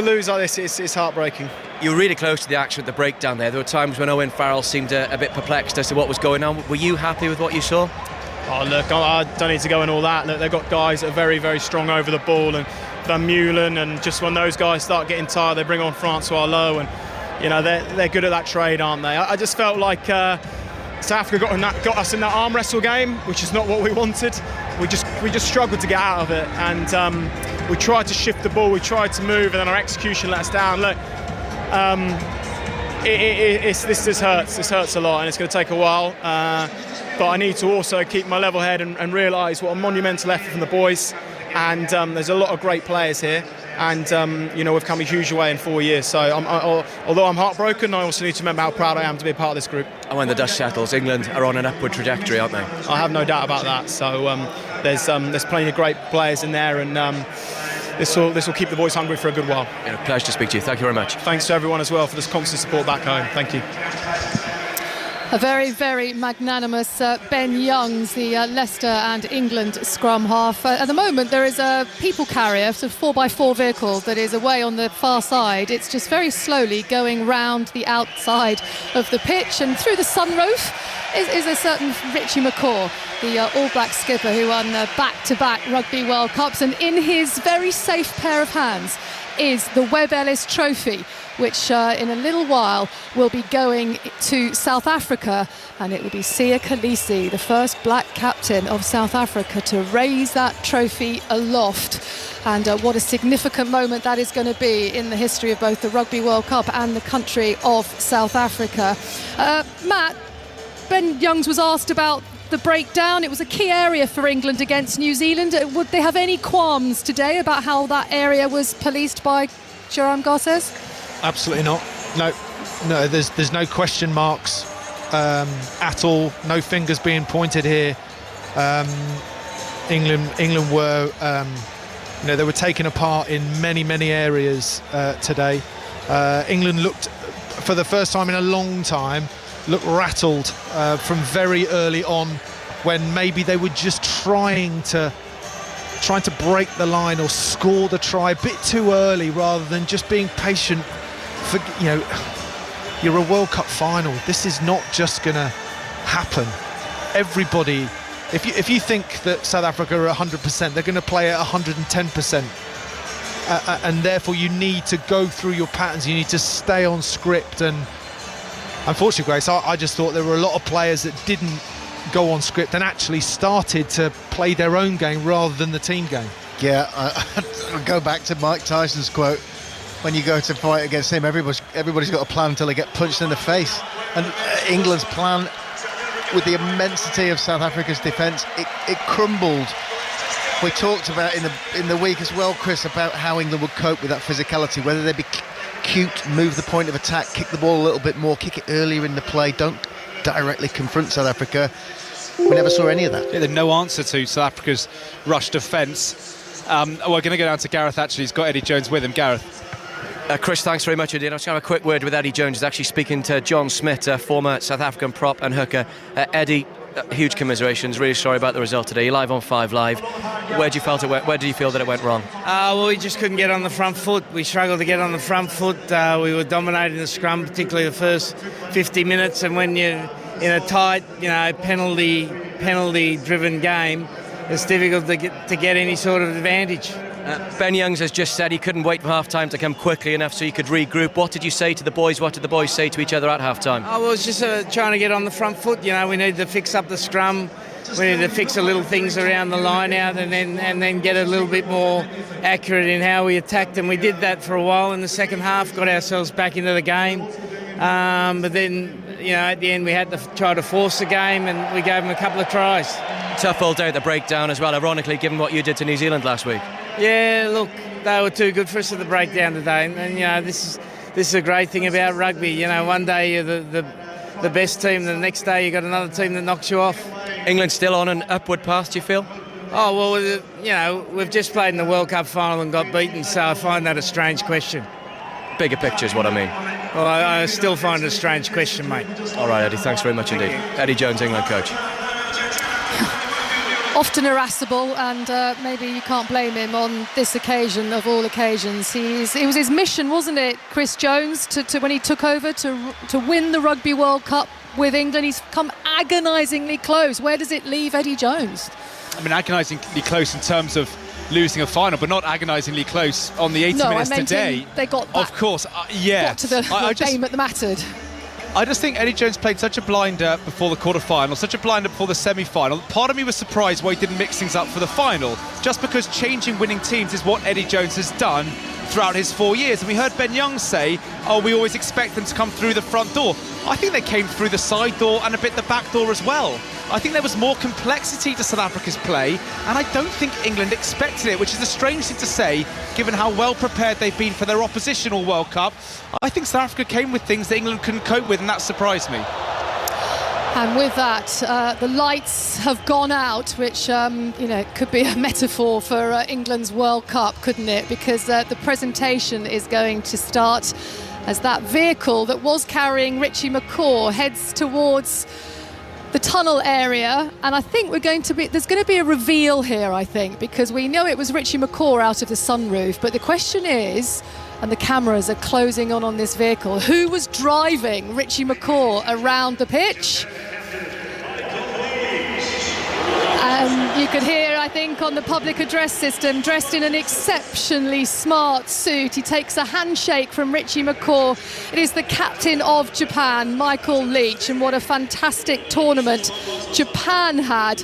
Speaker 22: lose like this, it's heartbreaking.
Speaker 2: You were really close to the action at the breakdown there. There were times when Owen Farrell seemed a bit perplexed as to what was going on. Were you happy with what you saw?
Speaker 22: Oh, look, I don't need to go in all that. Look, they've got guys that are very, very strong over the ball, and Van Meulen, and just when those guys start getting tired, they bring on Francois Lowe, and they're good at that trade, aren't they? I just felt like South Africa got us in that arm wrestle game, which is not what we wanted. We just struggled to get out of it, and We tried to shift the ball, we tried to move, and then our execution let us down. Look, this hurts. This hurts a lot, and it's going to take a while. But I need to also keep my level head and realise what a monumental effort from the boys. And there's a lot of great players here. And, we've come a huge way in 4 years. So although I'm heartbroken, I also need to remember how proud I am to be a part of this group.
Speaker 2: And when the dust settles, England are on an upward trajectory, aren't they?
Speaker 22: I have no doubt about that. So there's plenty of great players in there, and this will keep the boys hungry for a good while.
Speaker 2: Yeah, pleasure to speak to you. Thank you very much.
Speaker 22: Thanks to everyone as well for this constant support back home. Thank you.
Speaker 7: A very, very magnanimous Ben Youngs, the Leicester and England scrum half. At the moment, there is a people carrier, sort of 4x4 vehicle that is away on the far side. It's just very slowly going round the outside of the pitch, and through the sunroof is a certain Richie McCaw, the All Black skipper who won back-to-back Rugby World Cups, and in his very safe pair of hands is the Webb Ellis Trophy, which in a little while will be going to South Africa, and it will be Siya Kolisi, the first black captain of South Africa, to raise that trophy aloft. And what a significant moment that is going to be in the history of both the Rugby World Cup and the country of South Africa. Matt, Ben Youngs was asked about the breakdown. It was a key area for England against New Zealand. Would they have any qualms today about how that area was policed by Jerome Garces?
Speaker 4: Absolutely not. No. There's no question marks at all. No fingers being pointed here. England were, they were taken apart in many areas today. England looked, for the first time in a long time, looked rattled from very early on, when maybe they were just trying to break the line or score the try a bit too early, rather than just being patient. For, you're a World Cup final. This is not just going to happen. Everybody, if you think that South Africa are 100%, they're going to play at 110%, and therefore you need to go through your patterns. You need to stay on script. And unfortunately, Grace, I just thought there were a lot of players that didn't go on script and actually started to play their own game rather than the team game.
Speaker 3: Yeah, I'll go back to Mike Tyson's quote. When you go to fight against him, everybody's got a plan until they get punched in the face. And England's plan, with the immensity of South Africa's defence, it crumbled. We talked about in the week as well, Chris, about how England would cope with that physicality, whether they'd be cute, move the point of attack, kick the ball a little bit more, kick it earlier in the play, don't directly confront South Africa. We never saw any of that.
Speaker 1: Yeah, there's no answer to South Africa's rush defence. We're going to go down to Gareth, actually. He's got Eddie Jones with him. Gareth.
Speaker 2: Chris, thanks very much indeed. I was going to have a quick word with Eddie Jones. He's actually speaking to John Smith, former South African prop and hooker. Eddie, huge commiserations. Really sorry about the result today. You're live on 5 Live. Where do you feel that it went wrong?
Speaker 10: Well, we just couldn't get on the front foot. We struggled to get on the front foot. We were dominating the scrum, particularly the first 50 minutes. And when you're in a tight, penalty-driven game, it's difficult to get any sort of advantage.
Speaker 2: Ben Youngs has just said he couldn't wait for half-time to come quickly enough so he could regroup. What did you say to the boys? What did the boys say to each other at half-time?
Speaker 10: Well, it's just trying to get on the front foot. We need to fix up the scrum. We need to fix the little things around the line out, and then get a little bit more accurate in how we attacked. And we did that for a while in the second half, got ourselves back into the game. But then, at the end we had to try to force the game, and we gave them a couple of tries.
Speaker 2: Tough all day at the breakdown as well, ironically, given what you did to New Zealand last week.
Speaker 10: Yeah, look, they were too good for us at the breakdown today, and this is a great thing about rugby. One day you're the best team, the next day you got another team that knocks you off.
Speaker 2: England still on an upward path, do you feel?
Speaker 10: Oh well, we've just played in the World Cup final and got beaten, so I find that a strange question.
Speaker 2: Bigger picture is what I mean.
Speaker 10: Well, I still find it a strange question, mate.
Speaker 2: All right, Eddie, thanks very much indeed. Eddie Jones, England coach.
Speaker 7: Often irascible, and maybe you can't blame him on this occasion of all occasions. It was his mission, wasn't it, Chris Jones, to when he took over to win the Rugby World Cup with England. He's come agonisingly close. Where does it leave Eddie Jones?
Speaker 1: I mean, agonisingly close in terms of losing a final, but not agonisingly close on the 80 minutes today.
Speaker 7: They got back,
Speaker 1: of course, yeah.
Speaker 7: Got to the game at the mattered.
Speaker 1: I just think Eddie Jones played such a blinder before the quarter-final, such a blinder before the semi-final. Part of me was surprised why he didn't mix things up for the final, just because changing winning teams is what Eddie Jones has done throughout his 4 years. And we heard Ben Young say, oh, we always expect them to come through the front door. I think they came through the side door and a bit the back door as well. I think there was more complexity to South Africa's play, and I don't think England expected it, which is a strange thing to say, given how well prepared they've been for their opposition all World Cup. I think South Africa came with things that England couldn't cope with, and that surprised me.
Speaker 7: And with that, the lights have gone out, which, could be a metaphor for England's World Cup, couldn't it? Because the presentation is going to start as that vehicle that was carrying Richie McCaw heads towards the tunnel area, and I think there's going to be a reveal here, I think, because we know it was Richie McCaw out of the sunroof, but the question is, and the cameras are closing on this vehicle, who was driving Richie McCaw around the pitch? You could hear, I think, on the public address system, dressed in an exceptionally smart suit. He takes a handshake from Richie McCaw. It is the captain of Japan, Michael Leach, and what a fantastic tournament Japan had.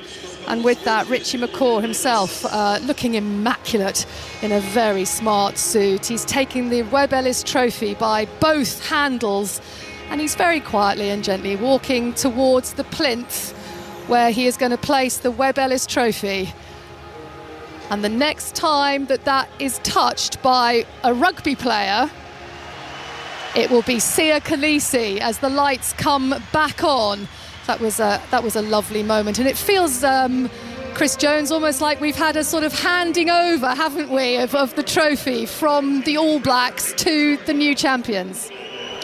Speaker 7: And with that, Richie McCaw himself looking immaculate in a very smart suit. He's taking the Webb Ellis Trophy by both handles, and he's very quietly and gently walking towards the plinth where he is going to place the Webb Ellis Trophy. And the next time that is touched by a rugby player, it will be Sia Khaleesi as the lights come back on. That was a lovely moment, and it feels, Chris Jones, almost like we've had a sort of handing over, haven't we, of the trophy from the All Blacks to the new champions.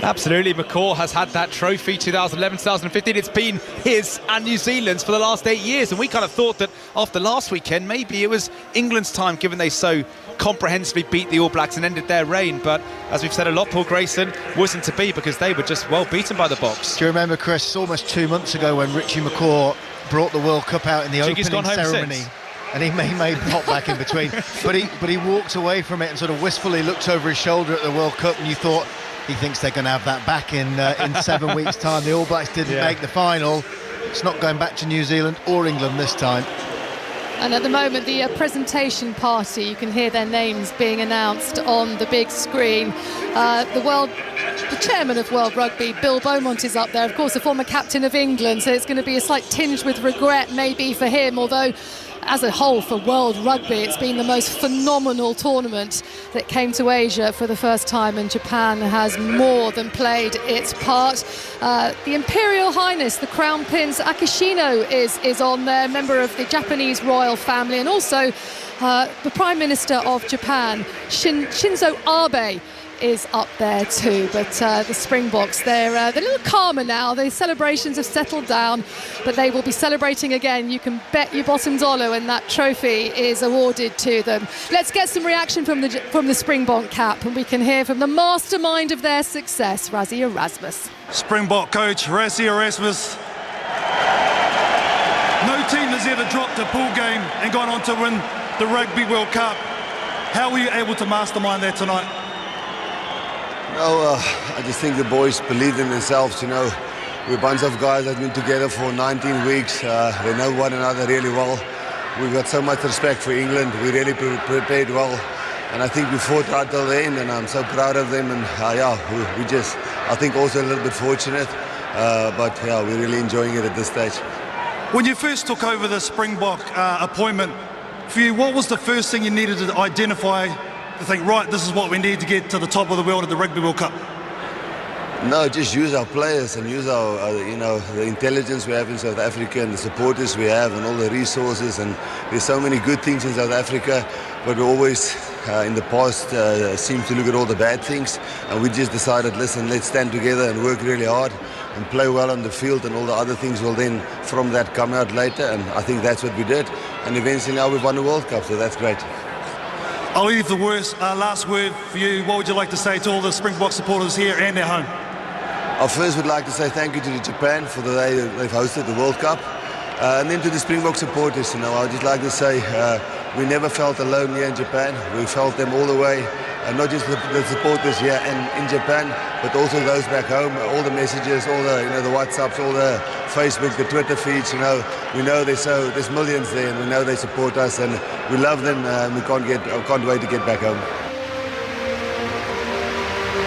Speaker 1: Absolutely, McCaw has had that trophy 2011, 2015. It's been his and New Zealand's for the last 8 years, and we kind of thought that after last weekend maybe it was England's time, given they so comprehensively beat the All Blacks and ended their reign. But as we've said a lot, Paul Grayson, wasn't to be, because they were just well beaten by the Box.
Speaker 3: Do you remember, Chris, almost 2 months ago when Richie McCaw brought the World Cup out in the opening ceremony?
Speaker 1: Since.
Speaker 3: And he may pop back in between, but he walked away from it and sort of wistfully looked over his shoulder at the World Cup, and you thought, he thinks they're going to have that back in 7 weeks' time. The All Blacks didn't make the final. It's not going back to New Zealand or England this time.
Speaker 7: And at the moment, the presentation party, you can hear their names being announced on the big screen. The chairman of World Rugby, Bill Beaumont, is up there. Of course, the former captain of England, so it's going to be a slight tinge with regret maybe for him, although as a whole for World Rugby it's been the most phenomenal tournament that came to Asia for the first time, and Japan has more than played its part. The Imperial Highness, the Crown Prince Akishino is on there, member of the Japanese royal family, and also the Prime Minister of Japan, Shinzo Abe, is up there too. But the Springboks, they're a little calmer now. The celebrations have settled down, but they will be celebrating again. You can bet your bottom dollar when that trophy is awarded to them. Let's get some reaction from the Springbok cap, and we can hear from the mastermind of their success, Rassie Erasmus.
Speaker 11: Springbok coach Rassie Erasmus. No team has ever dropped a pool game and gone on to win the Rugby World Cup. How were you able to mastermind that tonight?
Speaker 14: I just think the boys believed in themselves. We're a bunch of guys that have been together for 19 weeks. They know one another really well. We've got so much respect for England. We really prepared well, and I think we fought right till the end, and I'm so proud of them. And we just, I think, also a little bit fortunate, but we're really enjoying it at this stage.
Speaker 11: When you first took over the Springbok appointment, for you, what was the first thing you needed to identify to think, right, this is what we need to get to the top of the world at the Rugby World Cup?
Speaker 14: No, just use our players and use our, the intelligence we have in South Africa and the supporters we have and all the resources. And there's so many good things in South Africa, but we always, in the past, seem to look at all the bad things. And we just decided, listen, let's stand together and work really hard and play well on the field, and all the other things will then, from that, come out later. And I think that's what we did. And eventually now we've won the World Cup, so that's great.
Speaker 11: I'll leave the last word for you. What would you like to say to all the Springbok supporters here and at home?
Speaker 14: I first would like to say thank you to Japan for the day they've hosted the World Cup. And then to the Springbok supporters, I would just like to say we never felt alone here in Japan. We felt them all the way. not just the supporters here in Japan, but also those back home. All the messages, all the the WhatsApps, all the Facebook, the Twitter feeds. We know there's millions there, and we know they support us, and we love them. We can't wait to get back home.